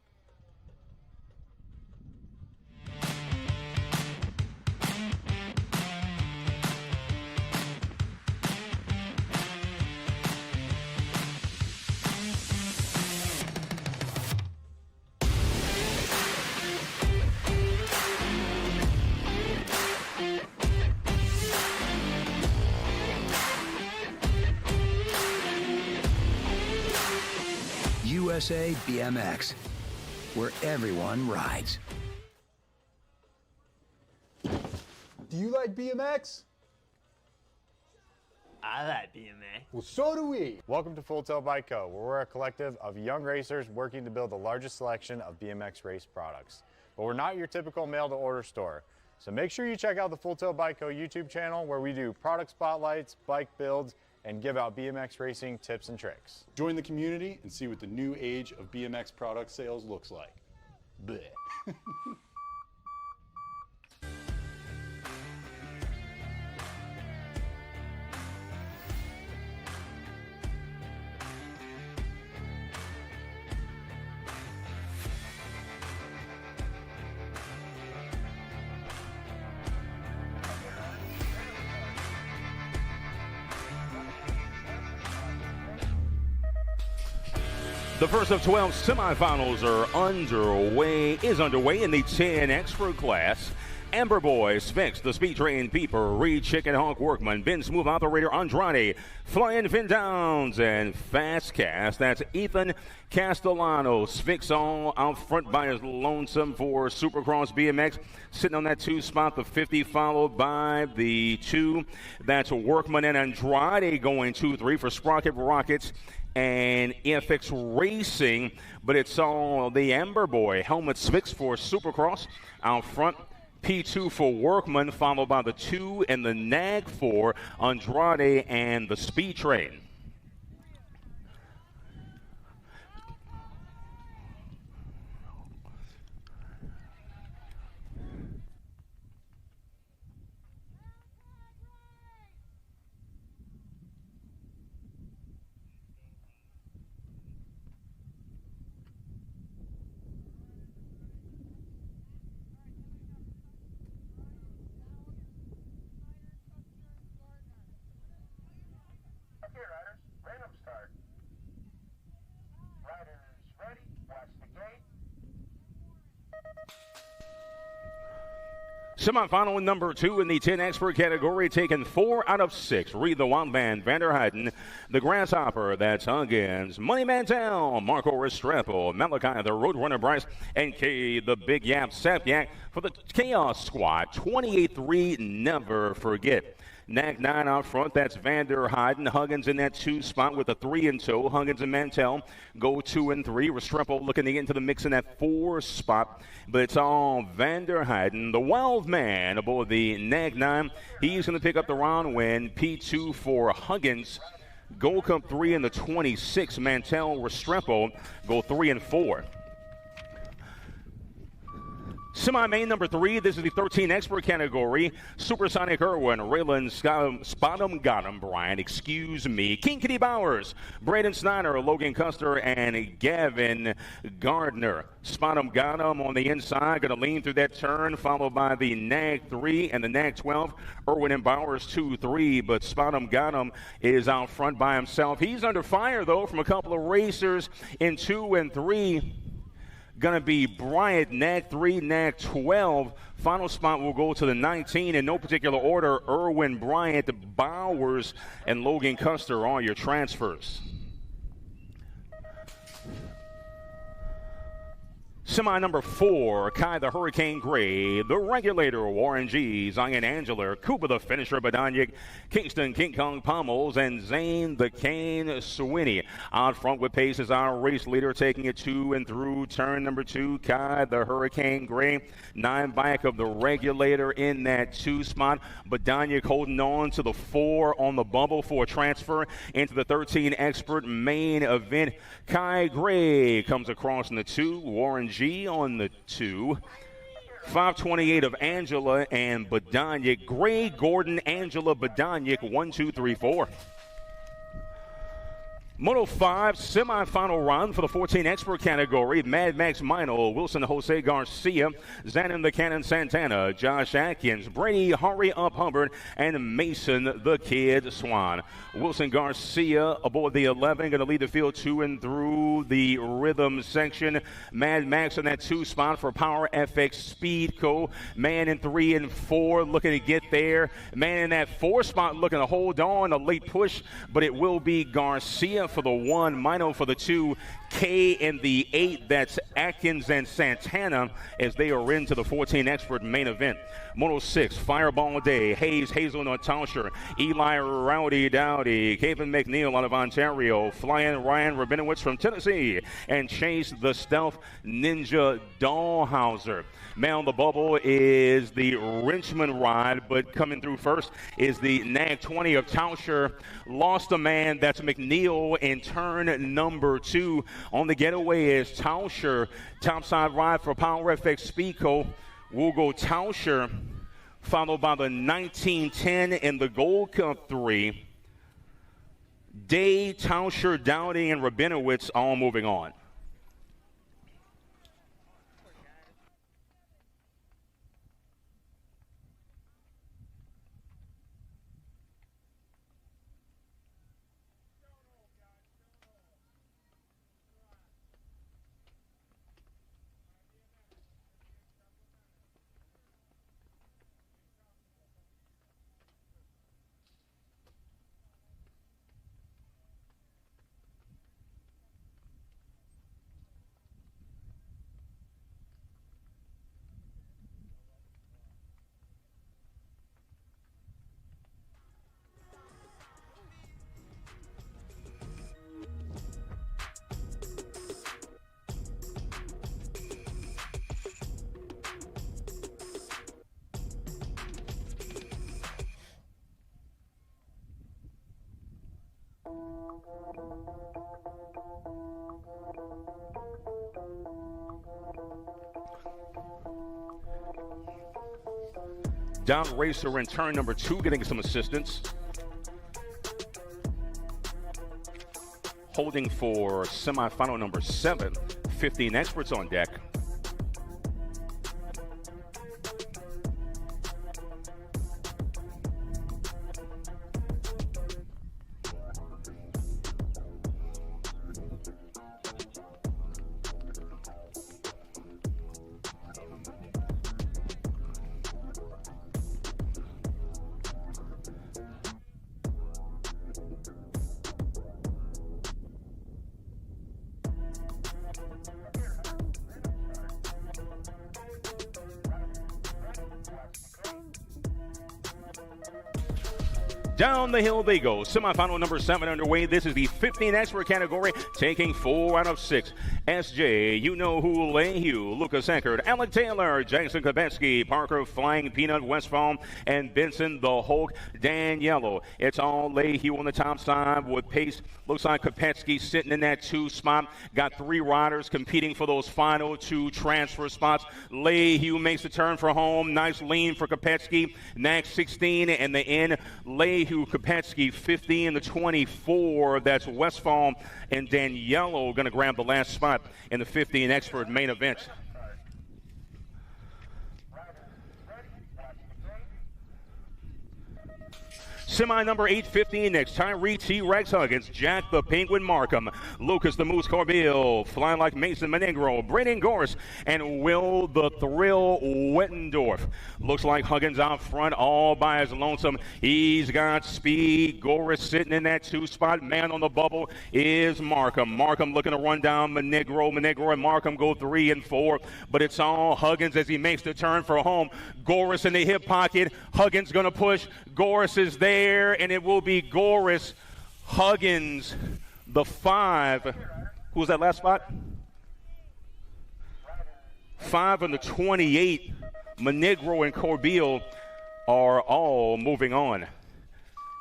USA BMX, where everyone rides. Do you like BMX? I like BMX. Well, so do we. Welcome to Full Tilt Bike Co., where we're a collective of young racers working to build the largest selection of BMX race products. But we're not your typical mail-to-order store. So make sure you check out the Full Tilt Bike Co. YouTube channel, where we do product spotlights, bike builds, and give out BMX racing tips and tricks. Join the community and see what the new age of BMX product sales looks like. Bleh. The first of 12 semifinals are underway in the 10 expert class. Amber Boy, Sphinx, the Speed Train Peeper, Reed Chicken Hawk Workman, Ben Smooth Operator Andrade, Flying Fin Downs, and Fast Cast. That's Ethan Castellano. Sphinx all out front by his lonesome for Supercross BMX. Sitting on that 2 spot, the 50, followed by the 2. That's Workman and Andrade going 2-3 for Sprocket Rockets and EFX Racing, but it's all the Amber Boy. Helmet Sphinx for Supercross out front. P2 for Workman, followed by the 2 and the Nag for Andrade and the Speed Train. Okay, riders, random start. Riders ready, watch the gate. Semifinal number 2 in the 10 expert category, taking 4 out of 6. Reed the Wildman, Vander Heiden, the Grasshopper, that's Huggins, Money Mantel, Marco Restrepo, Malachi the Roadrunner Bryce, and K the Big Yap Sapyak for the Chaos Squad. 28-3, never forget. Nag 9 out front, that's Vander Heiden. Huggins in that 2 spot with a 3 in tow. Huggins and Mantel go 2 and 3. Restrepo looking to get into the mix in that 4 spot, but it's all Vander Heiden. The Wild Man aboard the Nag 9. He's going to pick up the round win. P2 for Huggins. Gold Cup 3 in the 26. Mantel, Restrepo go 3 and 4. Semi-main number 3, this is the 13 expert category. Supersonic Irwin, Raylan Spottum Gotham, Brian, excuse me. King Kitty Bowers, Braden Snyder, Logan Custer, and Gavin Gardner. Spottum Gotham on the inside, going to lean through that turn, followed by the Nag 3 and the Nag 12. Irwin and Bowers 2-3, but Spottum Gotham is out front by himself. He's under fire, though, from a couple of racers in 2 and 3. Going to be Bryant, Nag 3, Nag 12. Final spot will go to the 19 in no particular order. Irwin, Bryant, Bowers, and Logan Custer are your transfers. Semi number 4, Kai the Hurricane Gray, the Regulator, Warren G, Zion Angela, Cooper the Finisher, Badanyik, Kingston King Kong Pommels, and Zane the Cane Sweeney. Out front with pace is our race leader, taking it to and through turn number 2, Kai the Hurricane Gray. 9 back of the Regulator in that 2 spot. Badanyik holding on to the 4 on the bubble for a transfer into the 13 Expert main event. Kai Gray comes across in the 2, Warren G on the 2. 528 of Angela and Badanyik. Gray, Gordon, Angela, Badanyik, 1, 2, 3, 4. Moto 5 semifinal run for the 14 expert category. Mad Max Mino, Wilson Jose Garcia, Zanin the Cannon Santana, Josh Atkins, Brady Hurry Up Hubbard, and Mason the Kid Swan. Wilson Garcia aboard the 11, going to lead the field to and through the rhythm section. Mad Max in that 2 spot for Power FX Speedco. Man in 3 and 4 looking to get there. Man in that 4 spot looking to hold on, a late push, but it will be Garcia for the 1, Mino for the 2, K in the 8. That's Atkins and Santana as they are into the 14 expert main event. Moto 6, Fireball Day, Hayes, Hazelnut Tauscher, Eli Rowdy Dowdy, Kevin McNeil out of Ontario, Flying Ryan Rabinowitz from Tennessee, and Chase the Stealth Ninja Dahlhauser. Man on the bubble is the Richmond ride, but coming through first is the Nag 20 of Tauscher. Lost a man, that's McNeil in turn number 2. On the getaway is Tauscher. Topside ride for Power FX Speedco. We'll go Tauscher, followed by the 1910 in the Gold Cup 3. Day, Tauscher, Dowdy, and Rabinowitz all moving on. Down racer in turn number 2, getting some assistance. Holding for semifinal number 7, 15 experts on deck. Down the hill they go. Semifinal number 7 underway. This is the 15 expert category, taking 4 out of 6. SJ, you know who, Lehue, Lucas Eckert, Alec Taylor, Jackson Kabetsky, Parker Flying Peanut, Westfall, and Benson the Hulk Daniello. It's all Lehue on the top side with pace. Looks like Kopetsky sitting in that 2 spot. Got 3 riders competing for those final 2 transfer spots. Lehue makes the turn for home. Nice lean for Kopetsky. Next 16 and the end. Lehue, Kopetsky 15 to 24. That's Westfall and Daniello going to grab the last spot in the 15 expert main event. Semi number 815 next. Tyree T-Rex Huggins, Jack the Penguin Markham, Lucas the Moose Corbeil, Fly Like Mason Monegro, Brennan Gorse, and Will the Thrill Wettendorf. Looks like Huggins out front all by his lonesome. He's got speed. Gorse sitting in that 2 spot. Man on the bubble is Markham. Markham looking to run down Monegro. Monegro and Markham go 3 and 4, but it's all Huggins as he makes the turn for home. Gorse in the hip pocket. Huggins going to push. Gorse is there, and it will be Gorse, Huggins, the 5. Who was that last spot? 5 and the 28. Monegro and Corbeil are all moving on.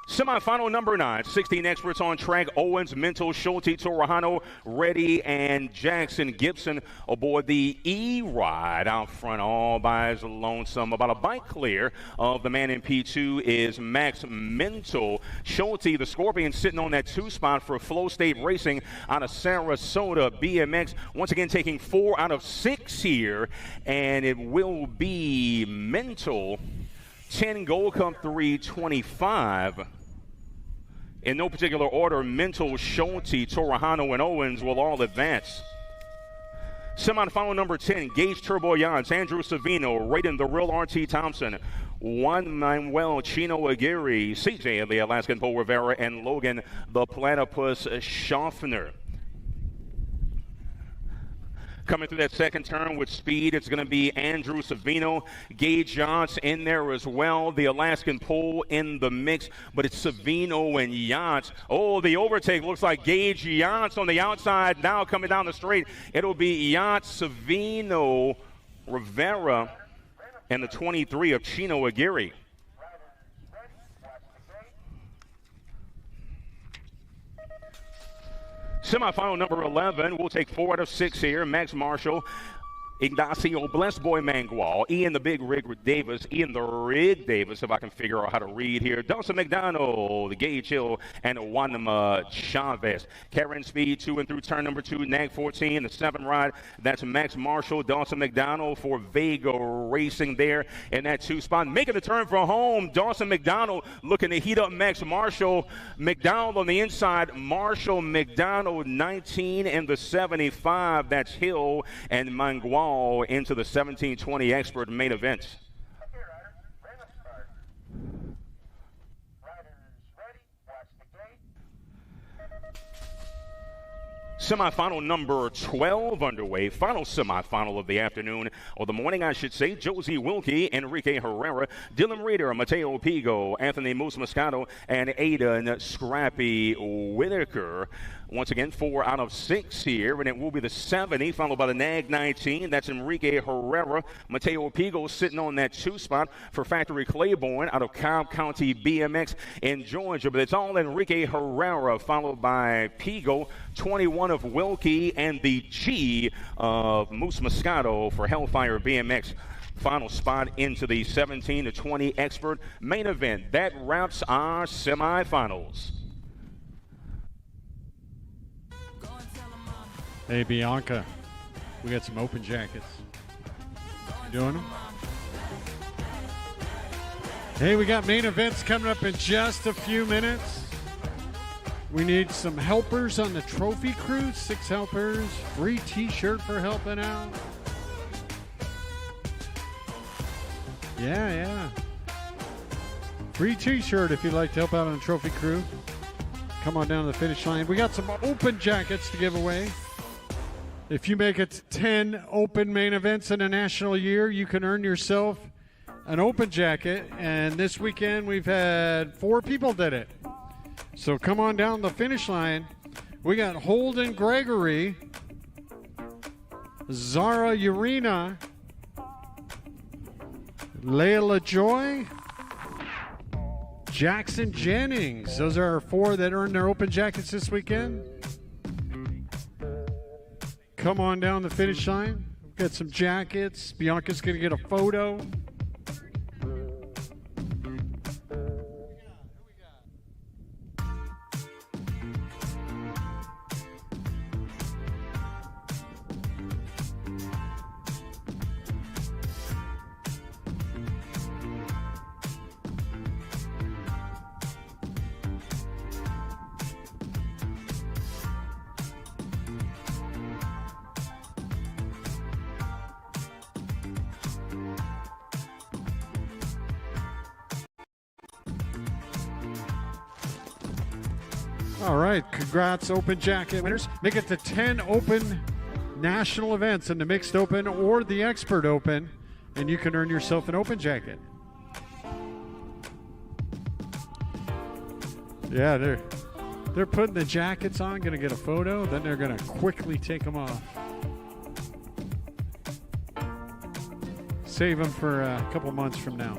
Semifinal number 9, 16 experts on track. Owens, Mental, Schulte, Torrejano, Reddy, and Jackson Gibson aboard the E-Ride out front all by his lonesome. About a bike clear of the man in P2 is Max Mental. Schulte, the Scorpion, sitting on that 2 spot for Flow State Racing out of Sarasota. BMX, once again, taking 4 out of 6 here, and it will be Mental. 10 Gold Cup 325. In no particular order, Mental, Schulte, Torrejano, and Owens will all advance. Semifinal number 10, Gage Turbo Yachts, Andrew Savino, Raiden the Real RT Thompson, Juan Manuel Chino Aguirre, CJ the Alaskan Paul Rivera, and Logan the Platypus Schaffner. Coming through that second turn with speed, it's going to be Andrew Savino. Gage Yachts in there as well. The Alaskan Pole in the mix, but it's Savino and Yachts. Oh, the overtake looks like Gage Yachts on the outside now coming down the straight. It'll be Yachts, Savino, Rivera, and the 23 of Chino Aguirre. Semifinal number 11, we'll take 4 out of 6 here. Max Marshall, Ignacio Blessed Boy Mangual, Ian the Big Rig Davis, Ian the Rig Davis, if I can figure out how to read here, Dawson McDonald, Gage Hill, and Wanama Chavez. Karen Speed 2 and through turn number 2, Nag 14, the 7 ride. That's Max Marshall, Dawson McDonald for Vega Racing there in that 2 spot. Making the turn for home, Dawson McDonald looking to heat up Max Marshall. McDonald on the inside, Marshall, McDonald 19 and the 75. That's Hill and Mangual into the 1720 expert main event. Okay, riders, random start. Riders ready, watch the gate. Semifinal number 12 underway. Final semifinal of the afternoon, or the morning, I should say. Josie Wilkie, Enrique Herrera, Dylan Reeder, Mateo Pigo, Anthony Moose Moscato, and Aidan Scrappy Whitaker. Once again, 4 out of 6 here, and it will be the 70, followed by the Nag 19. That's Enrique Herrera. Mateo Pigo sitting on that 2 spot for Factory Claiborne out of Cobb County BMX in Georgia. But it's all Enrique Herrera, followed by Pigo, 21 of Wilkie, and the G of Moose Moscato for Hellfire BMX. Final spot into the 17-20 expert main event. That wraps our semifinals. Hey, Bianca, we got some open jackets. You doing them? Hey, we got main events coming up in just a few minutes. We need some helpers on the trophy crew, 6 helpers, free t-shirt for helping out. Yeah. Free t-shirt if you'd like to help out on the trophy crew. Come on down to the finish line. We got some open jackets to give away. If you make it to 10 open main events in a national year, you can earn yourself an open jacket. And this weekend, we've had 4 people did it. So come on down the finish line. We got Holden Gregory, Zara Urena, Layla Joy, Jackson Jennings. Those are our 4 that earned their open jackets this weekend. Come on down the finish line. We've got some jackets. Bianca's going to get a photo. All right, congrats, Open Jacket winners. Make it to 10 Open national events in the Mixed Open or the Expert Open, and you can earn yourself an Open Jacket. Yeah, they're putting the jackets on, going to get a photo, then they're going to quickly take them off. Save them for a couple months from now.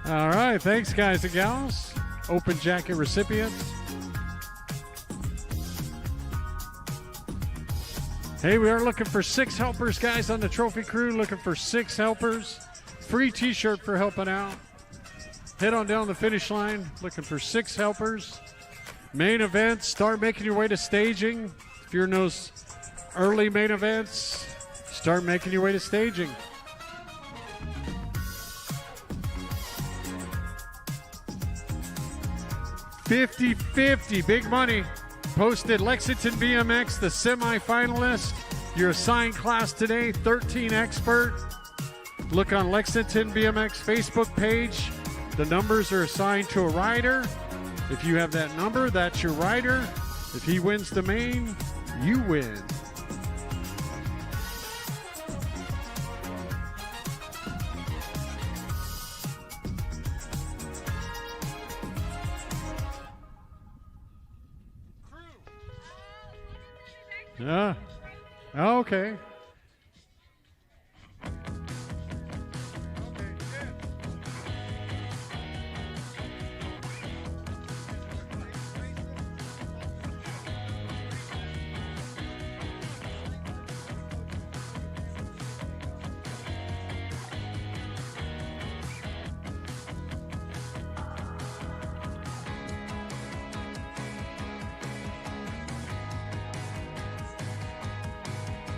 All right, thanks guys and gals. Open Jacket recipients. Hey, we are looking for 6 helpers, guys, on the trophy crew. Looking for 6 helpers. Free t-shirt for helping out. Head on down the finish line. Looking for 6 helpers. Main events, start making your way to staging. If you're in those early main events, start making your way to staging. $50-50, big money. Posted Lexington BMX, the semi-finalist. Your assigned class today, 13 expert. Look on Lexington BMX Facebook page. The numbers are assigned to a rider. If you have that number, that's your rider. If he wins the main, you win. Yeah. Oh, okay.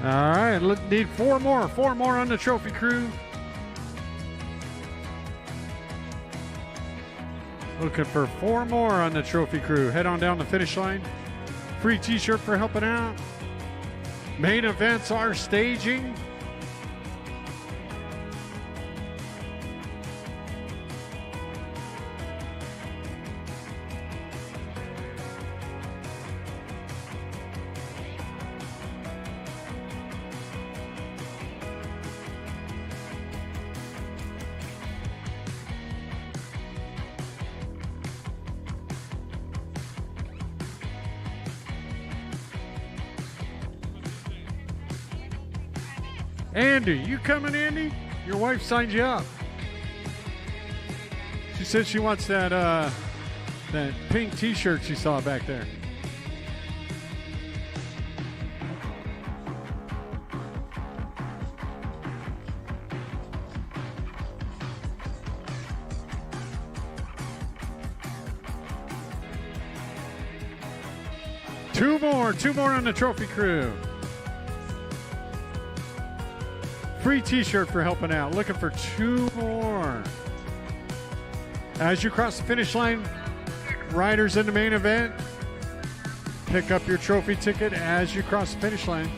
All right, need 4 more. 4 more on the trophy crew. Looking for 4 more on the trophy crew. Head on down the finish line. Free t-shirt for helping out. Main events are staging. Andy, you coming, Andy? Your wife signed you up. She said she wants that pink t-shirt she saw back there. Two more on the trophy crew. Free t-shirt for helping out. Looking for 2 more. As you cross the finish line, riders in the main event, pick up your trophy ticket as you cross the finish line.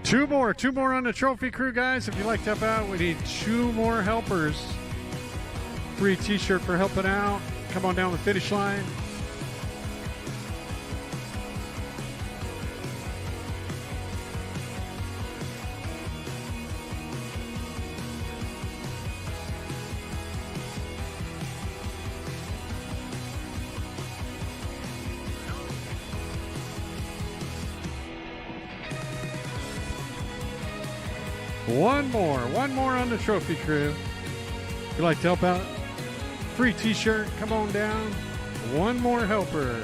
Two more on the trophy crew, guys. If you'd like to help out, we need 2 more helpers. Free t-shirt for helping out. Come on down the finish line. One more on the trophy crew. If you'd like to help out, free t-shirt, come on down. One more helper.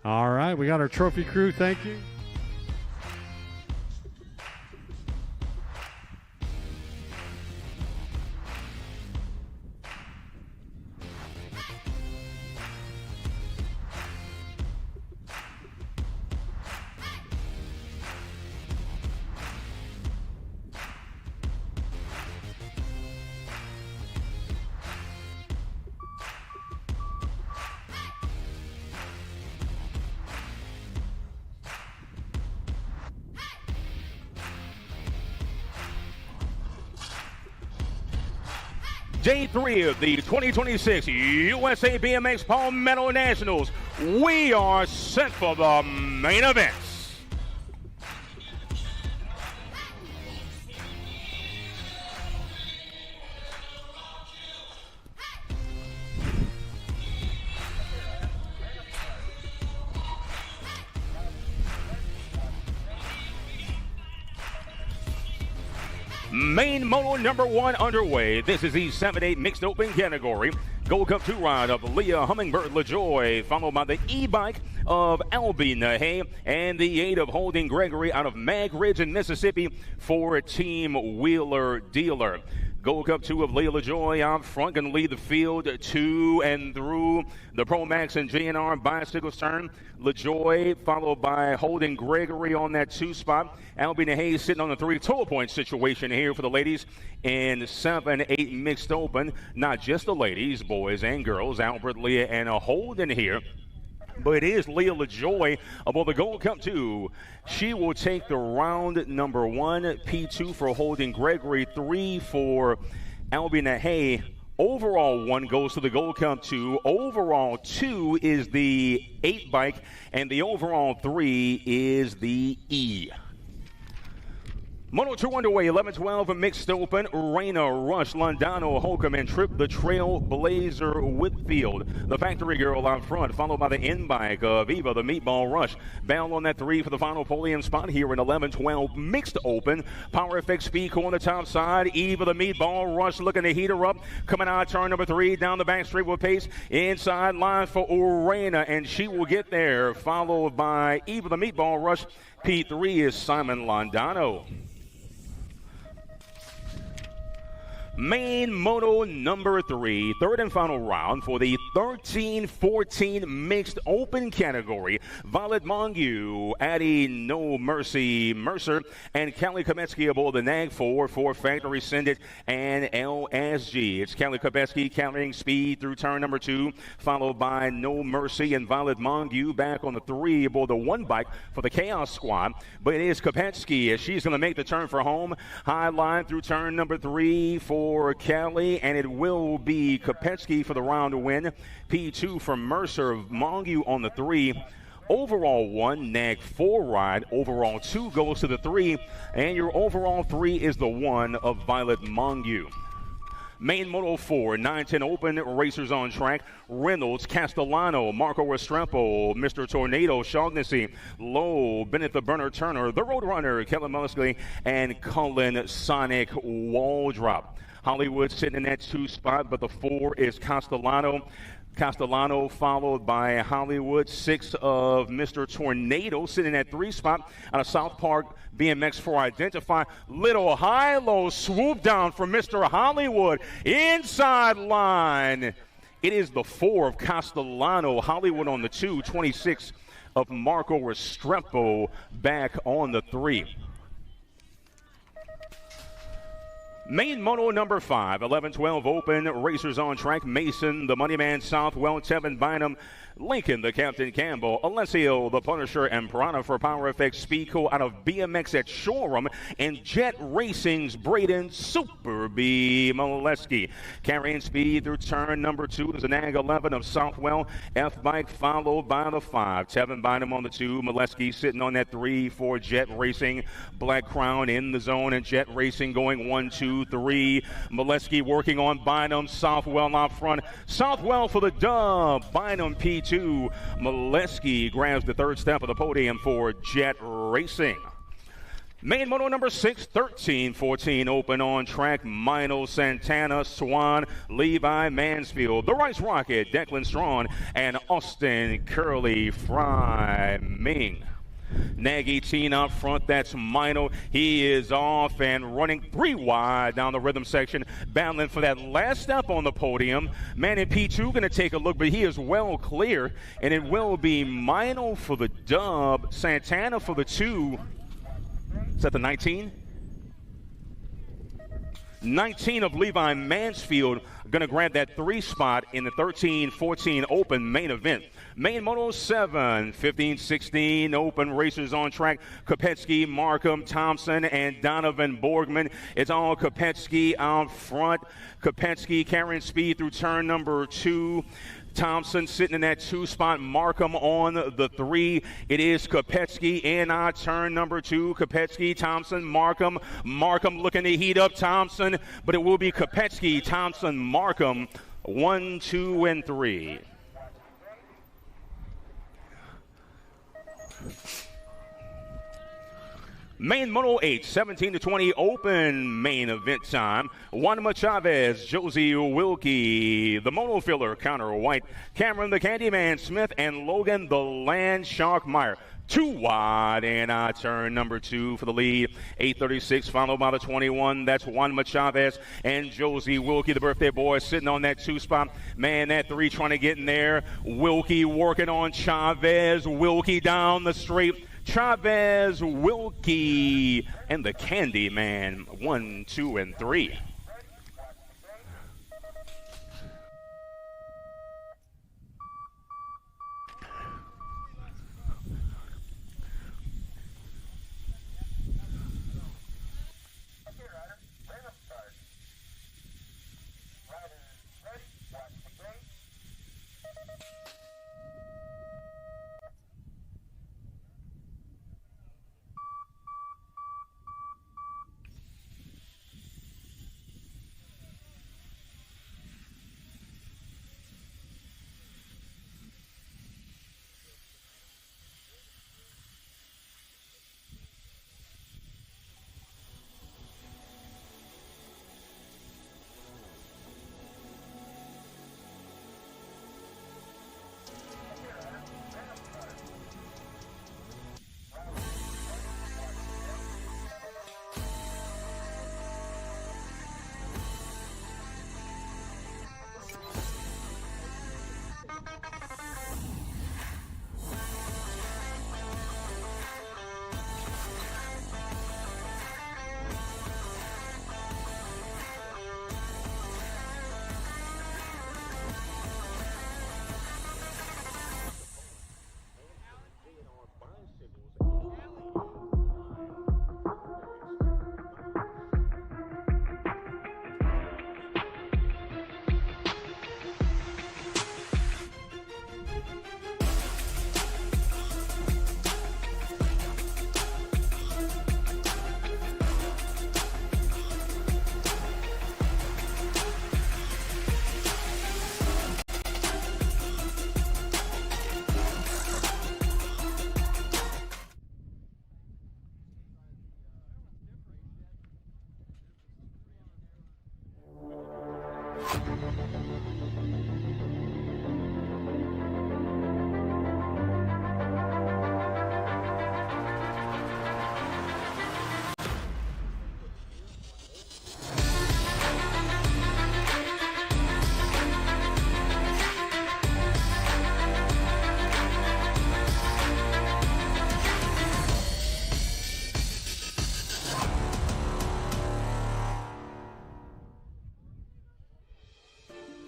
All right, we got our trophy crew. Thank you. Day 3 of the 2026 USA BMX Palmetto Nationals. We are set for the main event. Main moto number 1 underway. This is the 7-8 mixed open category. Gold Cup 2 ride of Leah Hummingbird LaJoy, followed by the e-bike of Albie Nahay and the 8 of Holding Gregory out of Mag Ridge in Mississippi for Team Wheeler Dealer. Gold Cup 2 of Leah LaJoy out front, going to lead the field to and through the Pro Max and JNR bicycles turn. LaJoy followed by Holden Gregory on that 2 spot. Albie Nahay sitting on the 3 total point situation here for the ladies in 7-8 mixed open. Not just the ladies, boys and girls. Albert, Leah, and a Holden here. But it is Leah LaJoy aboard the Gold Cup 2. She will take the round number 1, P2 for Holding Gregory, 3 for Albie Nahay. Overall 1 goes to the Gold Cup 2. Overall 2 is the 8 bike, and the overall 3 is the E. Moto 2 underway, 11-12 mixed open. Raina, Rush, Londano, Holcomb, and Trip the Trailblazer Whitfield. The factory girl out front, followed by the in-bike of Eva, the Meatball Rush. Bell on that 3 for the final podium spot here in 11-12 mixed open. Power Effect Speedco on the top side. Eva, the Meatball Rush, looking to heat her up. Coming out turn number 3, down the back straight with pace. Inside line for Raina, and she will get there, followed by Eva, the Meatball Rush. P3 is Simon Londano. Main moto number 3, third and final round for the 13-14 mixed open category. Violet Mongeau, Addie No Mercy Mercer, and Callie Kometsky aboard the NAG 4 for Factory Syndicate and LSG. It's Callie Kometsky carrying speed through turn number 2, followed by No Mercy and Violet Mongeau back on the 3 aboard the 1 bike for the Chaos Squad. But it is Kopetsky as she's going to make the turn for home. High line through turn number 3 for Callie, and it will be Kopetsky for the round to win. P2 for Mercer, Mongeau on the 3. Overall 1, NAG 4 ride. Overall 2 goes to the 3, and your overall 3 is the 1 of Violet Mongeau. Main Moto 4, 9-10 open, racers on track. Reynolds, Castellano, Marco Restrepo, Mr. Tornado, Shaughnessy, Lowe, Bennett the Burner Turner, the Roadrunner, Kellen Mullisley, and Cullen Sonic Waldrop. Hollywood sitting in that 2 spot, but the 4 is Castellano. Castellano followed by Hollywood. 6 of Mr. Tornado sitting at 3 spot out of South Park BMX for Identify. Little high-low swoop down from Mr. Hollywood. Inside line. It is the 4 of Castellano. Hollywood on the 2. 26 of Marco Restrepo back on the 3. Main moto number 5, 11-12 open, racers on track. Mason, the money man, Southwell, Tevin Bynum, Lincoln, the Captain Campbell, Alessio, the Punisher, and Piranha for Power FX Speedco out of BMX at Shoreham, and Jet Racing's Braden Super B Molesky. Carrying speed through turn number 2. There's a Nag 11 of Southwell. F-Bike followed by the 5. Tevin Bynum on the 2. Molesky sitting on that 3 for Jet Racing. Black Crown in the zone, and Jet Racing going 1, 2, 3. Molesky working on Bynum. Southwell out front. Southwell for the dub. Bynum P2. Molesky grabs the 3rd step of the podium for Jet Racing. Main moto number 6, 13-14 open on track. Mino Santana, Swan, Levi Mansfield, the Rice Rocket, Declan Strawn, and Austin Curly Fry Ming. Nag 18 out front, that's Mino. He is off and running 3 wide down the rhythm section, battling for that last step on the podium. Man in P2 going to take a look, but he is well clear, and it will be Mino for the dub, Santana for the 2. Is that the 19? 19 of Levi Mansfield going to grab that 3 spot in the 13-14 open main event. Main moto 7, 15-16 open racers on track. Kopetsky, Markham, Thompson, and Donovan Borgman. It's all Kopetsky out front. Kopetsky carrying speed through turn number 2. Thompson sitting in that 2 spot. Markham on the 3. It is Kopetsky in turn number 2. Kopetsky, Thompson, Markham. Markham looking to heat up Thompson, but it will be Kopetsky, Thompson, Markham. 1, 2, and 3. Main moto 8, 17-20 open main event time. Juanma Chavez, Josie Wilkie, the moto filler, Connor White, Cameron the Candyman Smith, and Logan the Land Shark Meyer. 2 wide in turn number 2 for the lead. 8:36 followed by the 21. That's Juanma Chavez and Josie Wilkie, the birthday boy, sitting on that 2 spot. Man, that 3 trying to get in there. Wilkie working on Chavez. Wilkie down the straight. Chavez, Wilkie, and the Candy Man. 1, 2, and 3.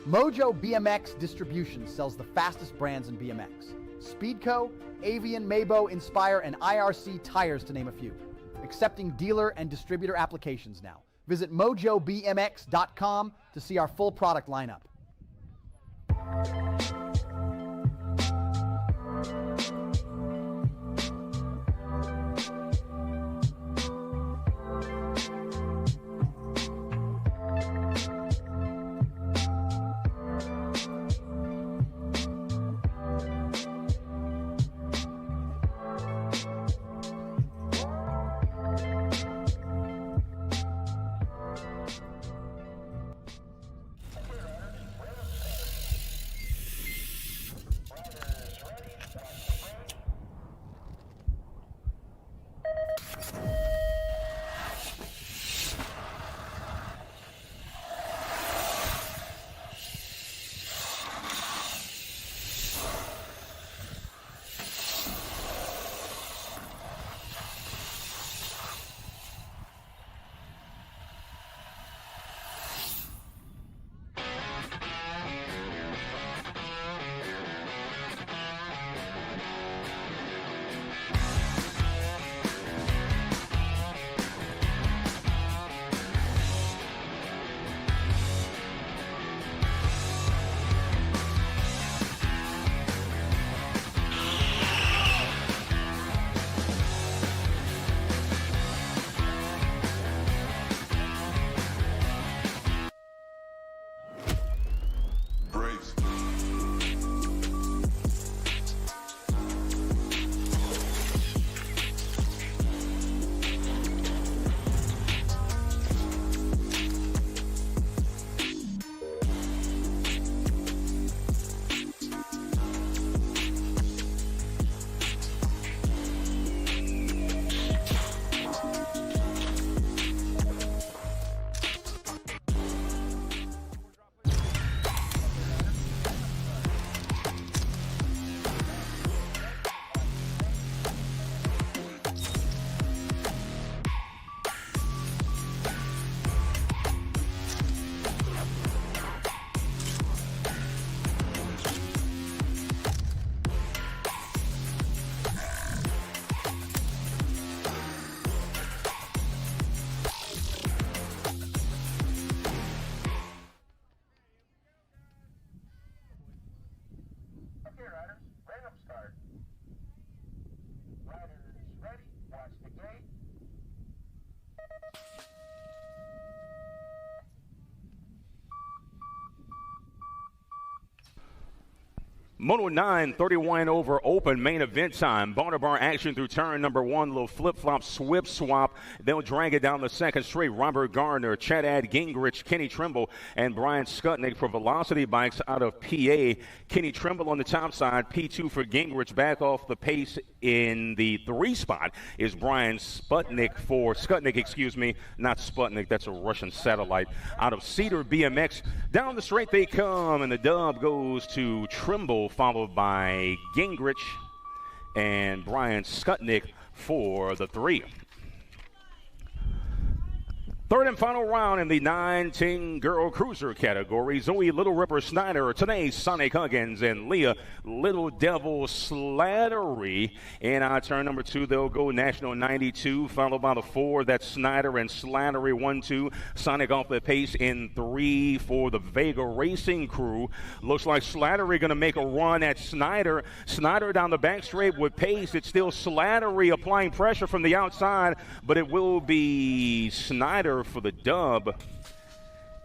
Mojo BMX Distribution sells the fastest brands in BMX. Speedco, Avian, Mabo, Inspire, and IRC tires to name a few. Accepting dealer and distributor applications now. Visit mojobmx.com to see our full product lineup. Brace. Okay, riders, random start. Riders ready, watch the gate. Moto 9, 31 over open, main event time. Bar-to-bar action through turn number one. Little flip-flop, swip swap. They'll drag it down the second straight. Robert Gardner, Chad Gingrich, Kenny Trimble, and Brian Skutnik for Velocity Bikes out of PA. Kenny Trimble on the top side. P2 for Gingrich. Back off the pace in the 3 spot is Brian Skutnik, not Sputnik. That's a Russian satellite. Out of Cedar BMX. Down the straight they come, and the dub goes to Trimble, followed by Gingrich and Brian Skutnik for the 3. Third and final round in the 9-10 girl cruiser category. Zoe Little Ripper Snyder, today Sonic Huggins, and Leah Little Devil Slattery. And on turn number 2, they'll go National 92, followed by the 4. That's Snyder and Slattery 1-2. Sonic off the pace in 3 for the Vega Racing crew. Looks like Slattery going to make a run at Snyder. Snyder down the back straight with pace. It's still Slattery applying pressure from the outside, but it will be Snyder for the dub.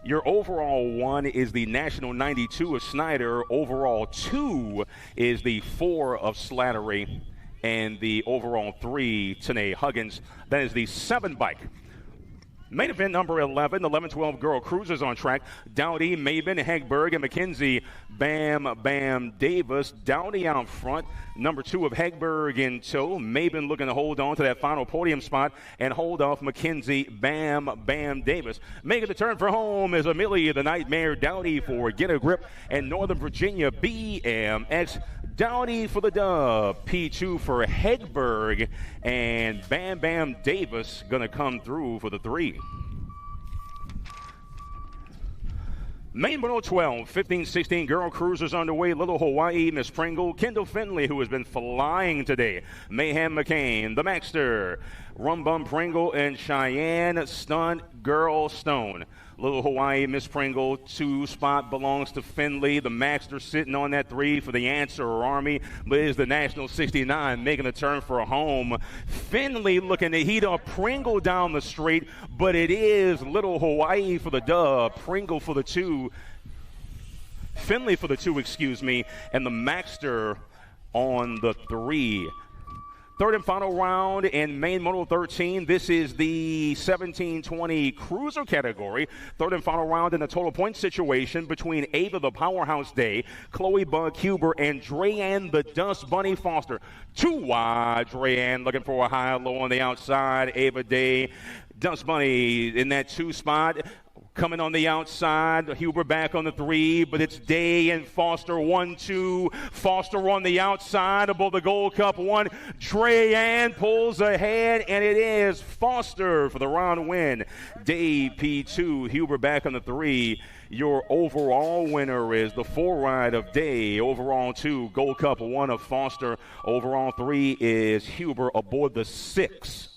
Your overall 1 is the National 92 of Snyder. Overall 2 is the 4 of Slattery. And the overall 3, Tanae Huggins. That is the 7 bike. Main event number 11, 11-12 girl cruisers on track. Dowdy, Maven, Hegberg, and McKenzie Bam Davis. Dowdy out front. Number 2 of Hegberg in tow. Maven looking to hold on to that final podium spot and hold off McKenzie Bam Davis. Making the turn for home is Amelia the Nightmare Dowdy for Get a Grip, and Northern Virginia BMX Dowdy for the dub. P2 for Hegberg, and Bam Davis going to come through for the 3. Main 112, 15-16 girl cruisers underway. Little Hawaii, Miss Pringle, Kendall Finley, who has been flying today. Mayhem McCain, the Maxter, Rum Bum Pringle, and Cheyenne Stunt Girl Stone. Little Hawaii, Miss Pringle, 2 spot belongs to Finley. The Maxter sitting on that 3 for the Answer Army, but it is the National 69 making a turn for home. Finley looking to heat up Pringle down the straight, but it is Little Hawaii for the dub, Pringle for the 2, Finley for the 2, excuse me, and the Maxter on the 3. Third and final round in main Moto 13. This is the 17-20 cruiser category. Third and final round in the total point situation between Ava the Powerhouse Day, Chloe Bug Huber, and Dreyanne the Dust Bunny Foster. 2 wide. Dreyanne looking for a high low on the outside. Ava Day, Dust Bunny in that 2 spot. Coming on the outside, Huber back on the 3, but it's Day and Foster 1-2. Foster on the outside above the Gold Cup 1. Dreyanne pulls ahead, and it is Foster for the round win. Day P2, Huber back on the 3. Your overall winner is the 4 ride of Day. Overall 2, Gold Cup 1 of Foster. Overall 3 is Huber aboard the 6.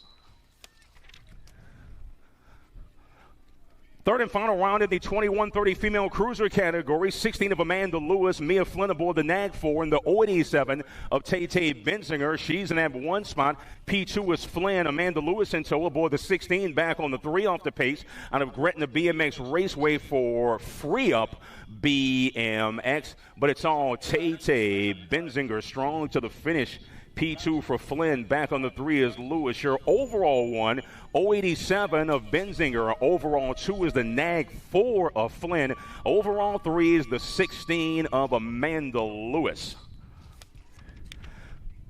Third and final round in the 21-30 female cruiser category. 16 of Amanda Lewis, Mia Flynn aboard the NAG 4, and the 087 of Tay Benzinger. She's in that 1 spot. P2 is Flynn. Amanda Lewis in tow aboard the 16, back on the 3 off the pace out of Gretna BMX Raceway for Free Up BMX. But it's all Tay Benzinger strong to the finish. P2 for Flynn. Back on the 3 is Lewis. Your overall 1, 087 of Benzinger. Overall 2 is the NAG 4 of Flynn. Overall 3 is the 16 of Amanda Lewis.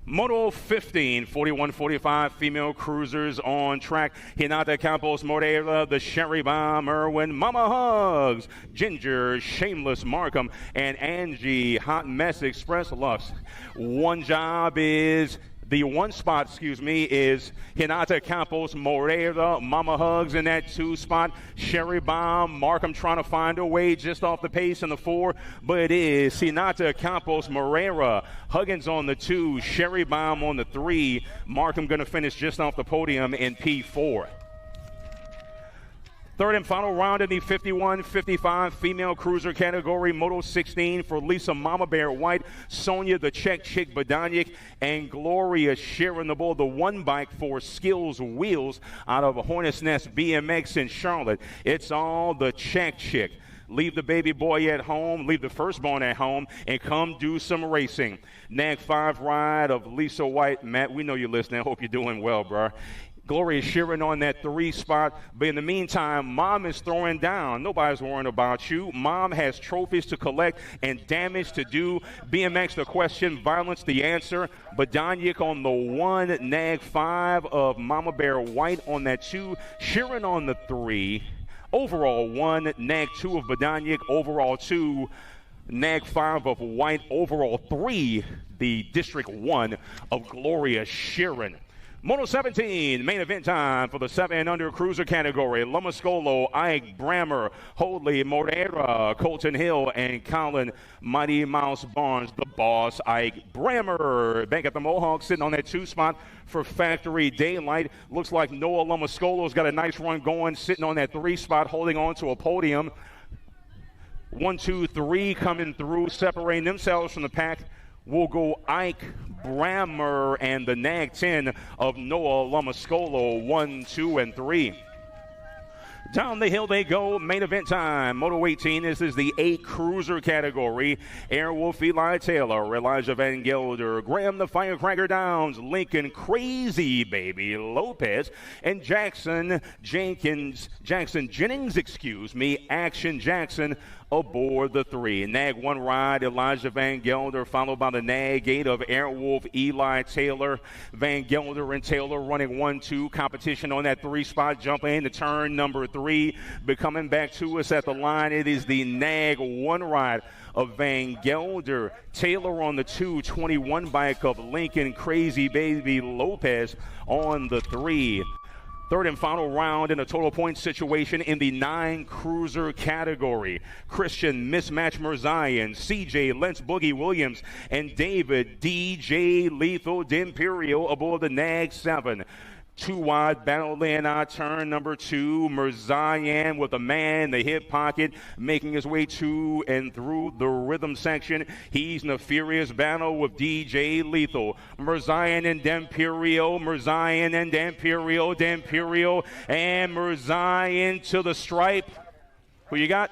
Moto 15, 41-45 female cruisers on track. Hinata Campos Moreira, the Sherry Bomb, Irwin, Mama Hugs, Ginger, Shameless Markham, and Angie, Hot Mess Express Lux. The 1 spot, is Hinata Campos Moreira, Mama Hugs in that 2 spot. Sherry Bomb, Markham trying to find a way just off the pace in the 4, but it is Hinata Campos Moreira. Huggins on the 2, Sherry Bomb on the 3. Markham going to finish just off the podium in P4. Third and final round in the 51-55 female cruiser category. Moto 16 for Lisa Mama Bear White, Sonia the Czech Chick Badanic, and Gloria Sharon aboard the 1 bike for Skills Wheels out of Hornets Nest BMX in Charlotte. It's all the Czech Chick. Leave the baby boy at home, leave the firstborn at home, and come do some racing. NAG 5 ride of Lisa White. Matt, we know you're listening. I hope you're doing well, bro. Gloria Sheeran on that 3 spot. But in the meantime, Mom is throwing down. Nobody's worrying about you. Mom has trophies to collect and damage to do. BMX the question, violence the answer. Badanic on the 1, NAG 5 of Mama Bear White on that 2. Sheeran on the 3. Overall 1, NAG 2 of Badanic. Overall 2, NAG 5 of White. Overall 3, the District 1 of Gloria Sheeran. Moto 17, main event time for the 7 and under cruiser category. Lomascolo, Ike, Brammer, Hoadley, Moreira, Colton Hill, and Colin Mighty Mouse Barnes, the boss, Ike Brammer. Back at the Mohawk, sitting on that 2 spot for Factory Daylight. Looks like Noah Lomascolo's got a nice run going, sitting on that 3 spot, holding on to a podium. 1, 2, 3 coming through, separating themselves from the pack. We'll go Ike Brammer and the NAG 10 of Noah Lomascolo, 1, 2, and 3. Down the hill they go, main event time. Moto 18, this is the 8 cruiser category. Airwolf, Eli Taylor, Elijah Van Gelder, Graham the Firecracker Downs, Lincoln Crazy Baby Lopez, and Jackson Jennings, Action Jackson aboard the 3. NAG 1 ride, Elijah Van Gelder, followed by the NAG 8 of Airwolf, Eli Taylor. Van Gelder and Taylor running 1, 2. Competition on that 3 spot, jumping into turn number 3. But coming back to us at the line, it is the NAG 1 ride of Van Gelder. Taylor on the 221 bike of Lincoln Crazy Baby Lopez on the 3. Third and final round in a total point situation in the 9 cruiser category. Christian Mismatch Mirzayan, CJ Lentz Boogie Williams, and David DJ Lethal D'Imperio aboard the NAG 7. 2 wide battle in turn number 2. Mirzayan with a man in the hip pocket making his way to and through the rhythm section. He's in a furious battle with DJ Lethal. Mirzayan and D'Imperio, Mirzayan and D'Imperio, D'Imperio and Mirzayan to the stripe. Who you got?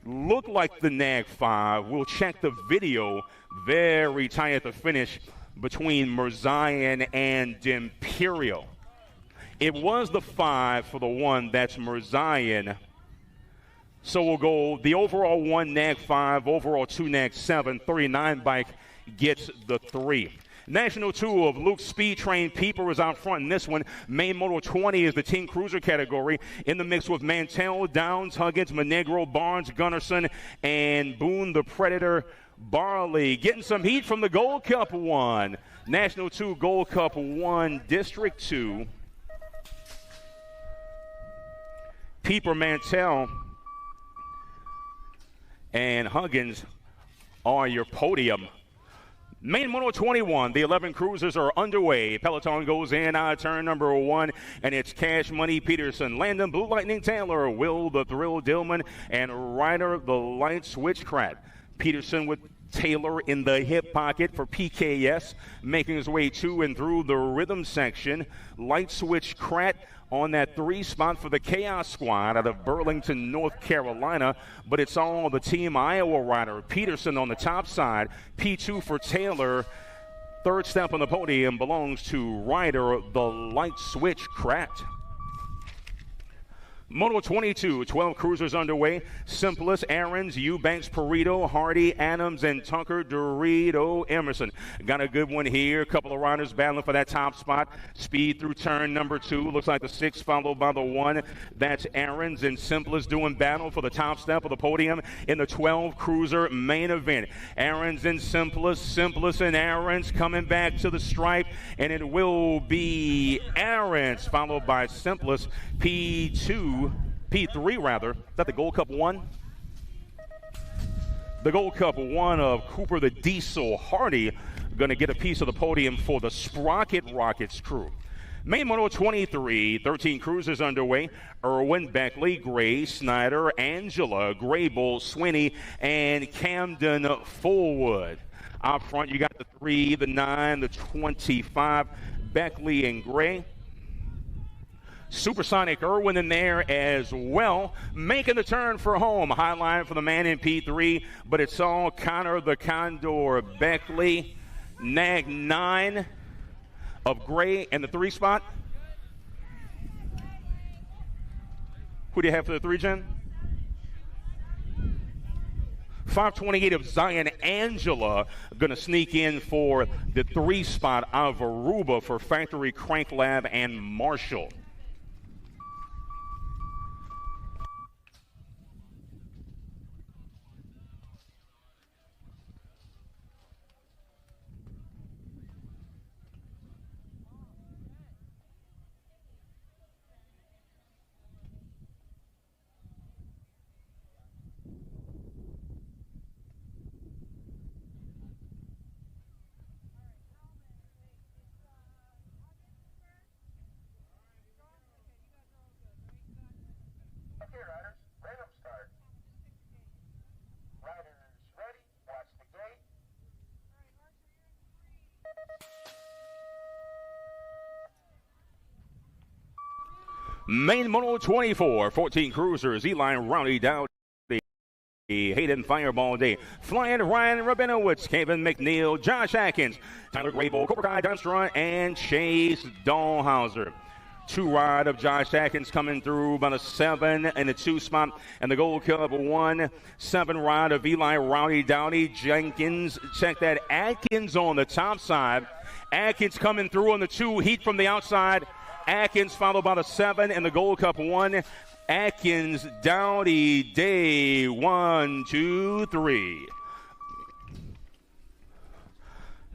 Look like the NAG 5. We'll check the video. Very tight at the finish between Mirzayan and D'Imperio. It was the 5 for the 1. That's Mirzayan. So we'll go the overall 1 NAG 5, overall 2 NAG 7. 39 bike gets the 3. National 2 of Luke Speed Train Peeper is out front in this one. Main Moto 20 is the team cruiser category. In the mix with Mantell, Downs, Huggins, Monegro, Barnes, Gunnarsson, and Boone the Predator Barley. Getting some heat from the Gold Cup 1. National 2 Gold Cup 1, District 2. Peeper, Mantell, and Huggins are your podium. Main Moto 21, the 11 cruisers are underway. Peloton goes in turn number 1, and it's Cash Money Peterson, Landon Blue Lightning Taylor, Will the Thrill Dillman, and Ryder the Light Switch Krat. Peterson with Taylor in the hip pocket for PKS, making his way to and through the rhythm section. Light Switch Krat on that 3 spot for the Chaos Squad out of Burlington, North Carolina, but it's all the Team Iowa rider. Peterson on the top side, P2 for Taylor. Third step on the podium belongs to Ryder the Light Switch Krat. Moto 22, 12 cruisers underway. Simplest, Aarons, Eubanks, Perito, Hardy, Adams, and Tucker, Dorito, Emerson. Got a good one here. A couple of riders battling for that top spot. Speed through turn number 2. Looks like the 6 followed by the 1. That's Aarons and Simplest doing battle for the top step of the podium in the 12 cruiser main event. Aarons and Simplest, Simplest and Aarons coming back to the stripe, and it will be Aarons followed by Simplest. P3 rather. Is that the Gold Cup 1? The Gold Cup 1 of Cooper the Diesel Hardy going to get a piece of the podium for the Sprocket Rockets crew. Main Moto 23, 13 cruisers underway. Irwin, Beckley, Gray, Snyder, Angela, Grable, Swinney, and Camden Fullwood. Out front, you got the 3, the 9, the 25, Beckley and Gray. Supersonic Irwin in there as well, making the turn for home. High line for the man in P3, but it's all Connor the Condor Beckley. NAG 9 of Gray and the 3 spot. Who do you have for the 3, Jen? 528 of Zion Angela going to sneak in for the 3 spot of Aruba for Factory Crank Lab and Marshall. Okay, riders, random start. Riders ready, watch the gate. Main Moto 24, 14 cruisers. Eli Rowdy Dowdy, Hayden Fireball Day, Flying Ryan Rabinowitz, Kevin McNeil, Josh Atkins, Tyler Grable, Cobra Kai Dunstra, and Chase Dahlhauser. 2 ride of Josh Atkins coming through about a 7 and a 2 spot, and the Gold Cup 1. 7 ride of Eli Rowdy Dowdy Jenkins. Check that, Atkins on the top side. Atkins coming through on the 2, heat from the outside. Atkins followed by the 7 and the Gold Cup 1. Atkins, Dowdy, Day, 1, 2, 3.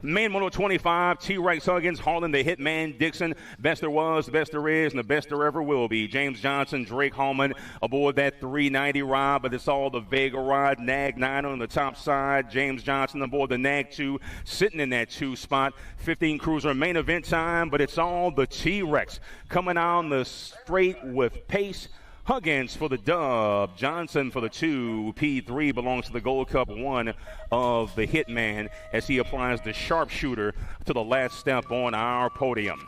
Main Moto 25, T-Rex Huggins, Harlan the Hitman Dixon, best there was, the best there is, and the best there ever will be. James Johnson, Drake Hallman aboard that 390 ride, but it's all the Vega ride. Nag 9 on the top side. James Johnson aboard the Nag 2, sitting in that 2 spot. 15 cruiser main event time, but it's all the T-Rex coming on the straight with pace. Huggins for the dub, Johnson for the 2, P3 belongs to the Gold Cup 1 of the Hitman as he applies the sharpshooter to the last step on our podium.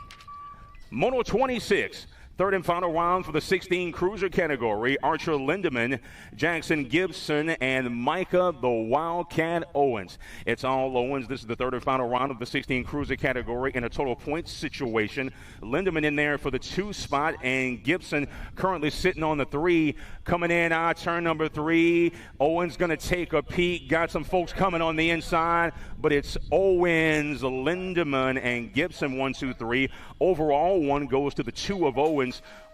Moto 26. Third and final round for the 16 cruiser category. Archer Lindemann, Jackson Gibson, and Micah the Wildcat Owens. It's all Owens. This is the third and final round of the 16 cruiser category in a total points situation. Lindemann in there for the 2 spot, and Gibson currently sitting on the 3. Coming in turn number 3. Owens going to take a peek. Got some folks coming on the inside, but it's Owens, Lindemann, and Gibson 1, 2, 3. Overall, 1 goes to the 2 of Owens.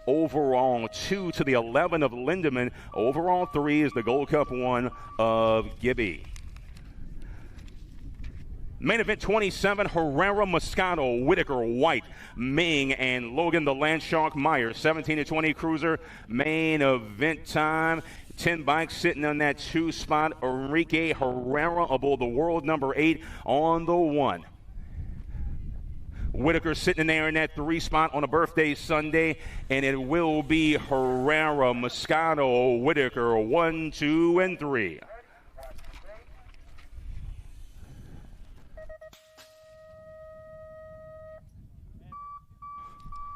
Overall, 2 to the 11 of Lindemann. Overall, 3 is the Gold Cup 1 of Gibby. Main event 27, Herrera, Moscato, Whitaker, White, Ming, and Logan the Landshark Meyer. 17 to 20 cruiser. Main event time. 10 bikes sitting on that 2 spot. Enrique Herrera aboard the world number 8 on the 1. Whitaker sitting in there in that 3 spot on a birthday Sunday, and it will be Herrera, Moscato, Whitaker, 1, 2, and 3.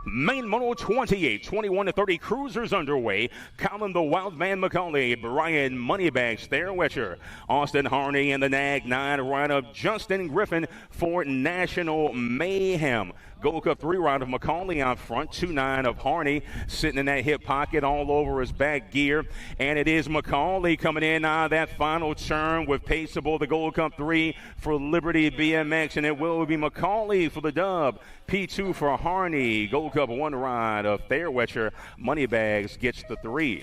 Main Moto 28, 21 to 30 cruisers underway. Colin the Wildman McCauley, Brian Moneybags Thairwetcher, Austin Harney, and the Nag 9 ride-up Justin Griffin for National Mayhem. Gold Cup 3 ride of McCauley out front, 2-9 of Harney sitting in that hip pocket all over his back gear. And it is McCauley coming in that final turn with pace aboard the Gold Cup 3 for Liberty BMX. And it will be McCauley for the dub. P2 for Harney. Gold Cup 1 ride of Thairwetcher. Moneybags gets the 3.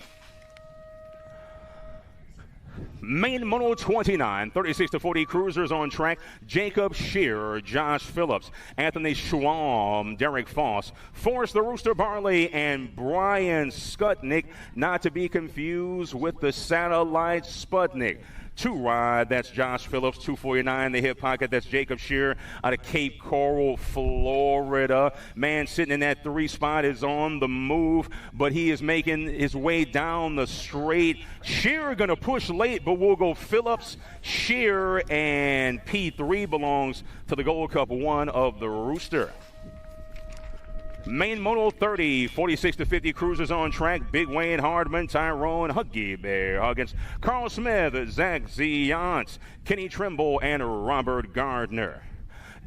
Main Moto 29, 36 to 40 cruisers on track. Jacob Shearer, Josh Phillips, Anthony Schwam, Derek Foss, Forrest the Rooster Barley, and Brian Skutnik, not to be confused with the Satellite Sputnik. 2 ride, that's Josh Phillips. 249, the hip pocket, that's Jacob Shearer out of Cape Coral, Florida. Man sitting in that 3 spot is on the move, but he is making his way down the straight. Shearer going to push late, but we'll go Phillips, Shearer, and P3 belongs to the Gold Cup 1 of the Rooster. Main Moto 30, 46 to 50 cruisers on track. Big Wayne Hardman, Tyrone Huggy Bear Huggins, Carl Smith, Zach Ziance, Kenny Trimble, and Robert Gardner.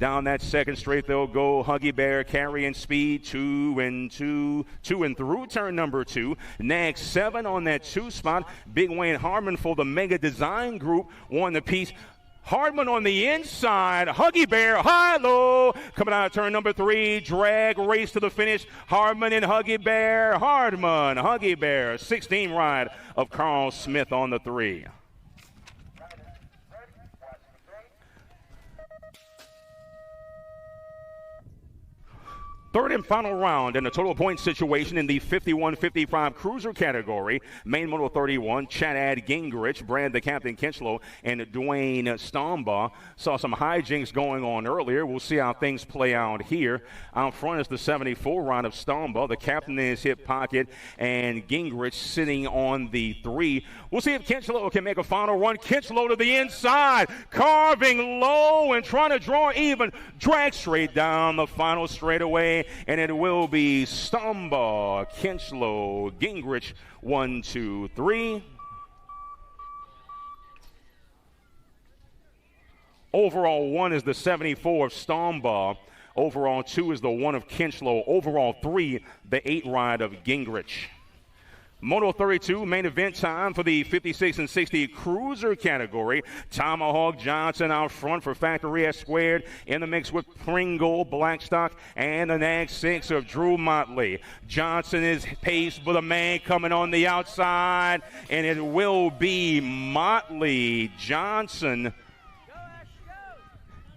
Down that second straight, they'll go Huggy Bear carrying speed, 2 and through turn number 2. Nag 7 on that 2 spot. Big Wayne Hardman for the Mega Design Group won the piece. Hardman on the inside, Huggy Bear, high-low, coming out of turn number 3, drag race to the finish, Hardman and Huggy Bear, Hardman, Huggy Bear, 16 ride of Carl Smith on the 3. Third and final round in a total point situation in the 51-55 cruiser category. Main Moto 31, Chad Gingrich, Brad the Captain Kinchlow, and Dwayne Stombaugh. Saw some hijinks going on earlier. We'll see how things play out here. Out front is the 74 ride of Stombaugh. The captain in his hip pocket, and Gingrich sitting on the 3. We'll see if Kinchlow can make a final run. Kinchlow to the inside, carving low and trying to draw even. Drag straight down the final straightaway. And it will be Stombaugh, Kinchlow, Gingrich, 1, 2, 3. Overall 1 is the 74 of Stombaugh. Overall 2 is the 1 of Kinchlow. Overall 3, the 8 ride of Gingrich. Moto 32, main event time for the 56 and 60 cruiser category. Tomahawk Johnson out front for Factory S Squared. In the mix with Pringle, Blackstock, and the Nag 6 of Drew Motley. Johnson is paced with a man coming on the outside, and it will be Motley. Johnson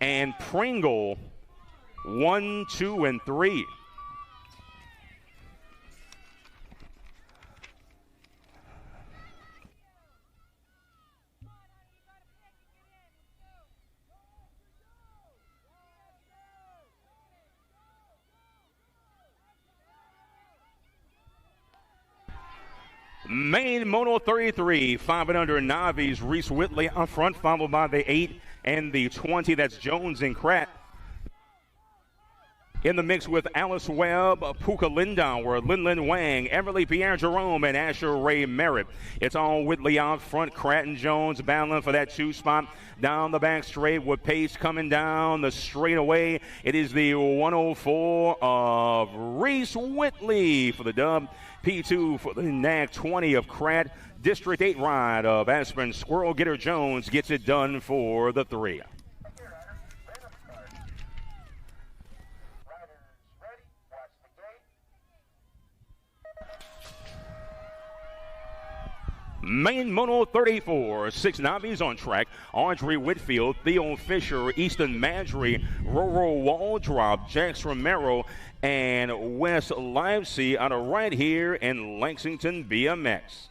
and Pringle 1, 2, and 3. Main Moto 33, 5 and under Navi's Reese Whitley up front, followed by the 8 and the 20. That's Jones and Kratt. In the mix with Alice Webb, Puka Lindauer, Lin Wang, Emily Pierre Jerome, and Asher Ray Merritt. It's all Whitley out front, Kratt and Jones battling for that 2 spot. Down the back straight with pace coming down the straightaway. It is the 104 of Reese Whitley for the dub. P2 for the NAC 20 of Kratt. District 8 ride of Aspen Squirrel Getter Jones gets it done for the 3. Main Moto 34, 6 Navis on track. Audrey Whitfield, Theo Fisher, Easton Madry, Roro Waldrop, Jax Romero, and Wes Livesey out of right here in Lexington BMX.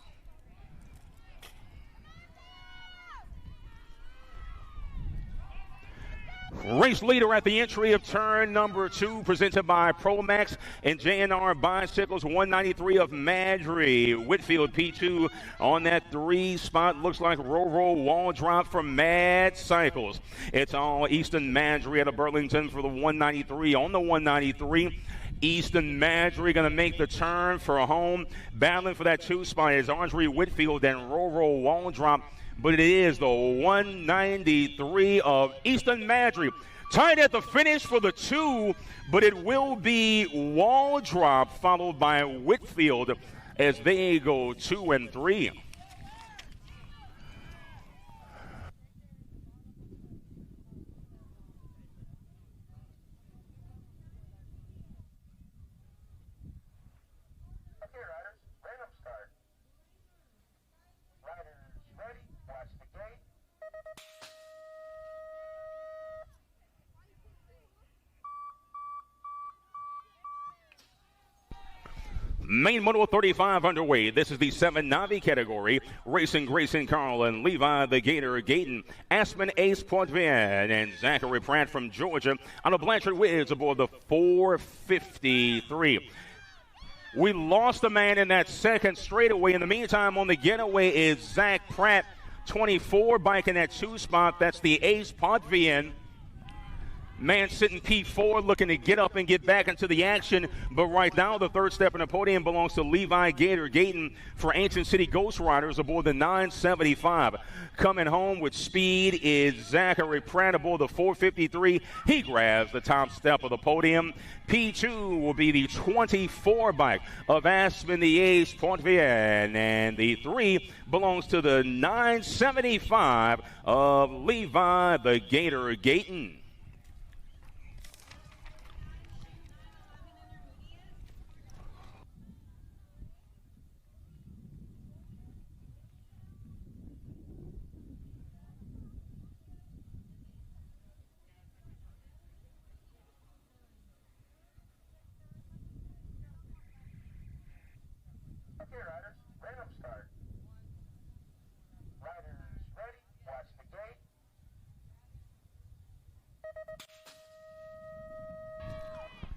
Race leader at the entry of turn number 2, presented by ProMax and J&R Bicycles. 193 of Madry. Whitfield P2 on that 3 spot. Looks like Roro Waldrop from Mad Cycles. It's all Easton Madry out of Burlington for the 193. On the 193, Easton Madry going to make the turn for a home. Battling for that 2 spot is Audrey Whitfield and Roro Waldrop. But it is the 193 of Easton Madry. Tied at the finish for the 2, but it will be Waldrop followed by Whitfield as they go 2 and 3. Main Moto 35 underway. This is the 7 Navi category. Racing Grayson Carl and Levi the Gator Gayton. Aspen Ace Poitevin and Zachary Pratt from Georgia on a Blanchard Wiz aboard the 453. We lost a man in that second straightaway. In the meantime, on the getaway is Zach Pratt, 24, bike in that 2 spot. That's the Ace Poitevin. Man sitting P4 looking to get up and get back into the action. But right now, the 3rd step in the podium belongs to Levi Gator Gayton for Ancient City Ghost Riders aboard the 975. Coming home with speed is Zachary Pratt aboard the 453. He grabs the top step of the podium. P2 will be the 24 bike of Aspen the Ace Poitevin. And the 3 belongs to the 975 of Levi the Gator Gayton. Okay, riders, random start. Riders ready, watch the gate.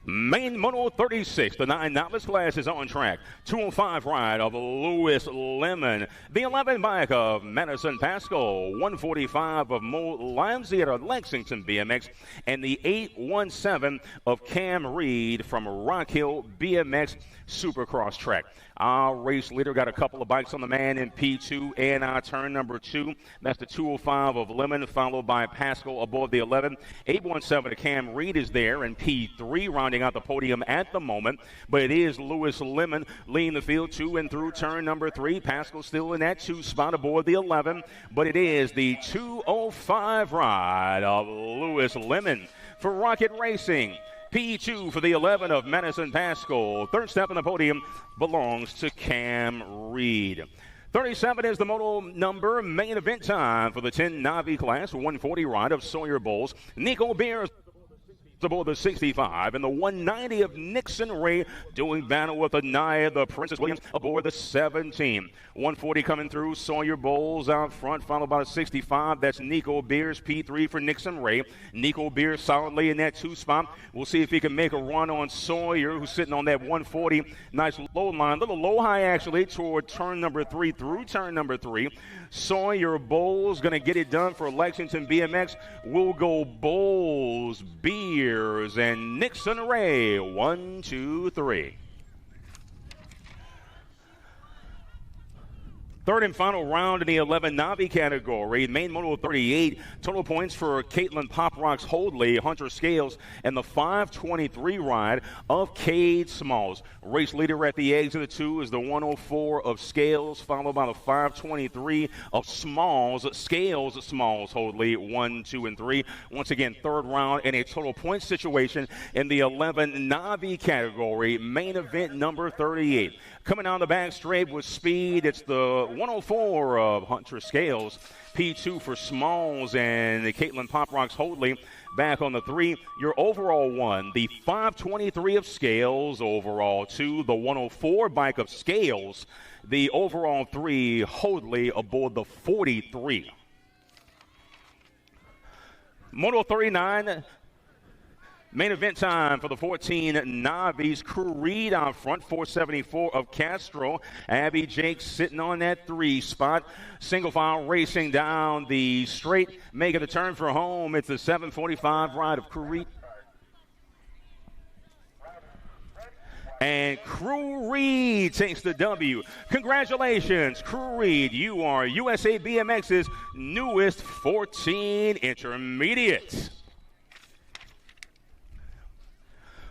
Main Moto 36, the 9 novice class is on track. 205 ride of Lewis Lemon. The 11 bike of Madison Pascal. 145 of Mo Limesy at Lexington BMX. And the 817 of Cam Reed from Rock Hill BMX Supercross track. Our race leader got a couple of bikes on the man in P2 and our turn number 2. That's the 205 of Lemon, followed by Pascal aboard the 11. 817 of Cam Reed is there in P3, rounding out the podium at the moment. But it is Lewis Lemon leading the field to and through turn number 3. Pascal still in that 2 spot aboard the 11. But it is the 205 ride of Lewis Lemon for Rocket Racing. P2 for the 11 of Madison Pascal. 3rd step on the podium belongs to Cam Reed. 37 is the modal number. Main event time for the 10 Navi class, 140 ride of Sawyer Bowles. Nico Beers aboard the 65, and the 190 of Nixon Ray doing battle with Anaya, the Princess Williams, aboard the 17. 140 coming through, Sawyer Bowles out front, followed by the 65. That's Nico Beers, P3 for Nixon Ray. Nico Beers solidly in that 2 spot. We'll see if he can make a run on Sawyer, who's sitting on that 140. Nice low line, little low high actually, toward turn number 3 through turn number 3. Sawyer Bowles going to get it done for Lexington BMX. We'll go Bowles, Beers, and Nixon Ray. 1, 2, 3. Third and final round in the 11 Navi category. Main modal 38. Total points for Caitlin Pop Rocks Holdley, Hunter Scales, and the 523 ride of Cade Smalls. Race leader at the exit of 2 is the 104 of Scales, followed by the 523 of Smalls. Scales, Smalls, Holdley, 1, 2, and 3. Once again, third round in a total point situation in the 11 Navi category. Main event number 38. Coming down the back straight with speed, it's the 104 of Hunter Scales, P2 for Smalls, and the Caitlin Pop Rocks Holdley back on the 3. Your overall 1, the 523 of Scales, overall 2, the 104 bike of Scales, the overall 3, Holdley aboard the 43. Moto 39. Main event time for the 14 Navis. Crew Reed out front, 474 of Castro. Abby Jakes sitting on that 3 spot. Single file racing down the straight, making the turn for home. It's the 745 ride of Crew Reed. And Crew Reed takes the W. Congratulations, Crew Reed. You are USA BMX's newest 14 intermediate.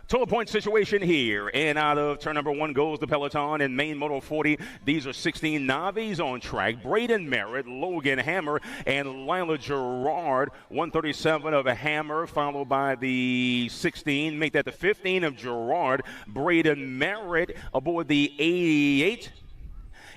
Total point situation here. And out of turn number 1 goes the peloton in main moto 40. These are 16 Navis on track. Braden Merritt, Logan Hammer, and Lila Gerard. 137 of a Hammer, followed by the 16. Make that the 15 of Gerard. Braden Merritt aboard the 88.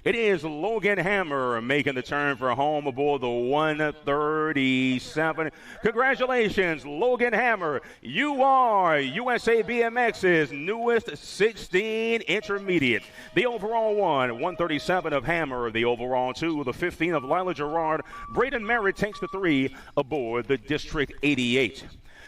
It is Logan Hammer making the turn for home aboard the 137. Congratulations, Logan Hammer. You are USA BMX's newest 16 intermediate. The overall 137 of Hammer. The overall 2, the 15 of Lila Gerard. Braden Merritt takes the 3 aboard the District 88.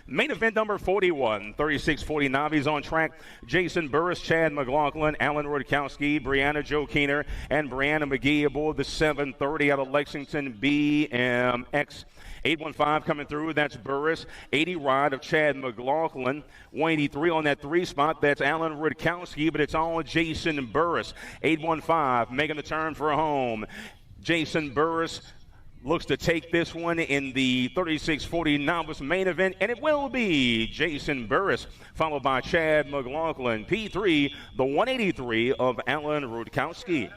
Main event number 41, 3640 Navis on track. Jason Burris, Chad McLaughlin, Alan Rudkowski, Brianna Joe Keener, and Brianna McGee aboard the 730 out of Lexington BMX. 815 coming through, that's Burris. 80 ride of Chad McLaughlin. 183 on that 3 spot, that's Alan Rudkowski, but it's all Jason Burris. 815 making the turn for home. Jason Burris looks to take this one in the 3640 novice main event, and it will be Jason Burris, followed by Chad McLaughlin. P3, the 183 of Alan Rudkowski.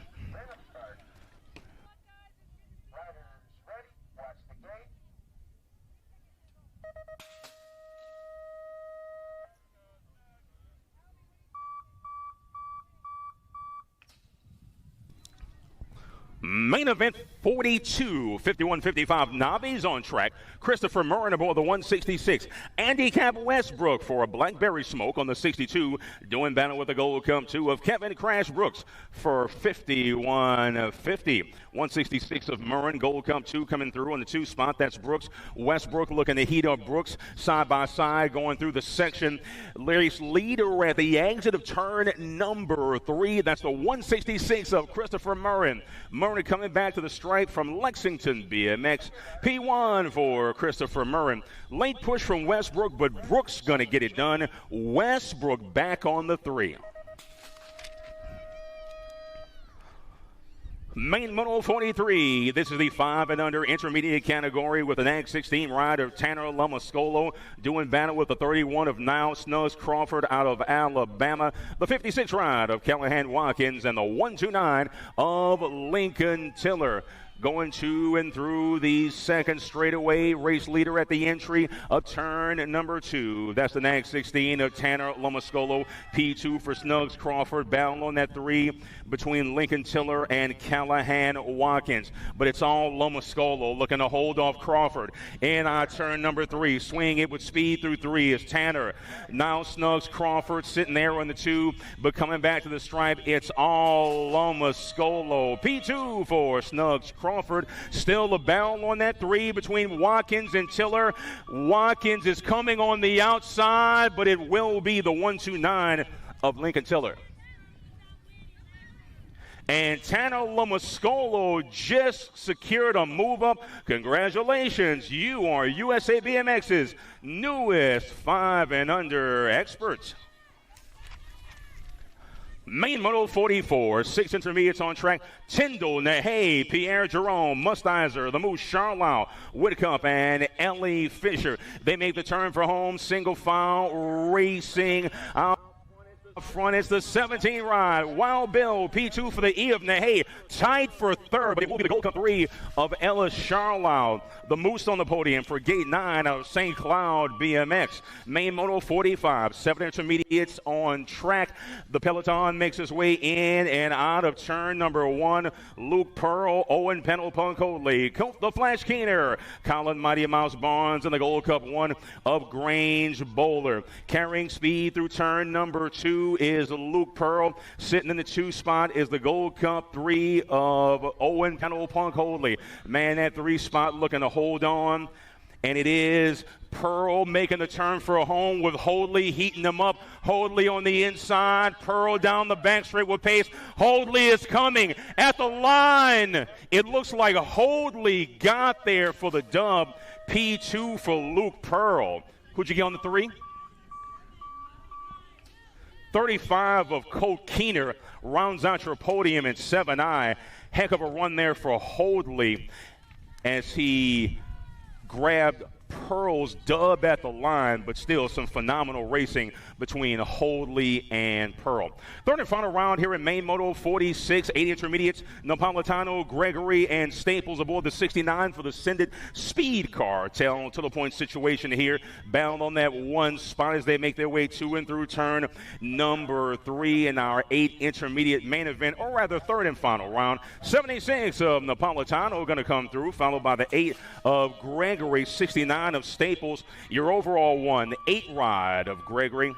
Main event 42, 51-55 Navis on track. Christopher Murrin aboard the 166. Handicap Westbrook for a Blackberry Smoke on the 62. Doing battle with the Gold Cup 2 of Kevin Crash Brooks for 51-50. 166 of Murrin, Gold Cup 2 coming through on the 2 spot. That's Brooks. Westbrook looking to heat up Brooks side by side going through the section. Race leader at the exit of turn number 3. That's the 166 of Christopher Murrin. Murrin coming back to the stripe from Lexington BMX. P1 for Christopher Murrin. Late push from Westbrook, but Brooks going to get it done. Westbrook back on the 3. Main Moto 43. This is the 5 and under intermediate category with an Ag 16 ride of Tanner Lamascolo doing battle with the 31 of Niall Snuzz Crawford out of Alabama, the 56 ride of Callahan Watkins, and the 129 of Lincoln Tiller. Going to and through the second straightaway. Race leader at the entry of turn number 2. That's the NAG 16 of Tanner Lomascolo. P2 for Snugs Crawford. Battle on that 3 between Lincoln Tiller and Callahan Watkins. But it's all Lomascolo looking to hold off Crawford. In turn number 3. Swing it with speed through 3 is Tanner. Now Snugs Crawford sitting there on the 2. But coming back to the stripe, it's all Lomascolo. P2 for Snugs Crawford. Still a battle on that 3 between Watkins and Tiller. Watkins is coming on the outside, but it will be the 129 of Lincoln Tiller. And Tanner Lomascolo just secured a move up. Congratulations, you are USA BMX's newest 5 and under expert. Main Moto 44, 6 intermediates on track. Tyndall, Nahey, Pierre Jerome, Mustizer, the Moose, Charlau, Whitcup, and Ellie Fisher. They make the turn for home, single file racing. Up front is the 17 ride. Wild Bill, P2 for the E of Nahey. Tied for third, but it will be the Gold Cup 3 of Ella Charlau. The Moose on the podium for Gate 9 of St. Cloud BMX. Main Moto 45, 7 intermediates on track. The peloton makes its way in and out of turn number 1. Luke Pearl, Owen Penelpunk-Hoadley, Colt the Flash Keener, Colin Mighty Mouse Barnes, and the Gold Cup 1 of Grange Bowler. Carrying speed through turn number 2 is Luke Pearl. Sitting in the 2 spot is the Gold Cup 3 of Owen Penelpunk-Hoadley. Man, that 3 spot looking to hold on. And it is Pearl making the turn for a home with Hoadley heating them up. Hoadley on the inside. Pearl down the back straight with pace. Hoadley is coming at the line. It looks like Hoadley got there for the dub. P2 for Luke Pearl. Who'd you get on the 3? 35 of Colt Keener rounds out your podium in 7i. Heck of a run there for Hoadley as he grabbed Pearl's dub at the line, but still some phenomenal racing between Hoadley and Pearl. Third and final round here in Main Moto 46, 8 intermediates. Napolitano, Gregory, and Staples aboard the 69 for the Sendit Speed Car. Tail to the point situation here. Bound on that 1 spot as they make their way to and through turn number 3 in our 8 intermediate main event, or rather third and final round. 76 of Napolitano going to come through, followed by the 8 of Gregory, 69 of Staples. Your overall 1, 8 ride of Gregory.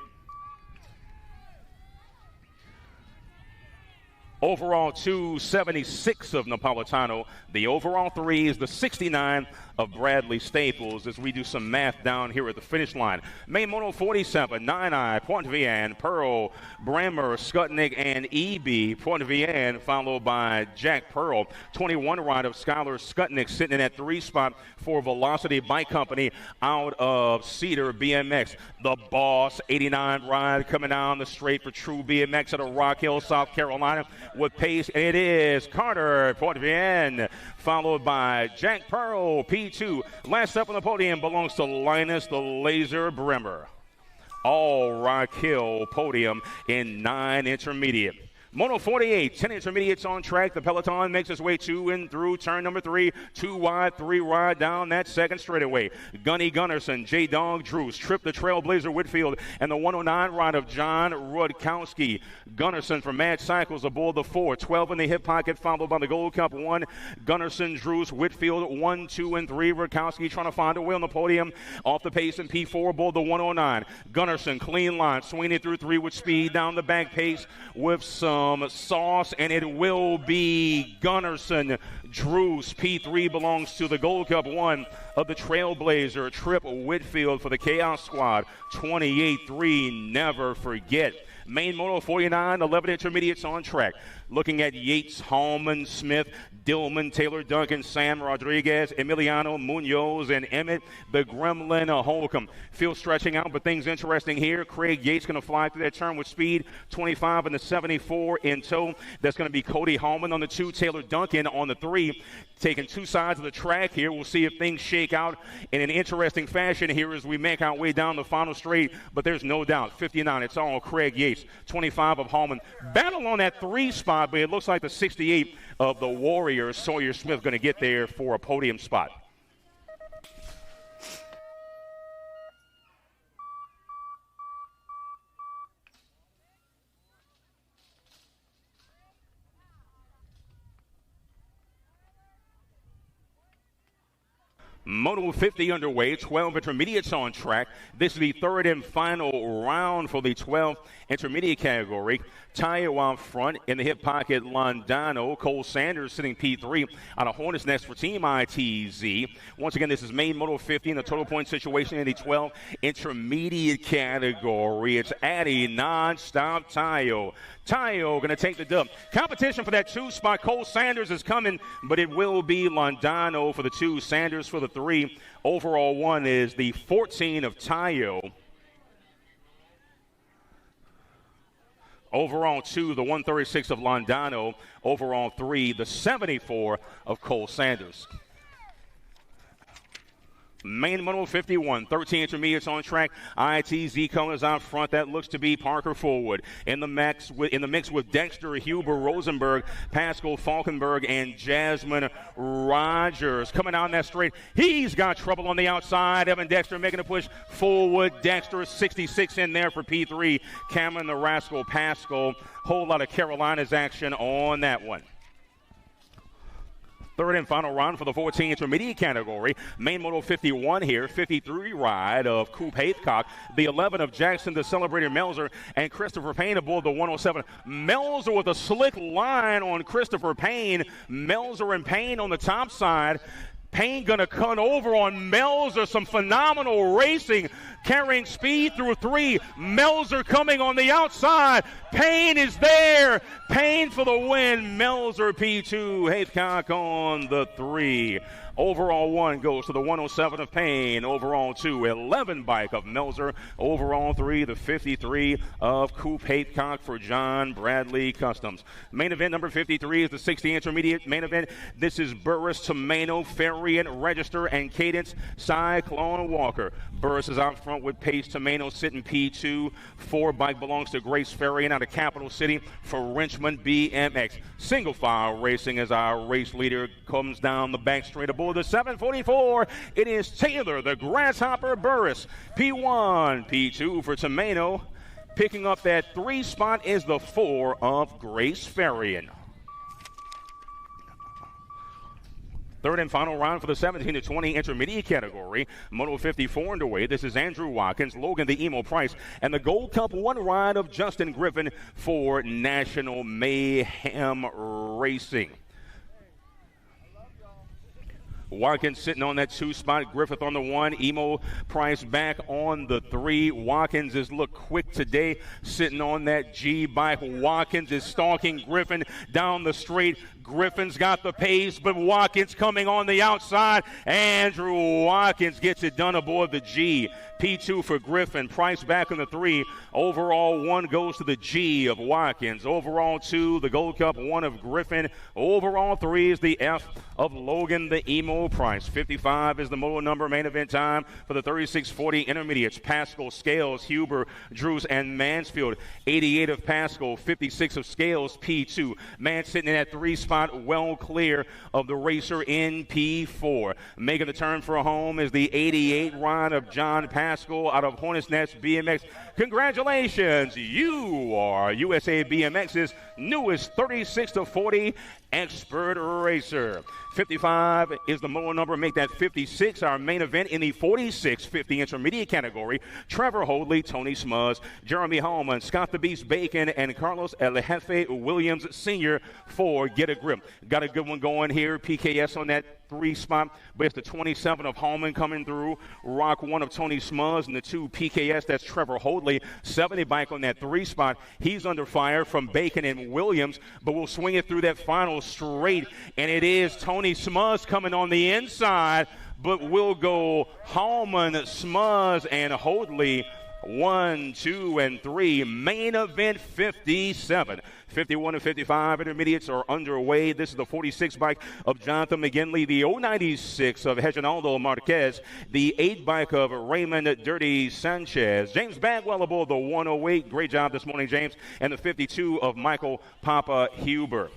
Overall 276 of Napolitano. The overall 3 is the 69 of Bradley Staples as we do some math down here at the finish line. Main Moto 47, 9i, Poitevin, Pearl, Brammer, Skutnik, and E.B. Poitevin, followed by Jack Pearl. 21 ride of Skylar Skutnik sitting in that 3 spot for Velocity Bike Company out of Cedar BMX. The Boss, 89 ride coming down the straight for True BMX out of Rock Hill, South Carolina with pace. It is Carter Poitevin, followed by Jack Pearl, P2. Last up on the podium belongs to Linus the Laser Brimmer. All Rock Hill podium in 9 intermediate. Moto 48, 10 intermediates on track. The peloton makes its way to and through turn number 3. 2 wide, 3 wide down that second straightaway. Gunny Gunnarsson, J-Dog Drews, Trip the Trailblazer Whitfield, and the 109 ride of John Rudkowski. Gunnarsson from Mad Cycles aboard the 4. 12 in the hip pocket, followed by the Gold Cup 1. Gunnarsson, Drews, Whitfield, 1, 2, and 3. Rudkowski trying to find a way on the podium. Off the pace in P4 aboard the 109. Gunnarsson, clean line, swinging through 3 with speed down the back pace with some sauce, and it will be Gunnarsson. Drews, P3 belongs to the Gold Cup 1 of the Trailblazer. Trip Whitfield for the Chaos Squad. 28-3, never forget. Main Moto 49, 11 intermediates on track. Looking at Yates, Hallman, Smith, Dillman, Taylor Duncan, Sam Rodriguez, Emiliano Munoz, and Emmett the Gremlin Holcomb. Field stretching out, but things interesting here. Craig Yates going to fly through that turn with speed. 25 and the 74 in tow. That's going to be Cody Hallman on the 2, Taylor Duncan on the 3. taking two sides of the track here. We'll see if things shake out in an interesting fashion here as we make our way down the final straight. But there's no doubt, 59, it's all Craig Yates. 25 of Hallman. Battle on that 3 spot, but it looks like the 68 of the Warriors, Sawyer Smith, going to get there for a podium spot. Moto 50 underway, 12 intermediates on track. This is the third and final round for the 12 intermediate category. Tayo out front in the hip pocket, Londano. Cole Sanders sitting P3 on a Hornets Nest for Team ITZ. Once again, this is main Moto 50 in the total point situation in the 12 intermediate category. It's Addy non-stop Tayo. Tayo going to take the dub. Competition for that 2 spot. Cole Sanders is coming, but it will be Londano for the 2, Sanders for the 3. Overall 1 is the 14 of Tayo. Overall 2, the 136 of Londano. Overall 3, the 74 of Cole Sanders. Main Moto 51, 13 intermediates on track. ITZ colors out front. That looks to be Parker Forward. In the mix with Dexter, Huber, Rosenberg, Pascal Falkenberg, and Jasmine Rogers. Coming down that straight, he's got trouble on the outside. Evan Dexter making a push forward. Dexter, 66 in there for P3. Cameron the Rascal Pascal. Whole lot of Carolinas action on that one. Third and final round for the 14 intermediate category. Main Moto 51 here, 53 ride of Coop Haithcock, the 11 of Jackson, the celebrated Melzer, and Christopher Payne aboard the 107. Melzer with a slick line on Christopher Payne. Melzer and Payne on the top side. Payne going to cut over on Melzer. Some phenomenal racing, carrying speed through 3. Melzer coming on the outside. Payne is there. Payne for the win. Melzer P2. Haithcock on the 3. Overall 1 goes to the 107 of Payne. Overall 2, 11 bike of Melzer. Overall 3, the 53 of Coop Haithcock for John Bradley Customs. Main event number 53 is the 60 intermediate main event. This is Burris, Tomeno, Ferrian, Register, and Cadence Cyclone Walker. Burris is out front with Pace. Tomeno sitting P2. 4 bike belongs to Grace Ferrian out of Capital City for Richmond BMX. Single file racing as our race leader comes down the back straight aboard the 744. It is Taylor, the Grasshopper Burris. P1, P2 for Tomeno. Picking up that 3 spot is the 4 of Grace Ferrian. Third and final round for the 17 to 20 intermediate category. Moto 54 underway. This is Andrew Watkins, Logan the Emo Price, and the Gold Cup 1 ride of Justin Griffin for National Mayhem Racing. Watkins sitting on that 2 spot. Griffith on the 1. Emo Price back on the 3. Watkins has looked quick today, sitting on that G bike. Watkins is stalking Griffin down the straight. Griffin's got the pace, but Watkins coming on the outside. Andrew Watkins gets it done aboard the G. P2 for Griffin. Price back on the 3. Overall 1 goes to the G of Watkins. Overall 2, the Gold Cup 1 of Griffin. Overall 3 is the F of Logan the Emo Price. 55 is the moto number. Main event time for the 3640 intermediates. Pascal, Scales, Huber, Drews, and Mansfield. 88 of Pascal, 56 of Scales, P2. Man sitting in that 3 spot, well clear of the racer in P4. Making the turn for home is the 88 ride of John Pascal out of Hornets Nest BMX. Congratulations, you are USA BMX's newest 36 to 40 expert racer. 55 is the moto number. Make that 56 our main event in the 46-50 intermediate category. Trevor Hoadley, Tony Smuzz, Jeremy Hallman, Scott the Beast Bacon, and Carlos El Jefe Williams Sr. for Get a Grip. Got a good one going here. PKS on that 3 spot, but it's the 27 of Hallman coming through. Rock 1 of Tony Smuzz, and the 2 PKS, that's Trevor Hoadley. 70 bike on that 3 spot. He's under fire from Bacon and Williams, but we'll swing it through that final straight, and it is Tony Smuzz coming on the inside, but we'll go Hallman, Smuzz, and Hoadley 1, 2, and 3. Main event 57. 51 and 55 intermediates are underway. This is the 46 bike of Jonathan McGinley, the 096 of Reginaldo Marquez, the 8 bike of Raymond Dirty Sanchez. James Bagwell aboard the 108. Great job this morning, James. And the 52 of Michael Papa Huber.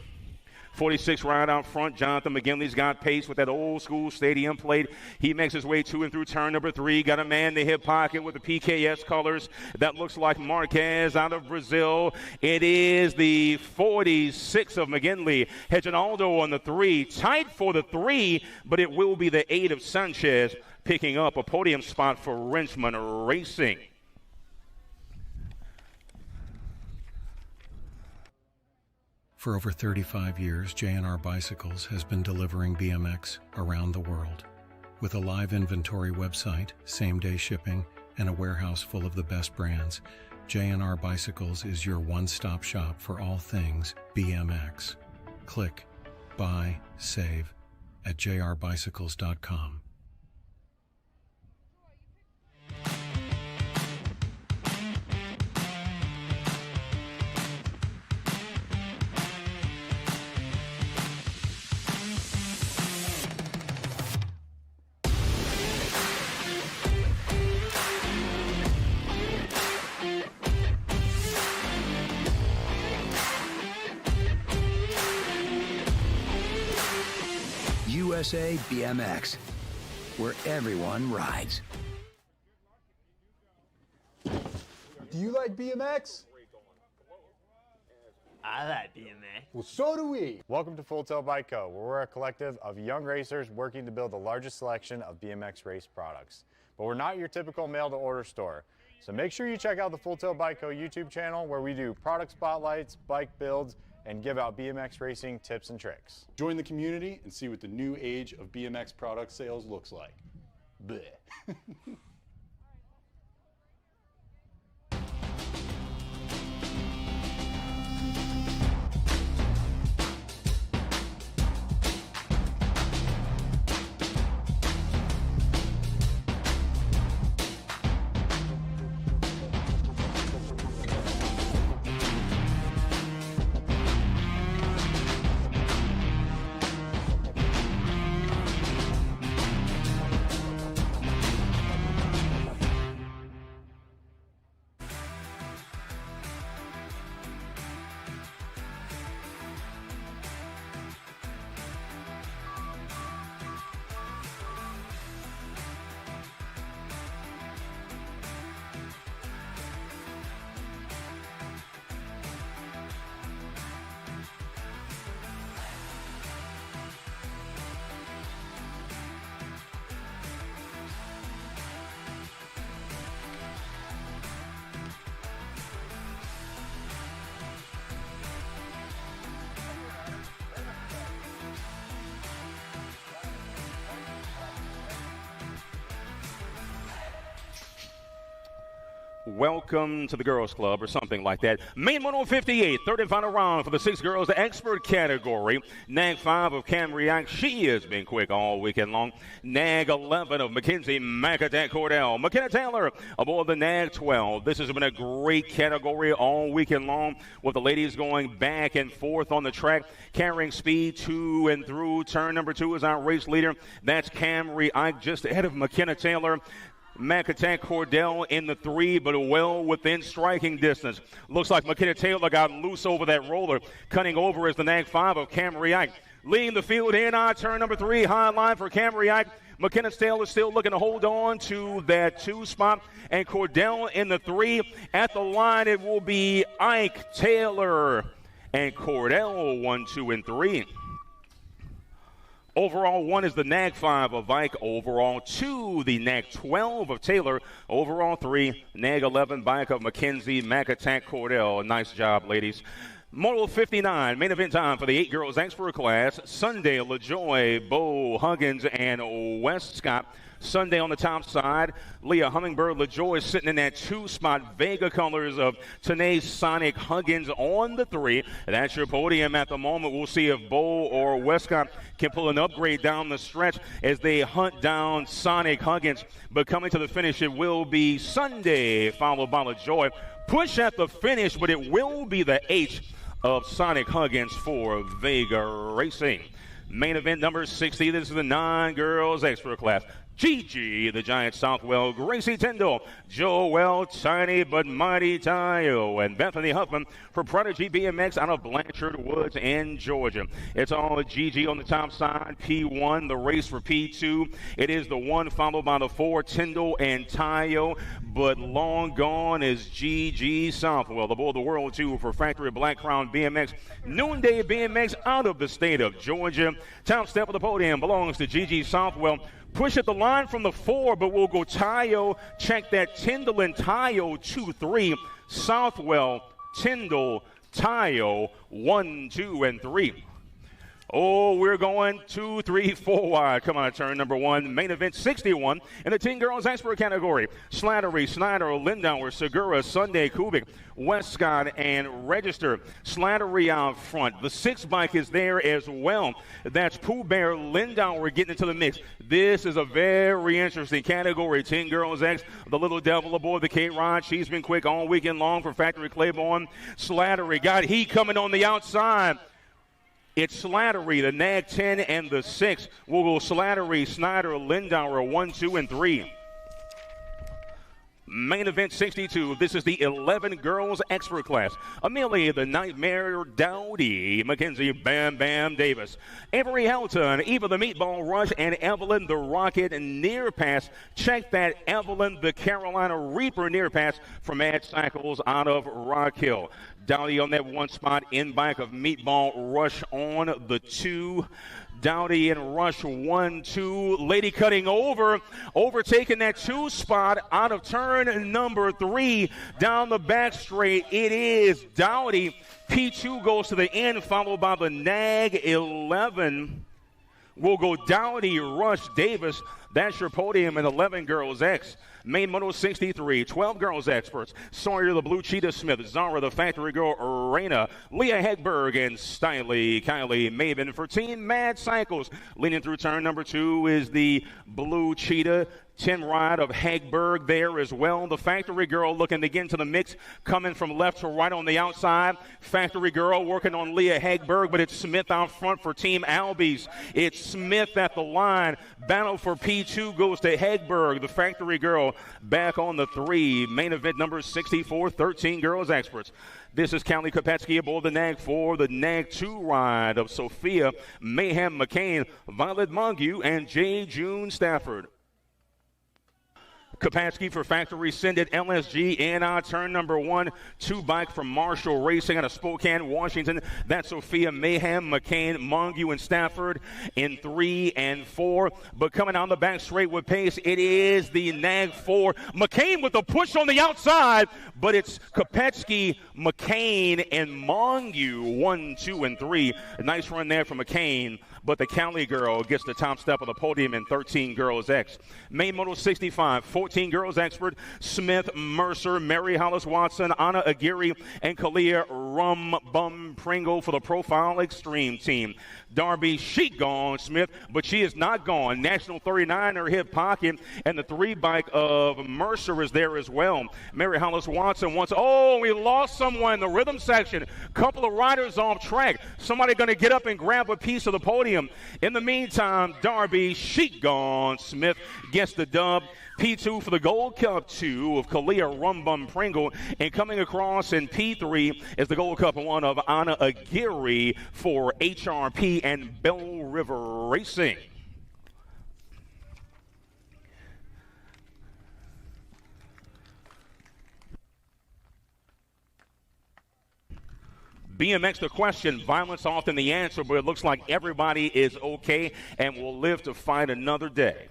46 right out front. Jonathan McGinley's got pace with that old school stadium plate. He makes his way to and through turn number 3. Got a man in the hip pocket with the PKS colors. That looks like Marquez out of Brazil. It is the 46 of McGinley. Reginaldo on the 3. Tight for the 3, but it will be the 8 of Sanchez picking up a podium spot for Wrenchman Racing. For over 35 years, J&R Bicycles has been delivering BMX around the world. With a live inventory website, same-day shipping, and a warehouse full of the best brands, J&R Bicycles is your one-stop shop for all things BMX. Click, buy, save at jrbicycles.com. USA BMX, where everyone rides. Do you like BMX? I like BMX. Well, so do we. Welcome to Full Tilt Bike Co., where we're a collective of young racers working to build the largest selection of BMX race products. But we're not your typical mail-to-order store. So make sure you check out the Full Tilt Bike Co. YouTube channel, where we do product spotlights, bike builds, and give out BMX racing tips and tricks. Join the community and see what the new age of BMX product sales looks like. Bleh. Welcome to the Girls Club or something like that. Main 158, third and final round for the 6 girls expert category. Nag 5 of Cam React, she has been quick all weekend long. Nag 11 of Mackenzie Macatat Cordell. McKenna Taylor aboard the Nag 12. This has been a great category all weekend long, with the ladies going back and forth on the track, carrying speed to and through. Turn number 2 is our race leader. That's Cam React just ahead of McKenna Taylor. Macatat Cordell in the 3, but well within striking distance. Looks like McKenna Taylor got loose over that roller. Cutting over is the Nag 5 of Cam React. Leading the field in on turn number 3, high line for Cam React. McKenna Taylor still looking to hold on to that 2 spot. And Cordell in the 3. At the line, it will be Ike, Taylor, and Cordell 1, 2, and 3. Overall 1 is the Nag 5 of Ike. Overall 2, the Nag 12 of Taylor. Overall 3, Nag 11 bike of Mackenzie Macatat Cordell. Nice job, ladies. Moto 59, main event time for the 8 girls expert class. Sunday, LaJoy, Bo Huggins, and West Scott. Sunday on the top side, Leah Hummingbird LaJoy sitting in that 2-spot. Vega colors of Tanae Sonic Huggins on the 3. That's your podium at the moment. We'll see if Bo or Westcott can pull an upgrade down the stretch as they hunt down Sonic Huggins. But coming to the finish, it will be Sunday, followed by LaJoy. Push at the finish, but it will be the H of Sonic Huggins for Vega Racing. Main event number 60. This is the 9 girls extra class. Gigi, the Giant Southwell, Gracie Tyndall, Joelle, Tiny but Mighty Tayo, and Bethany Huffman for Prodigy BMX out of Blanchard Woods in Georgia. It's all Gigi on the top side, P1, the race for P2. It is the 1 followed by the 4, Tyndall and Tayo, but long gone is Gigi Southwell, the boy of the world 2 for Factory Black Crown BMX. Noonday BMX out of the state of Georgia. Top step of the podium belongs to Gigi Southwell. Push at the line from the 4, but we'll go Tayo. Check that. Tyndall and Tayo 2-3. Southwell, Tyndall, Tayo 1, 2, and 3. Oh, we're going 2, 3, 4 wide. Come on, turn number 1. Main event 61 in the teen girls expert category. Slattery, Snyder, Lindauer, Segura, Sunday, Kubik, Westcott, and Register. Slattery out front. The 6 bike is there as well. That's Pooh Bear, Lindauer getting into the mix. This is a very interesting category. Teen girls X, the little devil aboard the K-Rod. She's been quick all weekend long for Factory Claiborne. Slattery got heat coming on the outside. It's Slattery, the nag 10 and the 6. We'll go Slattery, Snyder, Lindauer 1, 2, and 3. Main event 62. This is the 11 girls expert class. Amelia, the Nightmare Dowdy, Mackenzie Bam Bam Davis, Avery Helton, Eva the Meatball Rush, and Evelyn the Rocket Near Pass. Check that. Evelyn the Carolina Reaper Near Pass from Mad Cycles out of Rock Hill. Dowdy on that 1 spot, in back of Meatball Rush on the 2. Dowdy and Rush 1, 2. Lady cutting over, overtaking that 2 spot out of turn number 3 down the back straight. It is Dowdy. P2 goes to the end, followed by the nag 11. We'll go Dowdy, Rush, Davis. That's your podium in 11 girls X. Main Moto 63, 12 girls experts. Sawyer, the Blue Cheetah Smith, Zara, the Factory Girl, Arena, Leah Hegberg, and Kylie Maven for Team Mad Cycles. Leaning through turn number 2 is the Blue Cheetah. Tim Ride of Hagberg there as well. The Factory Girl looking to get into the mix, coming from left to right on the outside. Factory Girl working on Leah Hagberg, but it's Smith out front for Team Albies. It's Smith at the line. Battle for P2 goes to Hagberg. The Factory Girl back on the 3. Main event number 64, 13 girls experts. This is Callie Kopetsky aboard the Nag 4, the Nag 2 ride of Sophia Mayhem McCain, Violet Mongeau, and J. June Stafford. Kopetsky for Factory Send It LSG in turn number 1. 2 bike from Marshall Racing out of Spokane, Washington. That's Sophia Mayhem, McCain, Mongeau, and Stafford in 3 and 4. But coming down the back straight with pace, it is the Nag 4. McCain with the push on the outside, but it's Kopetsky, McCain, and Mongeau 1, 2, and 3. A nice run there from McCain, but the Cali girl gets the top step of the podium in 13 girls X. Main Moto 65, 14 girls expert, Smith, Mercer, Mary Hollis Watson, Anna Aguirre, and Kalia Rum Bum Pringle for the Profile Extreme team. Darby, she gone, Smith, but she is not gone. National 39 in her hip pocket, and the 3 bike of Mercer is there as well. Mary Hollis Watson wants, oh, we lost someone in the rhythm section. Couple of riders off track. Somebody going to get up and grab a piece of the podium. In the meantime, Darby, she gone, Smith gets the dub. P2 for the Gold Cup 2 of Kalia Rumbum Pringle, and coming across in P3 is the Gold Cup 1 of Anna Aguirre for HRP and Bell River Racing. BMX the question, violence often the answer, but it looks like everybody is okay and will live to fight another day.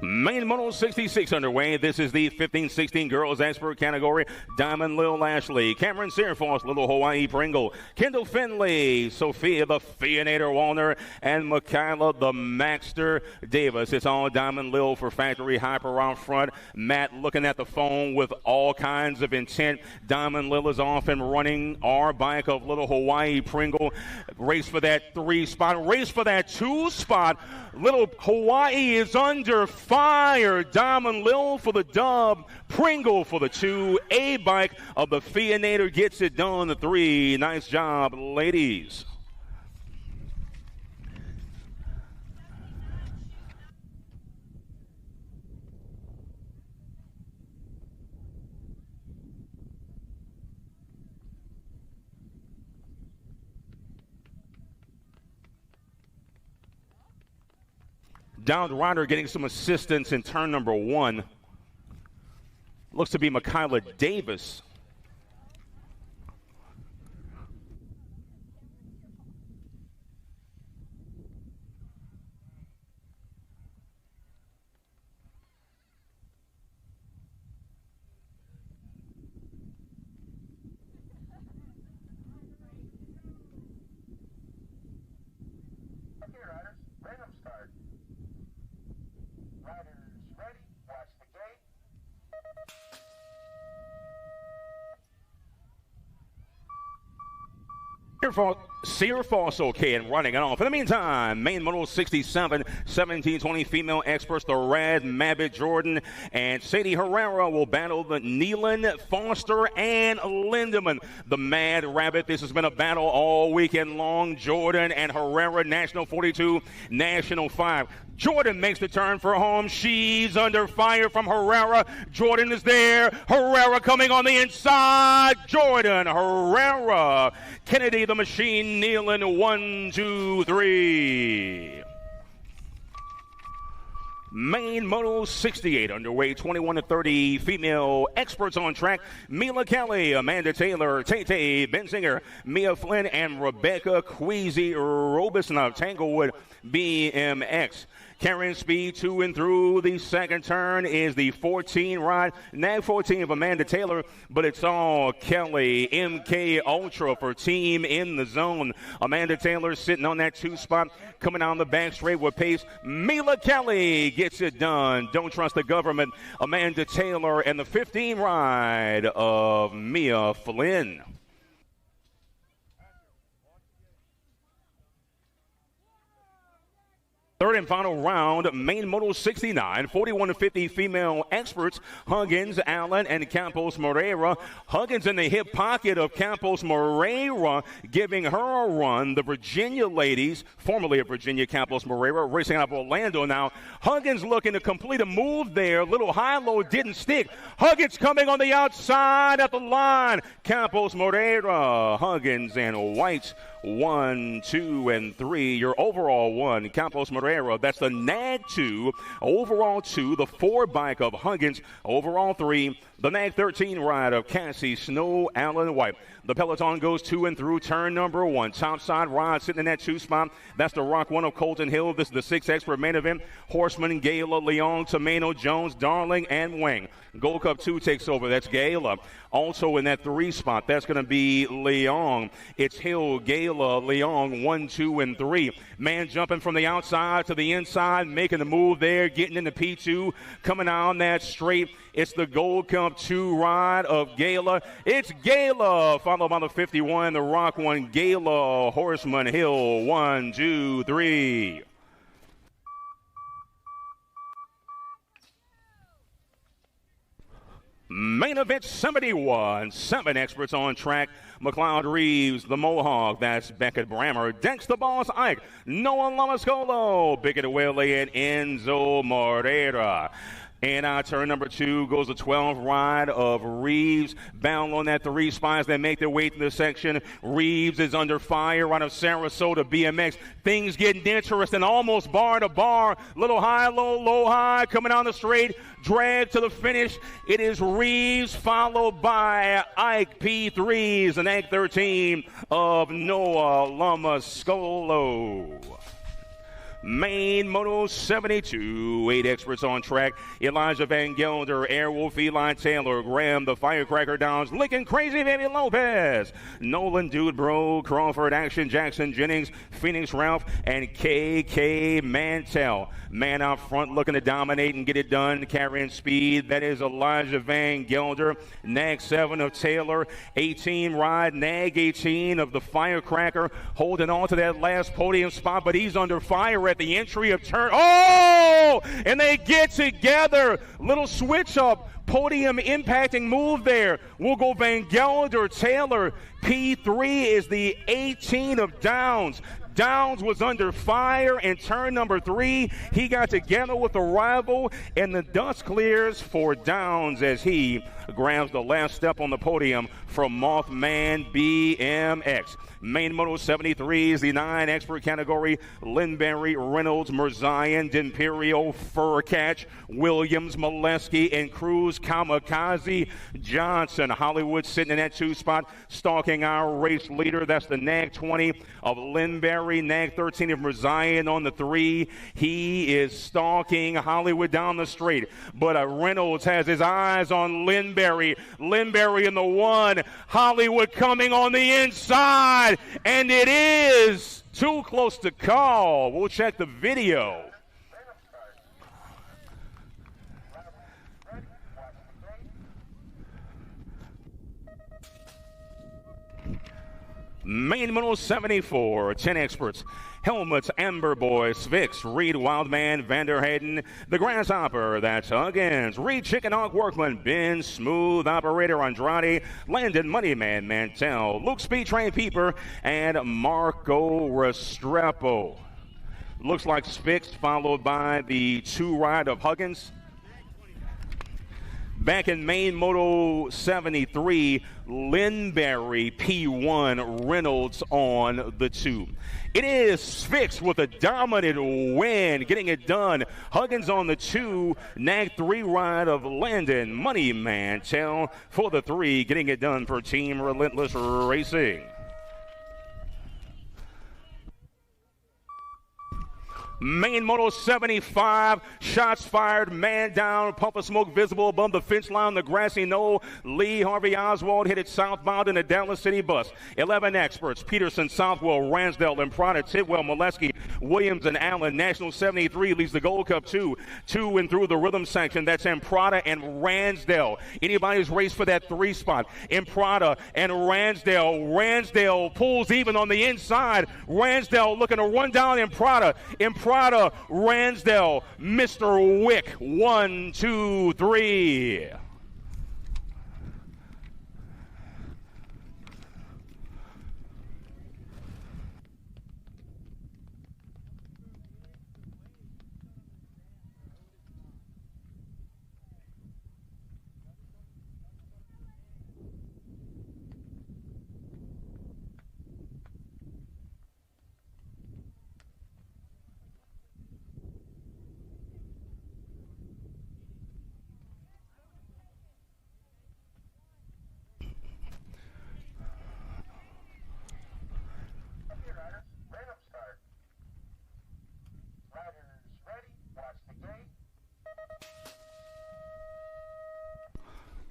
Main Moto 66 underway. This is the 15-16 girls expert category. Diamond Lil Ashley, Cameron Searfoss, Little Hawaii Pringle, Kendall Finley, Sophia the Fianator Walner, and Michaela the Maxter Davis. It's all Diamond Lil for Factory Hyper out front. Matt looking at the phone with all kinds of intent. Diamond Lil is off and running. Our bike of Little Hawaii Pringle. Race for that 3 spot. Race for that 2 spot. Little Hawaii is under fire. Diamond Lil for the dub. Pringle for the 2. A bike of the Fianator gets it done. The 3. Nice job, ladies. Downed rider getting some assistance in turn number 1. Looks to be Michaela Davis. Okay, riders, random start. Riders ready, watch the gate. Searfoss okay and running it off. In the meantime, Main Moto 67, 17-20 female experts, the Rad Mabbit Jordan and Sadie Herrera will battle the Neelan, Foster, and Lindemann. The Mad Rabbit, this has been a battle all weekend long. Jordan and Herrera, National 42, National 5. Jordan makes the turn for home. She's under fire from Herrera. Jordan is there. Herrera coming on the inside. Jordan, Herrera, Kennedy the Machine, Neelan, 1, 2, 3. Main Moto 68 underway, 21-30 female experts on track. Mila Kelly, Amanda Taylor, Tay Benzinger, Mia Flynn, and Rebecca Queasy Robison of Tanglewood BMX. Carrying speed to and through the second turn is the 14 ride. Nag 14 of Amanda Taylor, but it's all Kelly, MK Ultra for Team in the Zone. Amanda Taylor sitting on that 2 spot, coming on the back straight with pace. Mila Kelly gets it done. Don't trust the government. Amanda Taylor and the 15 ride of Mia Flynn. Third and final round, Main Moto 69, 41-50 female experts, Huggins, Allen, and Campos Moreira. Huggins in the hip pocket of Campos Moreira, giving her a run. The Virginia ladies, formerly of Virginia, Campos Moreira, racing out of Orlando now. Huggins looking to complete a move there. Little high-low didn't stick. Huggins coming on the outside at the line. Campos Moreira, Huggins, and White. 1, 2, and 3. Your overall 1, Campos Moreira. That's the Nag 2. Overall 2, the 4 bike of Huggins. Overall 3, the Nag 13 ride of Cassie Snow, Allen White. The peloton goes to and through turn number 1. Top side ride sitting in that 2 spot. That's the Rock 1 of Colton Hill. This is the 6 expert main event. Horseman, Gala, Leon, Tomeno, Jones, Darling, and Wang. Gold Cup 2 takes over. That's Gala. Also in that 3 spot, that's going to be Leon. It's Hill, Gala, Leon, 1, 2, and 3. Man jumping from the outside to the inside, making the move there, getting into P2, coming on that straight. It's the Gold Cup 2 ride of Gala. It's Gala, followed by the 51, the Rock 1, Gala, Horseman, Hill, 1, 2, 3. Main event 71, 7 experts on track. McLeod Reeves, the Mohawk, that's Beckett Brammer, Dex the Boss Ike, Noah Lamascolo, Bigot Willie, and Enzo Moreira. And turn number 2 goes the 12 ride of Reeves. Bound on that 3 spots that make their way through the section. Reeves is under fire out of Sarasota BMX. Things getting interesting, almost bar to bar. Little high, low high, coming on the straight. Drag to the finish. It is Reeves followed by Ike P3s and Ike 13 of Noah Lamascolo. Main Moto 72, 8 experts on track. Elijah Van Gelder, Airwolf, Eli Taylor, Graham, the Firecracker Downs, Lincoln Crazy Baby Lopez, Nolan Dude Bro, Crawford Action, Jackson Jennings, Phoenix Ralph, and KK Mantell. Man out front looking to dominate and get it done, carrying speed. That is Elijah Van Gelder. Nag 7 of Taylor, 18 ride, Nag 18 of the Firecracker, holding on to that last podium spot, but he's under fire at the entry of turn. Oh! And they get together. Little switch up. Podium impacting move there. We'll go Van Gelder, Taylor. P3 is the 18 of Downs. Downs was under fire in turn number 3. He got together with a rival, and the dust clears for Downs as he grabs the last step on the podium from Mothman BMX. Main Moto 73 is the 9 expert category. Lindberry, Reynolds, Merzion, D'Imperio, Furcatch, Williams, Molesky, and Cruz, Kamikaze, Johnson. Hollywood sitting in that 2 spot, stalking our race leader. That's the Nag 20 of Lindberry, Nag 13 of Merzion on the 3. He is stalking Hollywood down the straight, but Reynolds has his eyes on Lindberry. Lindberry in the 1. Hollywood coming on the inside. And it is too close to call. We'll check the video. Main Moto 74, 10 experts. Helmets, Amber Boy, Svix, Reed, Wildman, Vanderhayden, the Grasshopper, that's Huggins, Reed, Chicken Hawk, Workman, Ben, Smooth, Operator, Andrade, Landon, Moneyman, Mantell, Luke, Speed Train, Peeper, and Marco Restrepo. Looks like Svix followed by the 2 ride of Huggins. Back in Main Moto 73, Lindberry P1, Reynolds on the 2. It is Svix with a dominant win, getting it done. Huggins on the 2, Nag 3 ride of Landon, Money Mantell for the 3, getting it done for Team Relentless Racing. Main Moto 75, shots fired, man down, puff of smoke visible above the fence line, the grassy knoll. Lee Harvey Oswald hit it southbound in a Dallas City bus. 11 experts, Peterson, Southwell, Ransdell, Imprada, Tidwell, Molesky, Williams, and Allen. National 73 leads the Gold Cup 2 and through the rhythm section. That's Imprada and Ransdell. Anybody's race for that 3 spot. Imprada and Ransdell. Ransdell pulls even on the inside. Ransdell looking to run down Imprada. Imprada, Ransdell, Mr. Wick, 1, 2, 3.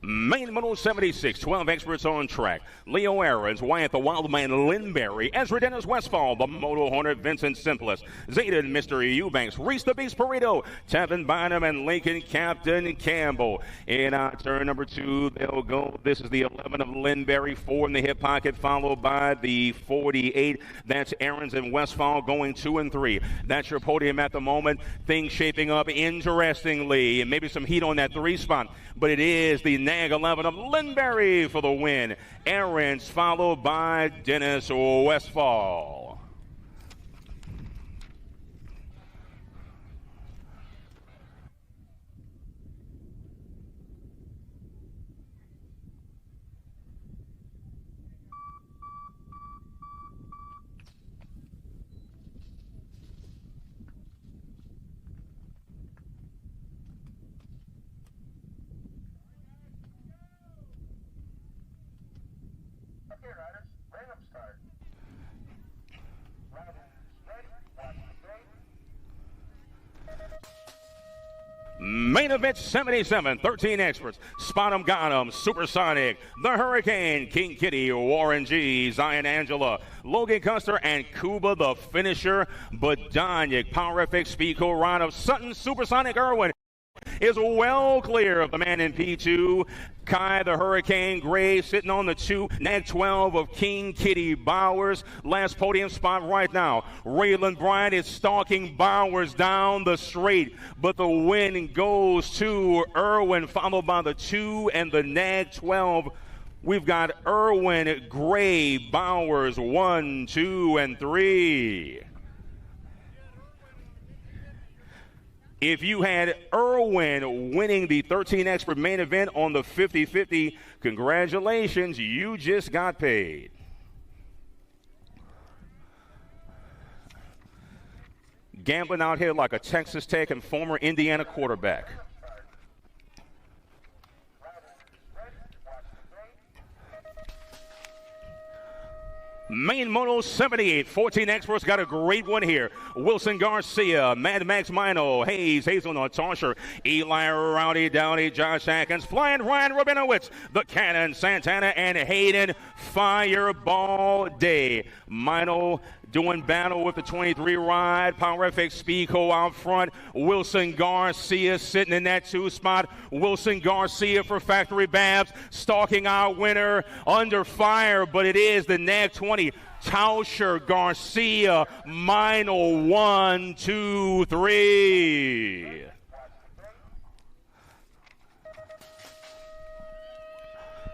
Main Moto 76, 12 experts on track. Leo Aarons, Wyatt the Wildman, Lindberry, Ezra Dennis Westfall, the Moto Hornet, Vincent Simplest, Zayden, Mr. Eubanks, Reese the Beast Burrito, Tevin Bynum, and Lincoln Captain Campbell. In turn number 2, they'll go. This is the 11 of Lindberry, 4 in the hip pocket, followed by the 48. That's Aarons and Westfall going 2 and 3. That's your podium at the moment. Things shaping up interestingly, and maybe some heat on that 3 spot, but it is the Nag 11 of Lindberry for the win. Aarons followed by Dennis Westfall. Main event 77, 13 experts. Spot 'em, got 'em, Supersonic, The Hurricane, King Kitty, Warren G, Zion Angela, Logan Custer, and Kuba the finisher. Bodanic, Power FX Speed Co-Ride of Sutton, Supersonic Irwin is well clear of the man in P2. Kai the Hurricane Gray sitting on the 2. Nag 12 of King Kitty Bowers. Last podium spot right now. Raylan Bryant is stalking Bowers down the straight, but the win goes to Irwin, followed by the 2 and the Nag 12. We've got Irwin, Gray, Bowers, 1, 2, and 3. If you had Irwin winning the 13 expert main event on the 50-50, congratulations, you just got paid. Gambling out here like a Texas Tech and former Indiana quarterback. Main Moto 78, 14 experts got a great one here. Wilson Garcia, Mad Max Mino, Hayes, Hazelnut, Tosher, Eli Rowdy Downey, Josh Atkins, Flying Ryan Rabinowitz, The Cannon, Santana, and Hayden Fireball Day. Mino doing battle with the 23 ride. Power FX Speed Co out front. Wilson Garcia sitting in that 2 spot. Wilson Garcia for Factory Babs stalking our winner under fire, but it is the Nag 20. Tauscher, Garcia, Mino, 1, 2, 3.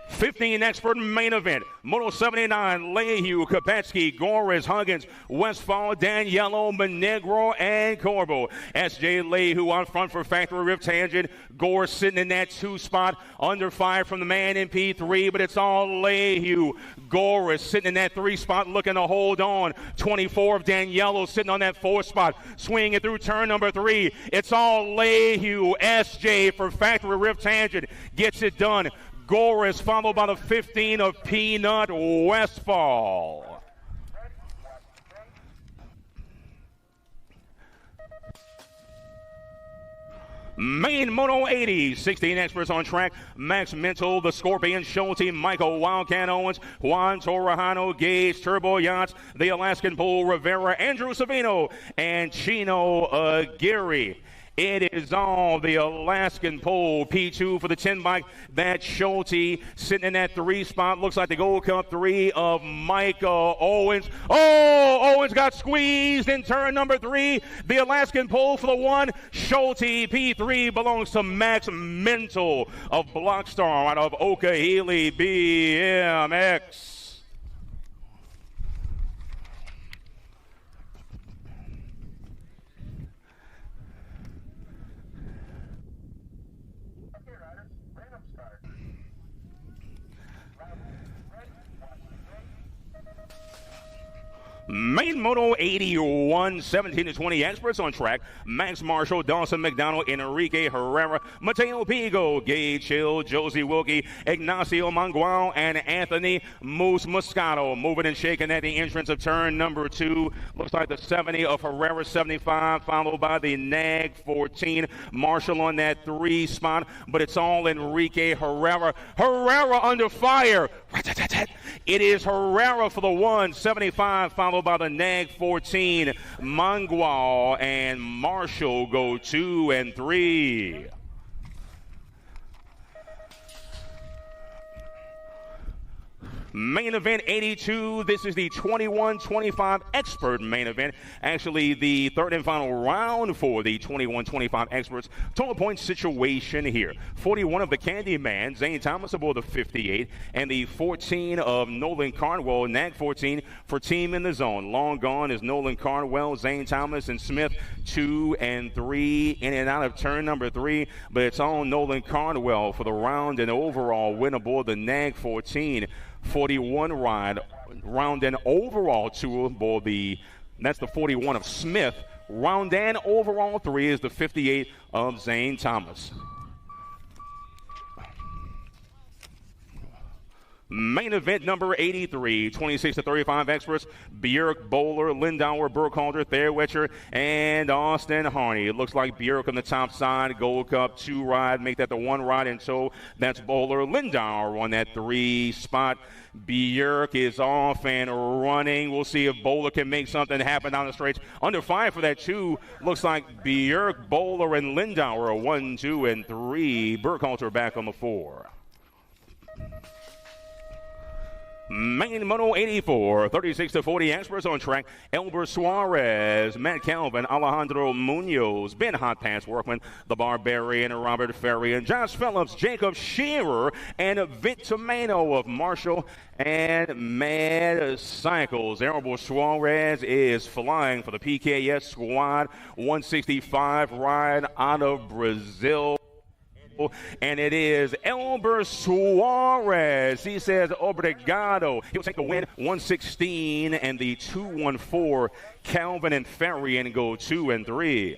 '15 expert main event. Moto 79, Lehue, Kopetsky, Goris, Huggins, Westfall, Daniello, Monegro, and Corbo. S.J. Lehue out front for Factory Rip Tangent. Gore sitting in that 2 spot under fire from the man in P3, but it's all Lehue. Goris sitting in that 3 spot looking to hold on. 24 of Daniello sitting on that 4 spot, swinging it through turn number 3. It's all Lehue. S.J. for Factory Rip Tangent gets it done. Goris followed by the 15 of Peanut Westfall. Main Moto 80, 16 experts on track. Max Mental, the Scorpion, Schulte, Michael Wildcat Owens, Juan Torrejano, Gage, Turbo Yachts, the Alaskan Bull, Rivera, Andrew Savino, and Chino Aguirre. It is all the Alaskan pole. P2 for the 10 bike. That Schulte sitting in that 3 spot. Looks like the Gold Cup 3 of Micah Owens. Oh, Owens got squeezed in turn number 3. The Alaskan pole for the 1. Schulte, P3 belongs to Max Mental of Blockstar out of Okahili BMX. Main Moto 81, 17 to 20 experts on track. Max Marshall, Dawson McDonald, Enrique Herrera, Mateo Pigo, Gage Hill, Josie Wilkie, Ignacio Mangual, and Anthony Moose Moscato. Moving and shaking at the entrance of turn number 2. Looks like the 70 of Herrera, 75, followed by the Nag 14. Marshall on that 3 spot, but it's all Enrique Herrera. Herrera under fire. It is Herrera for the 1, 75, followed by the Nag 14. Mangual and Marshall go 2 and 3. Main event 82. This is the 21-25 expert main event. Actually, the third and final round for the 21-25 experts. Total point situation here. 41 of the Candyman, Zane Thomas aboard the 58, and the 14 of Nolan Cardwell, Nag 14 for Team in the Zone. Long gone is Nolan Cardwell, Zane Thomas, and Smith 2 and 3 in and out of turn number 3, but it's on Nolan Cardwell for the round and overall win aboard the Nag 14. 41 ride, round and overall 2 aboard that's the 41 of Smith. Round and overall 3 is the 58 of Zane Thomas. Main event number 83, 26 to 35 experts, Björk, Bowler, Lindauer, Burkhalter, Thairwetcher, and Austin Harney. It looks like Björk on the top side, Gold Cup 2 ride, make that the 1 ride, and so that's Bowler. Lindauer on that 3 spot. Björk is off and running. We'll see if Bowler can make something happen down the straights. Under 5 for that 2. Looks like Björk, Bowler, and Lindauer are 1, 2, and 3. Burkhalter back on the 4. Main Moto 84, 36 to 40 experts on track. Elber Suarez, Matt Calvin, Alejandro Munoz, Ben Hot Pass Workman, the Barbarian, Robert Ferry, and Josh Phillips, Jacob Shearer, and Vit Tomano of Marshall and Mad Cycles. Elber Suarez is flying for the PKS squad, 165 ride out of Brazil. And it is Elber Suarez. He says, obrigado. He'll take the win, 116, and the 214. Calvin and Ferry and go 2 and 3.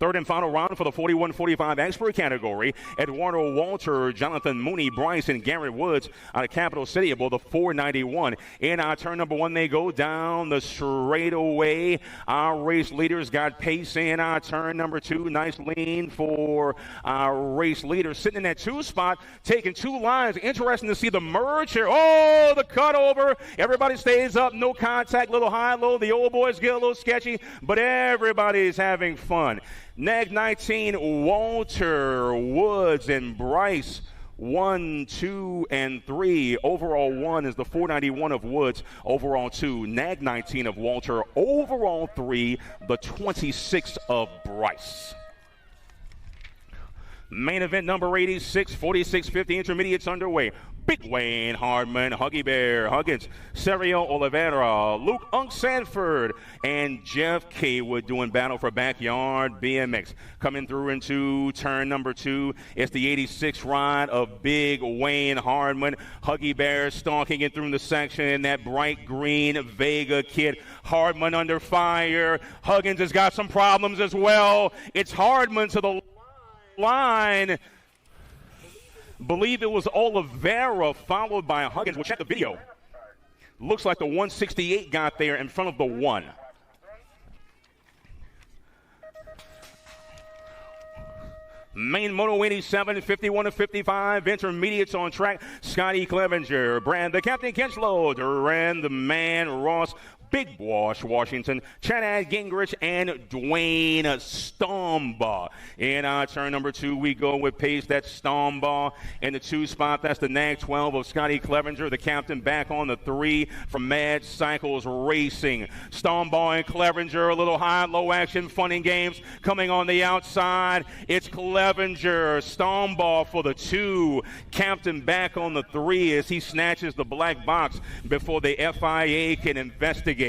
Third and final round for the 41-45 expert category. Eduardo Walter, Jonathan Mooney, Bryce, and Garrett Woods out of Capital City aboard the 491. In our turn number 1, they go down the straightaway. Our race leaders got pace in our turn number 2. Nice lean for our race leader. Sitting in that 2 spot, taking 2 lines. Interesting to see the merge here. Oh, the cut over. Everybody stays up. No contact. Little high-low. The old boys get a little sketchy, but everybody's having fun. Nag 19, Walter, Woods, and Bryce, 1, 2, and 3. Overall 1 is the 491 of Woods. Overall 2, Nag 19 of Walter. Overall 3, the 26 of Bryce. Main event number 86, 46-50 intermediates underway. Big Wayne Hardman, Huggy Bear Huggins, Sergio Oliveira, Luke Unk Sanford, and Jeff Kaywood doing battle for Backyard BMX. Coming through into turn number 2, it's the 86 ride of Big Wayne Hardman. Huggy Bear stalking it through the section in that bright green Vega kit. Hardman under fire. Huggins has got some problems as well. It's Hardman to the line. Believe it was Oliveira followed by Huggins. We'll check the video. Looks like the 168 got there in front of the 1. Main Moto 87, 51 to 55. Intermediates on track. Scotty Clevenger, Brand the Captain Kenchlow, Duran the Man Ross, Big Wash Washington, Chad Gingrich, and Dwayne Stombaugh. In our turn number 2, we go with pace. That's Stombaugh in the 2 spot. That's the Nag 12 of Scotty Clevenger, the captain, back on the 3 from Mad Cycles Racing. Stombaugh and Clevenger, a little high-low action, fun and games. Coming on the outside, it's Clevenger. Stombaugh for the 2. Captain back on the 3 as he snatches the black box before the FIA can investigate.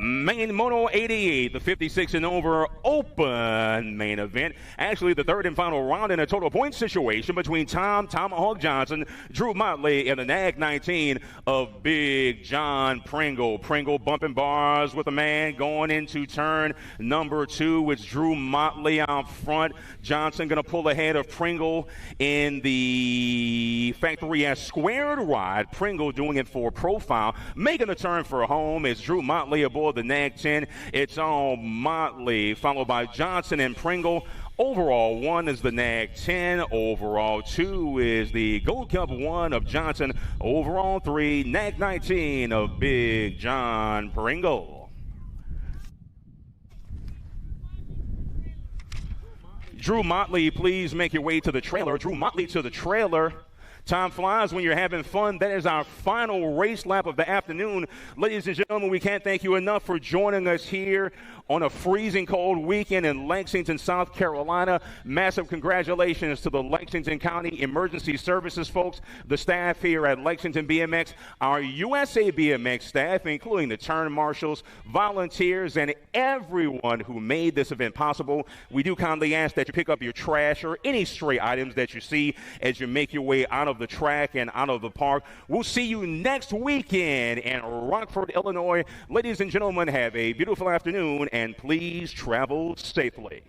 Main Moto 88, the 56 and over open main event. Actually, the third and final round in a total point situation between Tom Tomahawk Johnson, Drew Motley, and the Nag 19 of Big John Pringle. Pringle bumping bars with a man going into turn number 2. It's Drew Motley out front. Johnson going to pull ahead of Pringle in the factory as squared ride. Pringle doing it for profile. Making the turn for home is Drew Motley aboard the Nag 10. It's all Motley, followed by Johnson and Pringle. Overall 1 is the Nag 10. Overall 2 is the Gold Cup 1 of Johnson. Overall 3, Nag 19 of Big John Pringle. Drew Motley, please make your way to the trailer. Drew Motley to the trailer. Time flies when you're having fun. That is our final race lap of the afternoon. Ladies and gentlemen, we can't thank you enough for joining us here on a freezing cold weekend in Lexington, South Carolina. Massive congratulations to the Lexington County Emergency Services folks, the staff here at Lexington BMX, our USA BMX staff, including the turn marshals, volunteers, and everyone who made this event possible. We do kindly ask that you pick up your trash or any stray items that you see as you make your way out of the track and out of the park. We'll see you next weekend in Rockford, Illinois. Ladies and gentlemen, have a beautiful afternoon and please travel safely.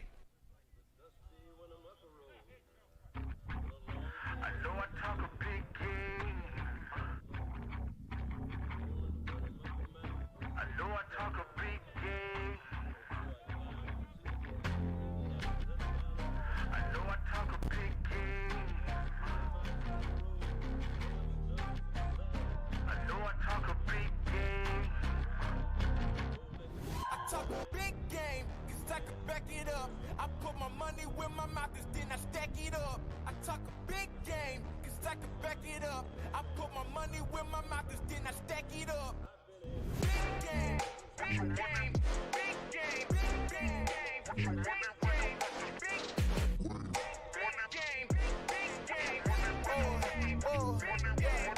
big game, cause I can back it up. I put my money where my mouth is, then I stack it up. I talk a big game, cause I can back it up. I put my money where my mouth is, then I stack it up. Big game, big game, big game, big game, big game, big game, big game. Oh, yeah.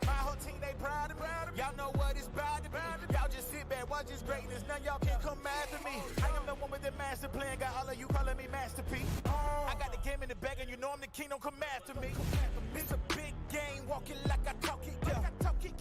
My whole team, they proud of me. Y'all know what it's about to be. Y'all just sit back, watch this greatness. None y'all can come after me. I am the one with the master plan. Got all of you calling me masterpiece. I got the game in the bag, and you know I'm the king. Don't come after me. It's a big game, walking like I talk it.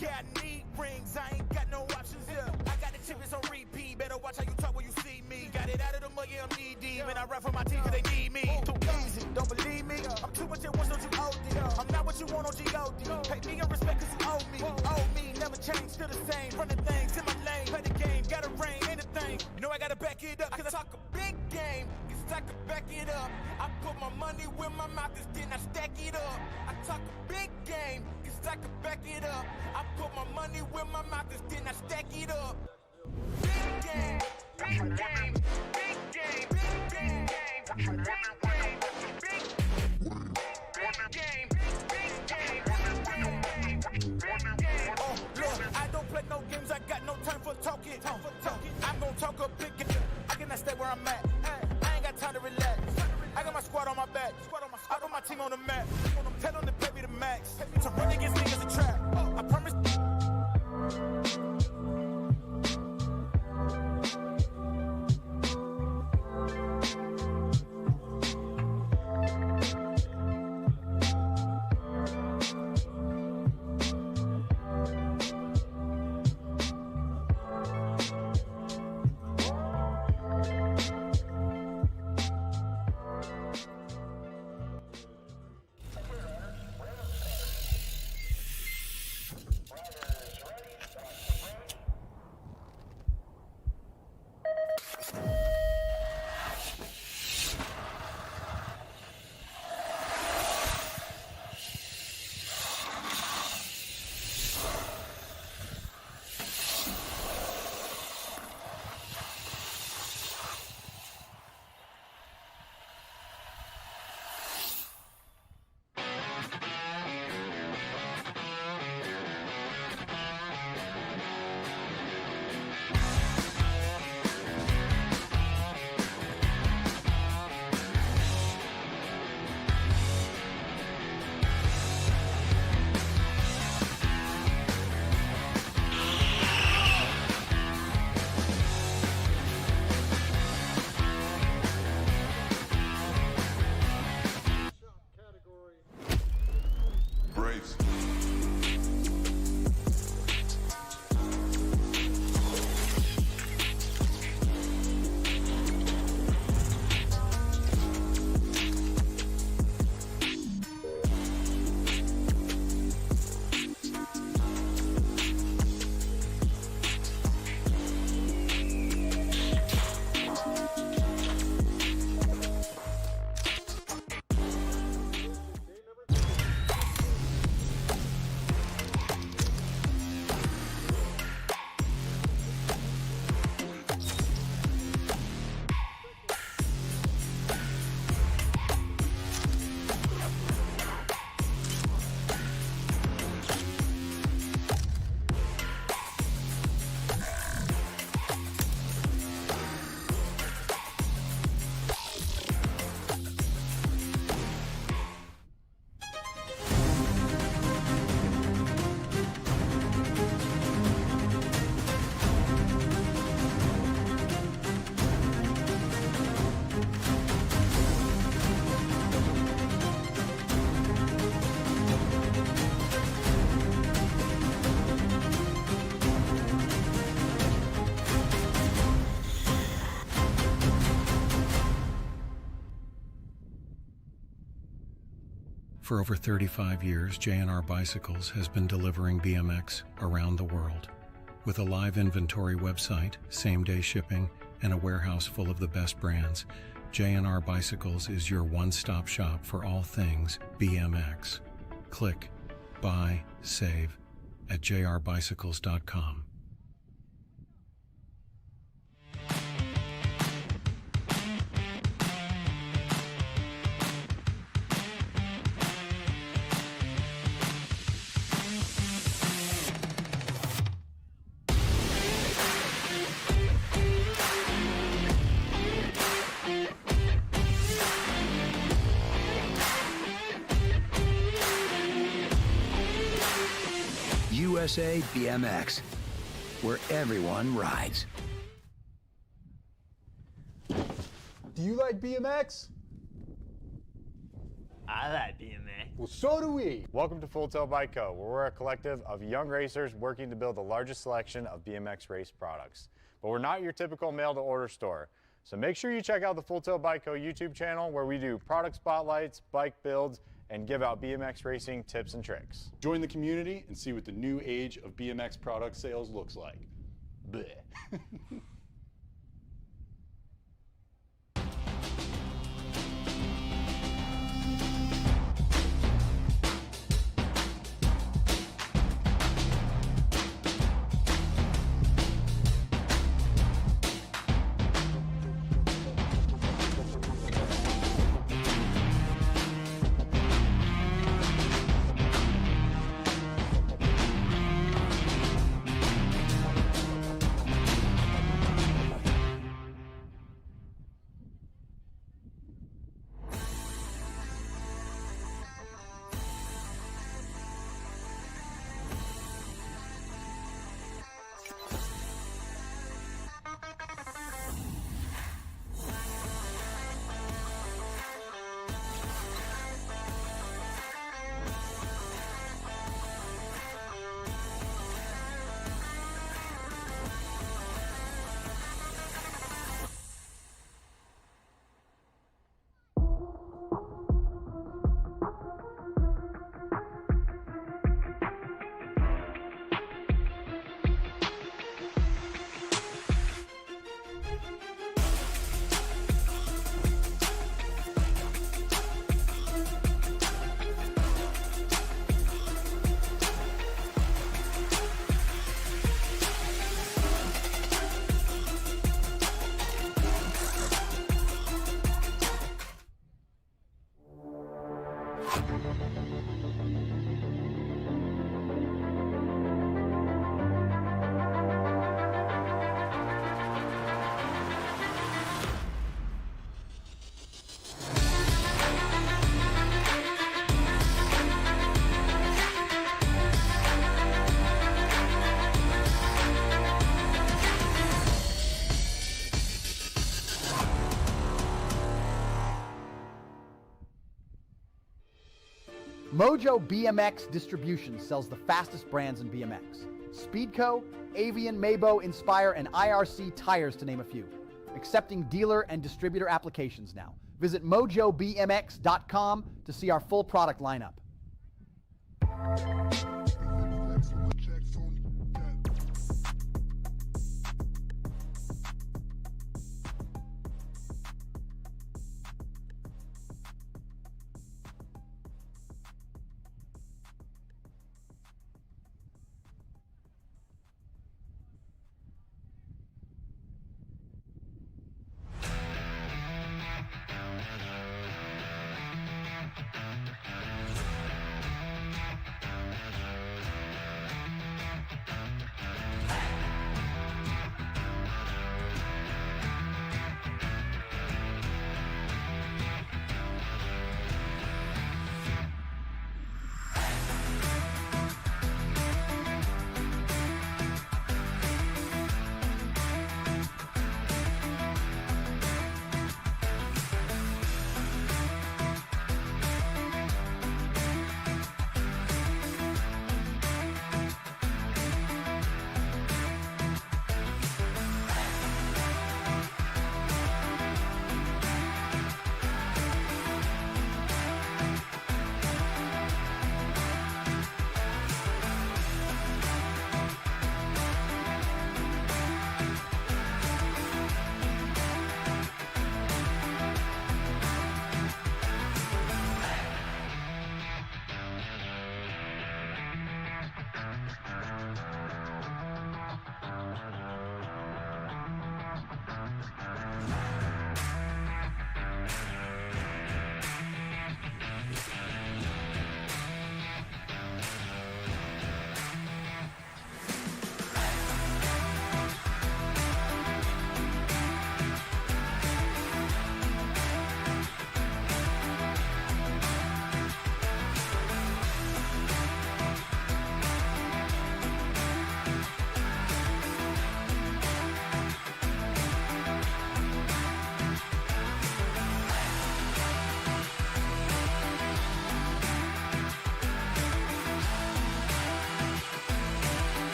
Yeah, I need rings. I ain't got no options. Yeah, I got the chips on repeat. Better watch how you talk when you see me. Got it out of the mud, yeah, I'm knee deep. And I rap for my team 'cause they need me. Too easy, don't believe me. I'm too much at once, don't you OD. I'm not what you want on G.O.D. Pay me your respect 'cause you owe me. Owe me, never change, still the same. Running things in my lane, play the game, gotta rain, anything. You know I gotta back it up 'cause I talk a big game. Cause I can back it up. I put my money where my mouth is, then I stack it up. I talk a big game, cause I can back it up. I put my money where my mouth is, then I stack it up. Big game, big game, big game, big game, big game, big game, big game. Oh, look, I don't play no games, I got no time for talking. I'm gonna talk a big game. I cannot stay where I'm at. I ain't got time to relax. I got my squad on my back. I got my team on the map. Tell them to pay me the max. To run against niggas a trap. I promise. Brace. For over 35 years, J&R Bicycles has been delivering BMX around the world. With a live inventory website, same-day shipping, and a warehouse full of the best brands, J&R Bicycles is your one-stop shop for all things BMX. Click, buy, save at jrbicycles.com. USA BMX, where everyone rides. Do you like BMX? I like BMX. Well, so do we. Welcome to Full Tilt Bike Co., where we're a collective of young racers working to build the largest selection of BMX race products. But we're not your typical mail-to-order store. So make sure you check out the Full Tilt Bike Co. YouTube channel, where we do product spotlights, bike builds, and give out BMX racing tips and tricks. Join the community and see what the new age of BMX product sales looks like. Bleh. Mojo BMX Distribution sells the fastest brands in BMX. Speedco, Avian, Mabo, Inspire, and IRC tires, to name a few. Accepting dealer and distributor applications now. Visit mojobmx.com to see our full product lineup.